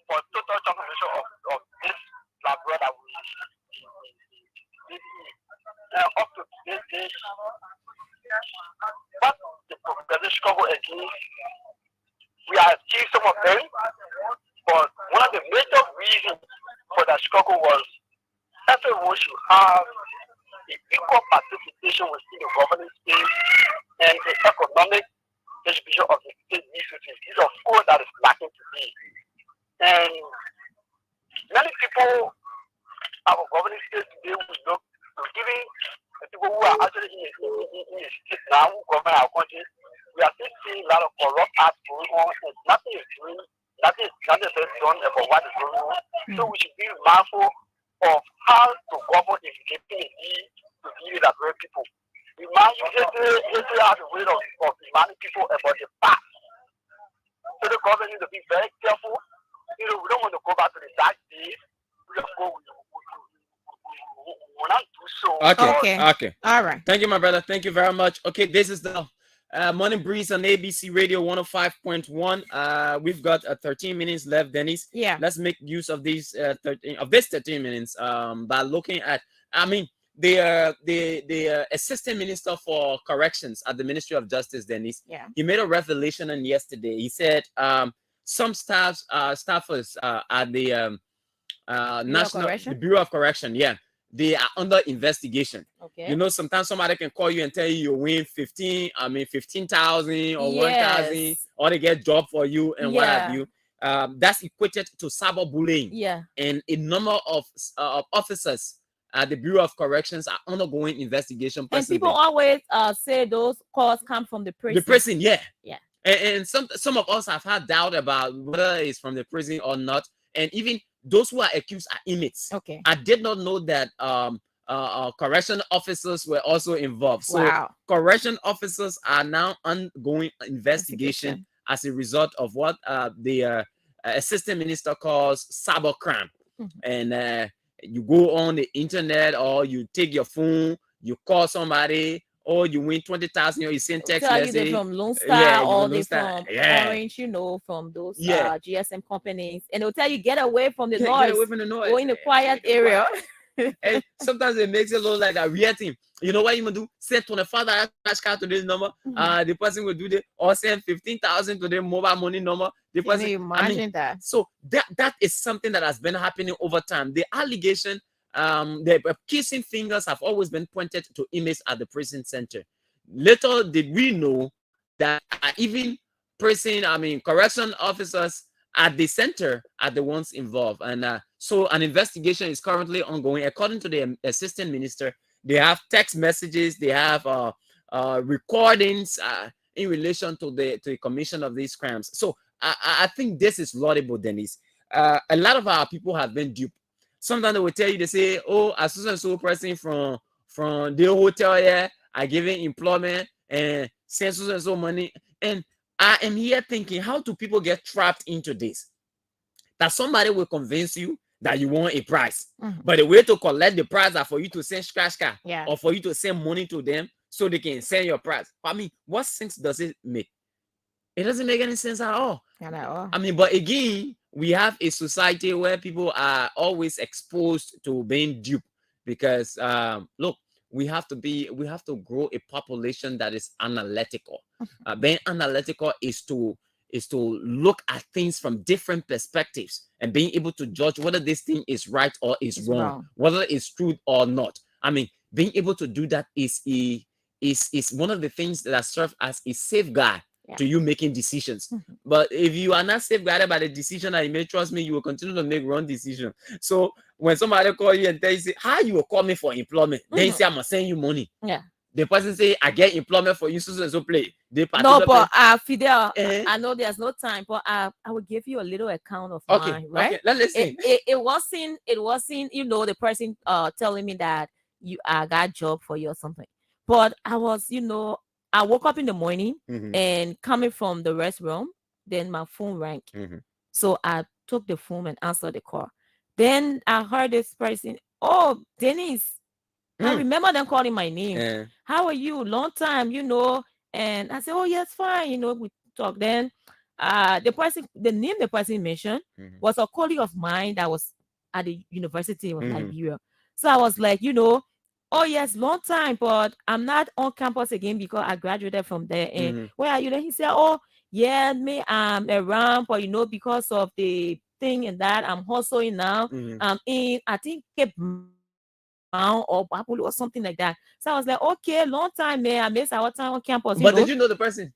for total transformation of this labor that we up to today's day. What the progressive struggle against, we have achieved some of them, but one of the major reasons for that struggle was everyone should have the equal participation within the governance space and the economic distribution of the state resources. These are four that is lacking today. And many people our governance space today will look to giving the people who are actually in the state now, who govern our country, we are still seeing a lot of corrupt acts going on, and nothing is done about what is going on. So we should be mindful of how to govern efficiently to deal with the very people. History has a way of reminding people about the past. So the government needs to be very careful. You know, we don't want to go back to the dark days. We just go. We not do so. Okay. All right. Thank you, my brother. Thank you very much. Okay, this is the Morning Breeze on ABC Radio 105.1. We've got 13 minutes left, Dennise. Yeah. Let's make use of these 13 minutes by looking at, the assistant minister for corrections at the Ministry of Justice, Dennise. Yeah. He made a revelation on yesterday. He said some staffers at the Bureau of Correction. Yeah. they are under investigation. Okay. You know, sometimes somebody can call you and tell you win 15,000 or 1,000, or they get job for you and what have you. That's equated to cyberbullying. Yeah. And a number of officers at the Bureau of Corrections are undergoing investigation. And people always say those calls come from the prison. The prison, yeah. Yeah. And some of us have had doubt about whether it's from the prison or not. And even those who are accused are inmates. Okay. I did not know that correction officers were also involved. So correction officers are now undergoing investigation as a result of what the assistant minister calls cybercrime. And you go on the internet, or you take your phone, you call somebody, or you win 20,000, or you send text message. They from Lone Star, or they from Orange, you know, from those GSM companies, and they'll tell you get away from the noise. Get away from the noise. Go in the quiet area. And sometimes it makes it look like a real thing. You know what you do? Send $25 cash card to this number. The person will do that, or send 15,000 to their mobile money number. The person, Can you imagine that? So that is something that has been happening over time. The allegation, the kissing fingers have always been pointed to inmates at the prison center. Little did we know that even correction officers at the center are the ones involved. And so an investigation is currently ongoing. According to the assistant minister, they have text messages, they have recordings in relation to the commission of these crimes. So I think this is laudable, Dennise. A lot of our people have been duped. Sometimes they will tell you, they say, oh, a so person from the hotel here are giving employment and send so money. And I am here thinking, how do people get trapped into this? That somebody will convince you that you want a price, but the way to collect the price are for you to send scratch card, or for you to send money to them so they can send your price. I mean, what sense does it make? It doesn't make any sense at all. Not at all. I mean, but again, we have a society where people are always exposed to being duped because look, we have to grow a population that is analytical. Being analytical is to look at things from different perspectives and being able to judge whether this thing is right or is wrong, whether it's true or not. I mean, being able to do that is one of the things that serve as a safeguard to you making decisions. But if you are not safeguarded by the decision that you made, trust me, you will continue to make wrong decisions. So when somebody call you and tell you, say, how you will call me for employment? Then you say, I'm gonna send you money. Yeah. The person say, I get employment for you, so play. No, but Fidel, I know there's no time, but I will give you a little account of mine, right? Okay, let's listen. It wasn't, you know, the person telling me that I got a job for you or something. But I was, you know, I woke up in the morning and coming from the restroom, then my phone rang. So I took the phone and answered the call. Then I heard this person, oh, Dennise. I remember them calling my name. How are you? Long time, you know. And I said, oh, yes, fine. You know, we talked. Then the name the person mentioned was a colleague of mine that was at the University of Liberia. So I was like, you know, oh, yes, long time, but I'm not on campus again because I graduated from there. And where are you? Then he said, oh, yeah, me, I'm around, but, you know, because of the thing and that, I'm hustling now. I'm in, I think, Cape or Babulu or something like that. So I was like, okay, long time, man. I missed our time on campus. But did you know the person?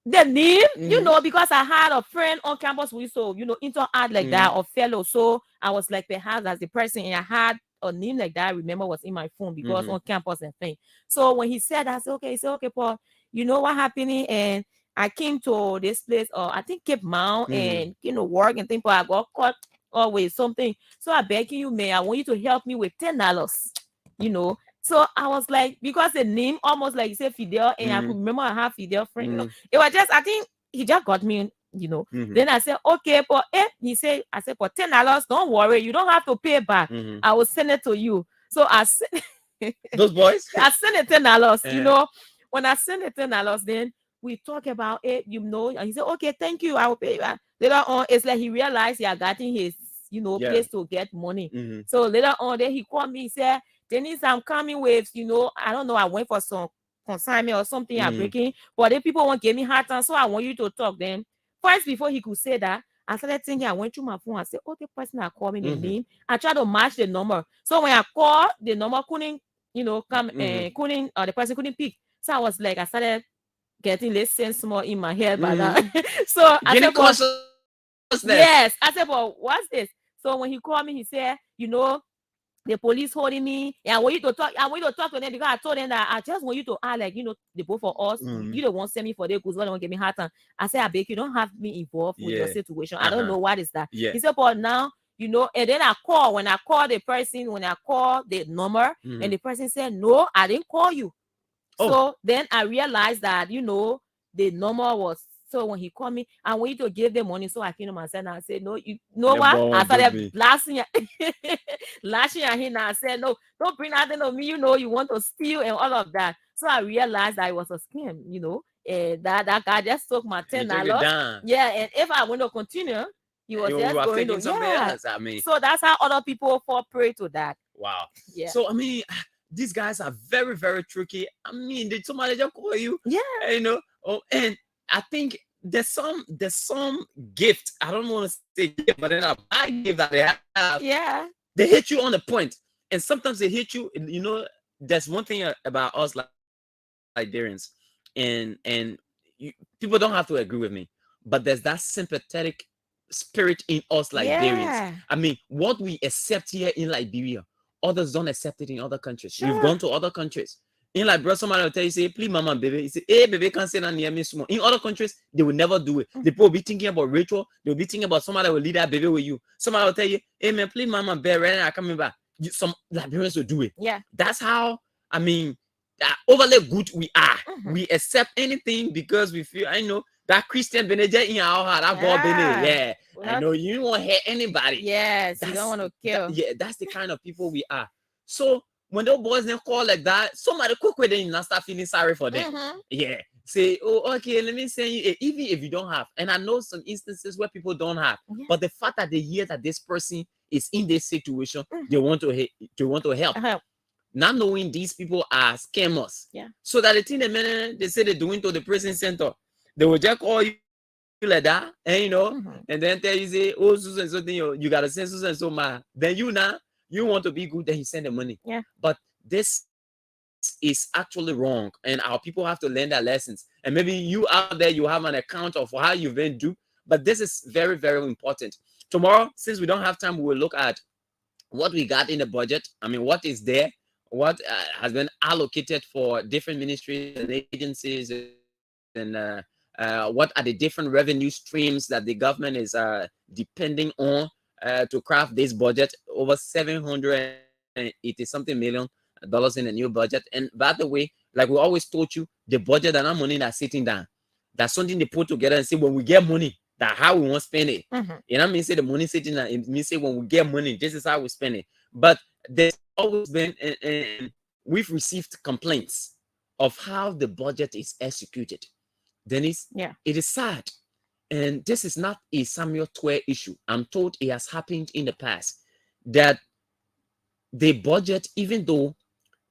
The name, you know, because I had a friend on campus who used to, you know, interact like that or fellow. So I was like, perhaps as the person, and I had a name like that, I remember was in my phone because on campus and thing. So when he said that, I said, okay, he said, okay, Paul, you know what happening? And I came to this place, I think Cape Mount, and, you know, work and things, but I got caught always something. So I begging you, man, I want you to help me with $10, you know. So I was like, because the name almost like you said Fidel, and I could remember I have Fidel friend, you know. It was just, I think he just got me, you know. Then I said, okay, but he said, I said, for $10, don't worry, you don't have to pay back. I will send it to you. So I sent those boys. I sent it $10, you know. When I sent it $10, then we talk about it, you know, and he said, okay, thank you, I will pay you back. Later on, it's like he realized he had gotten his, you know, place to get money. So later on, then he called me, he said, Dennise, I'm coming with, you know, I don't know, I went for some consignment or something I'm breaking, but if people won't give me hard time, so I want you to talk. Then first, before he could say that, I started thinking, I went through my phone. I said, oh, the person that called me the name. I tried to match the number. So when I called, the number couldn't, come and couldn't, the person couldn't pick. So I was like, I started getting less sense more in my head by that. So I said, yes. I said, but what's this? So when he called me, he said, the police holding me. And I want you to talk. I want you to talk to them because I told them that I just want you to the both of us. You don't want to send me for the goods. Don't give me hard time. I said, I beg you, don't have me involved with your situation. I don't know what is that. He said, but now, and then I call. When I call the person, when I call the number, and the person said, no, I didn't call you. So then I realized that, the number was. So when he called me, I want you to give them money. So I came to myself and I said, no, you know what? I started lashing at him. And I said, no, don't bring nothing to me. You want to steal and all of that. So I realized that it was a scam, and that guy just took my $10. Yeah, and if I want to continue, he was just going to else. I mean, so that's how other people fall prey to that. Wow. Yeah. So I mean, these guys are very, very tricky. I mean, did somebody just call you? Yeah. And I think there's some gift. I don't want to say gift, but then a bad gift that they have. Yeah. They hit you on the point, and sometimes they hit you. There's one thing about us like Liberians, and people don't have to agree with me, but there's that sympathetic spirit in us Liberians. Yeah. I mean, what we accept here in Liberia, others don't accept it in other countries. Sure. You've gone to other countries. In Liberia, somebody will tell you, say, please, mama, baby. You say, hey, baby, can't say that near me small. In other countries, they will never do it. The people will be thinking about Rachel. They'll be thinking about somebody that will lead that baby with you. Somebody will tell you, hey, man, please, mama, baby, right now, coming back. Some Liberians will do it. Yeah. That's how, I mean, overly good we are. We accept anything because we feel, I know, that Christian Benedict in our heart, that God Benedict. Yeah. I know you don't want to hurt anybody. Yes, you don't want to kill. That's the kind of people we are. So when those boys then call like that, somebody quick with them and start feeling sorry for them. Yeah. Say, oh, okay, let me send you, even if you don't have. And I know some instances where people don't have, but the fact that they hear that this person is in this situation, they want to help. Not knowing these people are scammers. Yeah. So that the thing they say they're doing to the prison center, they will just call you like that, and and then tell you, say, oh, Susan, so thing, you gotta send Susan so much. Then you want to be good, then you send the money. Yeah. But this is actually wrong, and our people have to learn their lessons. And maybe you out there, you have an account of how you've been duped, but this is very, very important. Tomorrow, since we don't have time, we will look at what we got in the budget. I mean, what is there, what has been allocated for different ministries and agencies, and what are the different revenue streams that the government is depending on to craft this budget. Over $780 something million in the new budget. And by the way, like we always told you, the budget and our money that's sitting down, that's something they put together and say, when we get money, that's how we want to spend it. You know what I mean? Say the money sitting down, it means say when we get money, this is how we spend it. But there's always been, and we've received complaints of how the budget is executed. Dennise, it is sad. And this is not a Samuel Twe issue. I'm told it has happened in the past that the budget, even though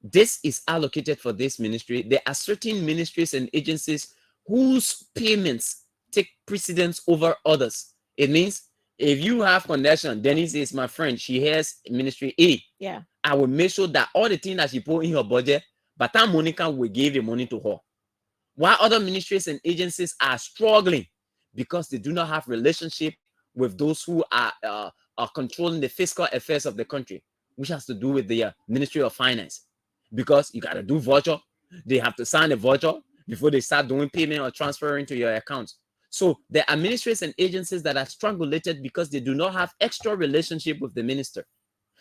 this is allocated for this ministry, there are certain ministries and agencies whose payments take precedence over others. It means if you have connection, Dennise is my friend, she has ministry A. Yeah. I will make sure that all the things that she put in her budget, but that Monica will give the money to her. While other ministries and agencies are struggling because they do not have relationship with those who are controlling the fiscal affairs of the country, which has to do with the Ministry of Finance. Because you got to do voucher. They have to sign a voucher before they start doing payment or transferring to your account. So there are ministries and agencies that are strangulated because they do not have extra relationship with the minister.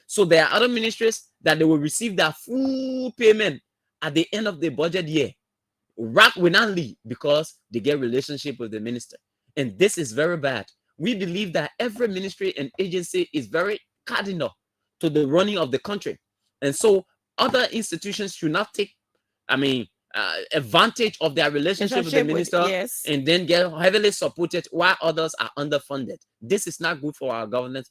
So there are other ministries that they will receive their full payment at the end of the budget year. Rack will not leave because they get relationship with the minister. And this is very bad. We believe that every ministry and agency is very cardinal to the running of the country. And so other institutions should not take, advantage of their relationship with the minister and then get heavily supported while others are underfunded. This is not good for our governance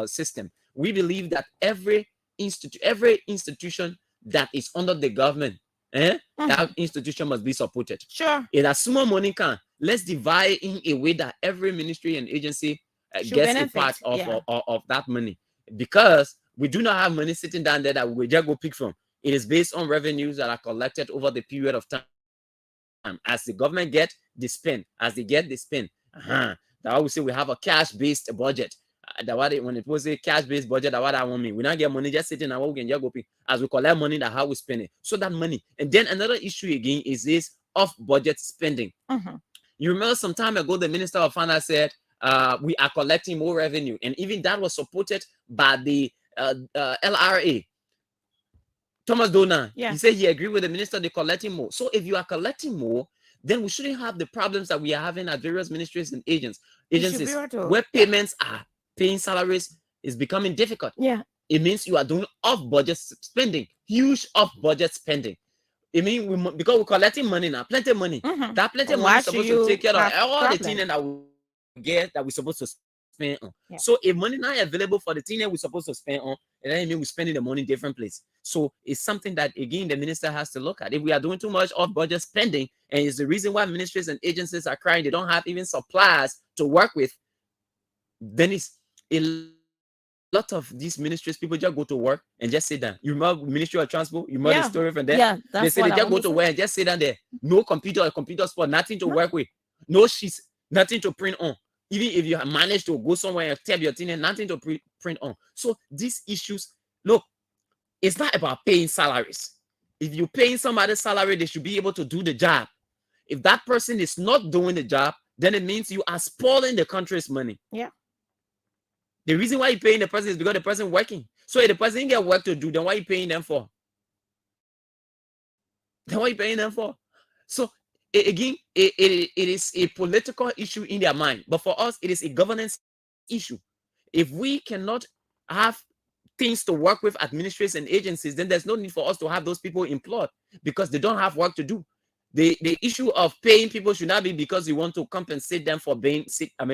system. We believe that every institution that is under the government, that institution must be supported. Sure. It has small money can let's divide in a way that every ministry and agency gets a part of that money, because we do not have money sitting down there that we just go pick from. It is based on revenues that are collected over the period of time. As the government get, they spend. As they get, they spend. That I would say we have a cash-based budget. When it was a cash-based budget, that what I want me. We don't get money just sitting and we can just go pick. As we collect money, that how we spend it. So that money. And then another issue again is this off-budget spending. You remember some time ago, the Minister of Finance said we are collecting more revenue, and even that was supported by the LRA. Thomas Dona, he said he agreed with the minister, they're collecting more. So if you are collecting more, then we shouldn't have the problems that we are having at various ministries and agencies where payments are paying salaries is becoming difficult. It means you are doing off-budget spending, huge off-budget spending. It means because we're collecting money now, plenty of money. That plenty of money is supposed to take care of all the things that we get that we're supposed to spend on. So if money not available for the thing that we're supposed to spend on, it doesn't mean we're spending the money in different places. So it's something that again the minister has to look at. If we are doing too much off-budget spending, and it's the reason why ministries and agencies are crying, they don't have even suppliers to work with, then it's a lot of these ministries, people just go to work and just sit down. You remember Ministry of Transport? You remember the story from there? They say they just go to work and just sit down there. No computer or computer spot, nothing to work with. No sheets, nothing to print on. Even if you manage to go somewhere and tap your thing and nothing to print on. So these issues, look, it's not about paying salaries. If you're paying somebody's salary, they should be able to do the job. If that person is not doing the job, then it means you are spoiling the country's money. The reason why you're paying the person is because the person working. So if the person get work to do, then why are you paying them for? Then what are you paying them for? So again, it is a political issue in their mind. But for us, it is a governance issue. If we cannot have things to work with administrators and agencies, then there's no need for us to have those people employed because they don't have work to do. The issue of paying people should not be because you want to compensate them for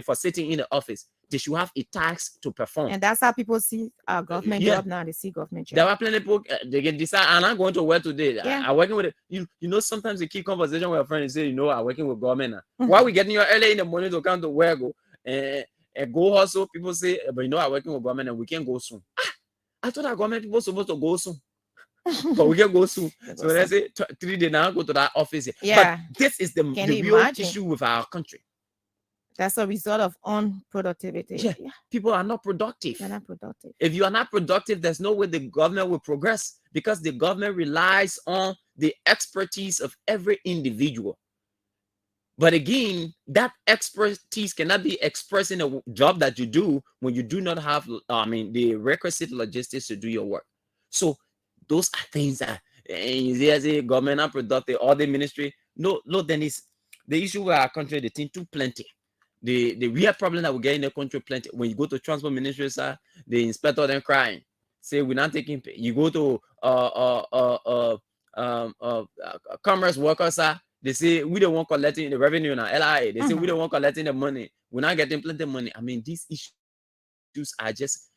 for sitting in the office. They should have a task to perform. And that's how people see our government job now. They see government job. There are plenty of people, they can decide, I'm not going to work today. I'm working with it. You know, sometimes you keep conversation with a friend and say, you know, I'm working with government now. Why are we getting you early in the morning to come to work? And go hustle? People say, but you know, I'm working with government and we can go soon. I thought our government people supposed to go soon. But we can go soon. So let's say 3 days now, go to that office. But this is the real issue with our country. That's a result of unproductivity. People are not productive. They're not productive. If you are not productive, there's no way the government will progress because the government relies on the expertise of every individual. But again, that expertise cannot be expressed in a job that you do when you do not have, the requisite logistics to do your work. So those are things that as a government are productive, or the ministry. No, Dennise, the issue with our country, the thing too plenty. The real problem that we get in the country plenty. When you go to transport ministry, sir, the inspector then crying, say we're not taking pay. You go to commerce workers, sir, they say we don't want collecting the revenue in our LIA. They say we don't want collecting the money. We're not getting plenty of money. I mean, these issues are just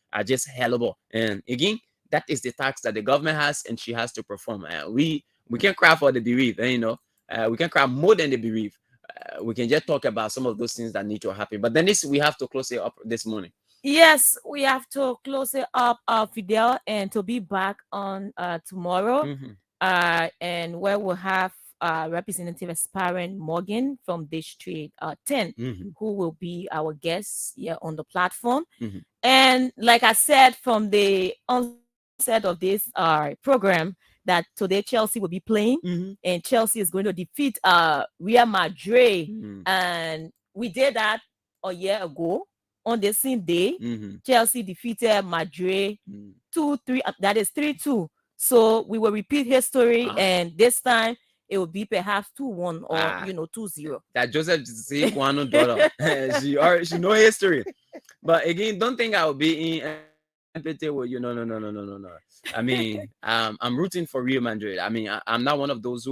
hellable. And again, that is the tax that the government has, and she has to perform. We can't cry for the bereaved, we can cry more than the bereaved. We can just talk about some of those things that need to happen. But then we have to close it up this morning. Yes, we have to close it up, Fidel, and to be back on tomorrow. And where we'll have Representative Aspiring Morgan from District 10, who will be our guest here on the platform. And like I said from the onset of this program, that today Chelsea will be playing, and Chelsea is going to defeat Real Madrid. And we did that a year ago on the same day. Chelsea defeated Madrid 2-3. That is 3-2. So we will repeat history, and this time it will be perhaps 2-1 or 2-0. That Joseph say Kwano daughter. She know history. But again, don't think I will be in empathy with you. No. I mean, I'm rooting for Real Madrid. I mean, I'm not one of those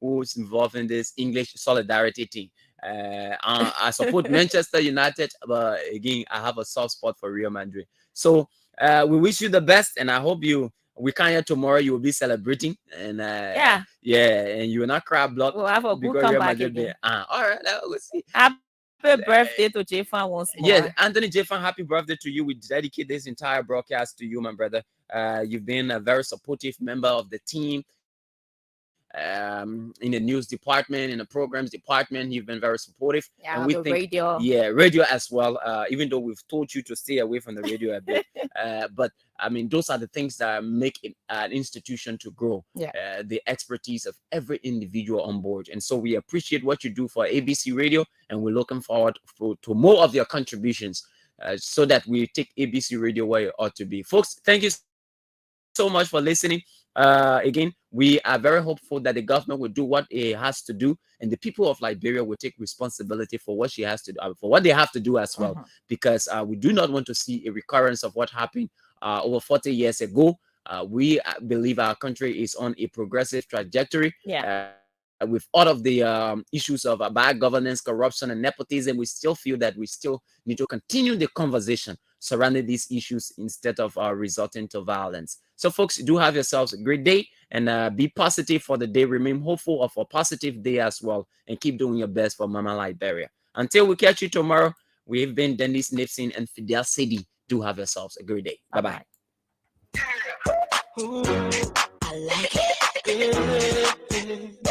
who's involved in this English solidarity thing. I support Manchester United, but again, I have a soft spot for Real Madrid. So we wish you the best, and I hope you we can't hear tomorrow. You will be celebrating, and and you will not cry blood. We'll have a good comeback again. All right, we'll see. Happy birthday to J-Fan once more. Yes, Anthony J-Fan, happy birthday to you. We dedicate this entire broadcast to you, my brother. You've been a very supportive member of the team. In the news department, in the programs department, you've been very supportive. Yeah, and we the think, radio. Yeah, radio as well. Even though we've told you to stay away from the radio a bit, but I mean, those are the things that make an institution to grow. Yeah. The expertise of every individual on board, and so we appreciate what you do for ABC Radio, and we're looking forward to more of your contributions, so that we take ABC Radio where it ought to be. Folks, thank you so much for listening. Again, we are very hopeful that the government will do what it has to do, and the people of Liberia will take responsibility for what she has to do, for what they have to do as well, because we do not want to see a recurrence of what happened over 40 years ago. We believe our country is on a progressive trajectory. With all of the issues of bad governance, corruption, and nepotism, we still feel that we still need to continue the conversation surrounding these issues instead of resorting to violence. So, folks, do have yourselves a great day, and be positive for the day. Remain hopeful of a positive day as well, and keep doing your best for Mama Liberia. Until we catch you tomorrow, we've been Dennise, Nimpson, and Fidel, Saydee. Do have yourselves a great day. Bye-bye. I like it.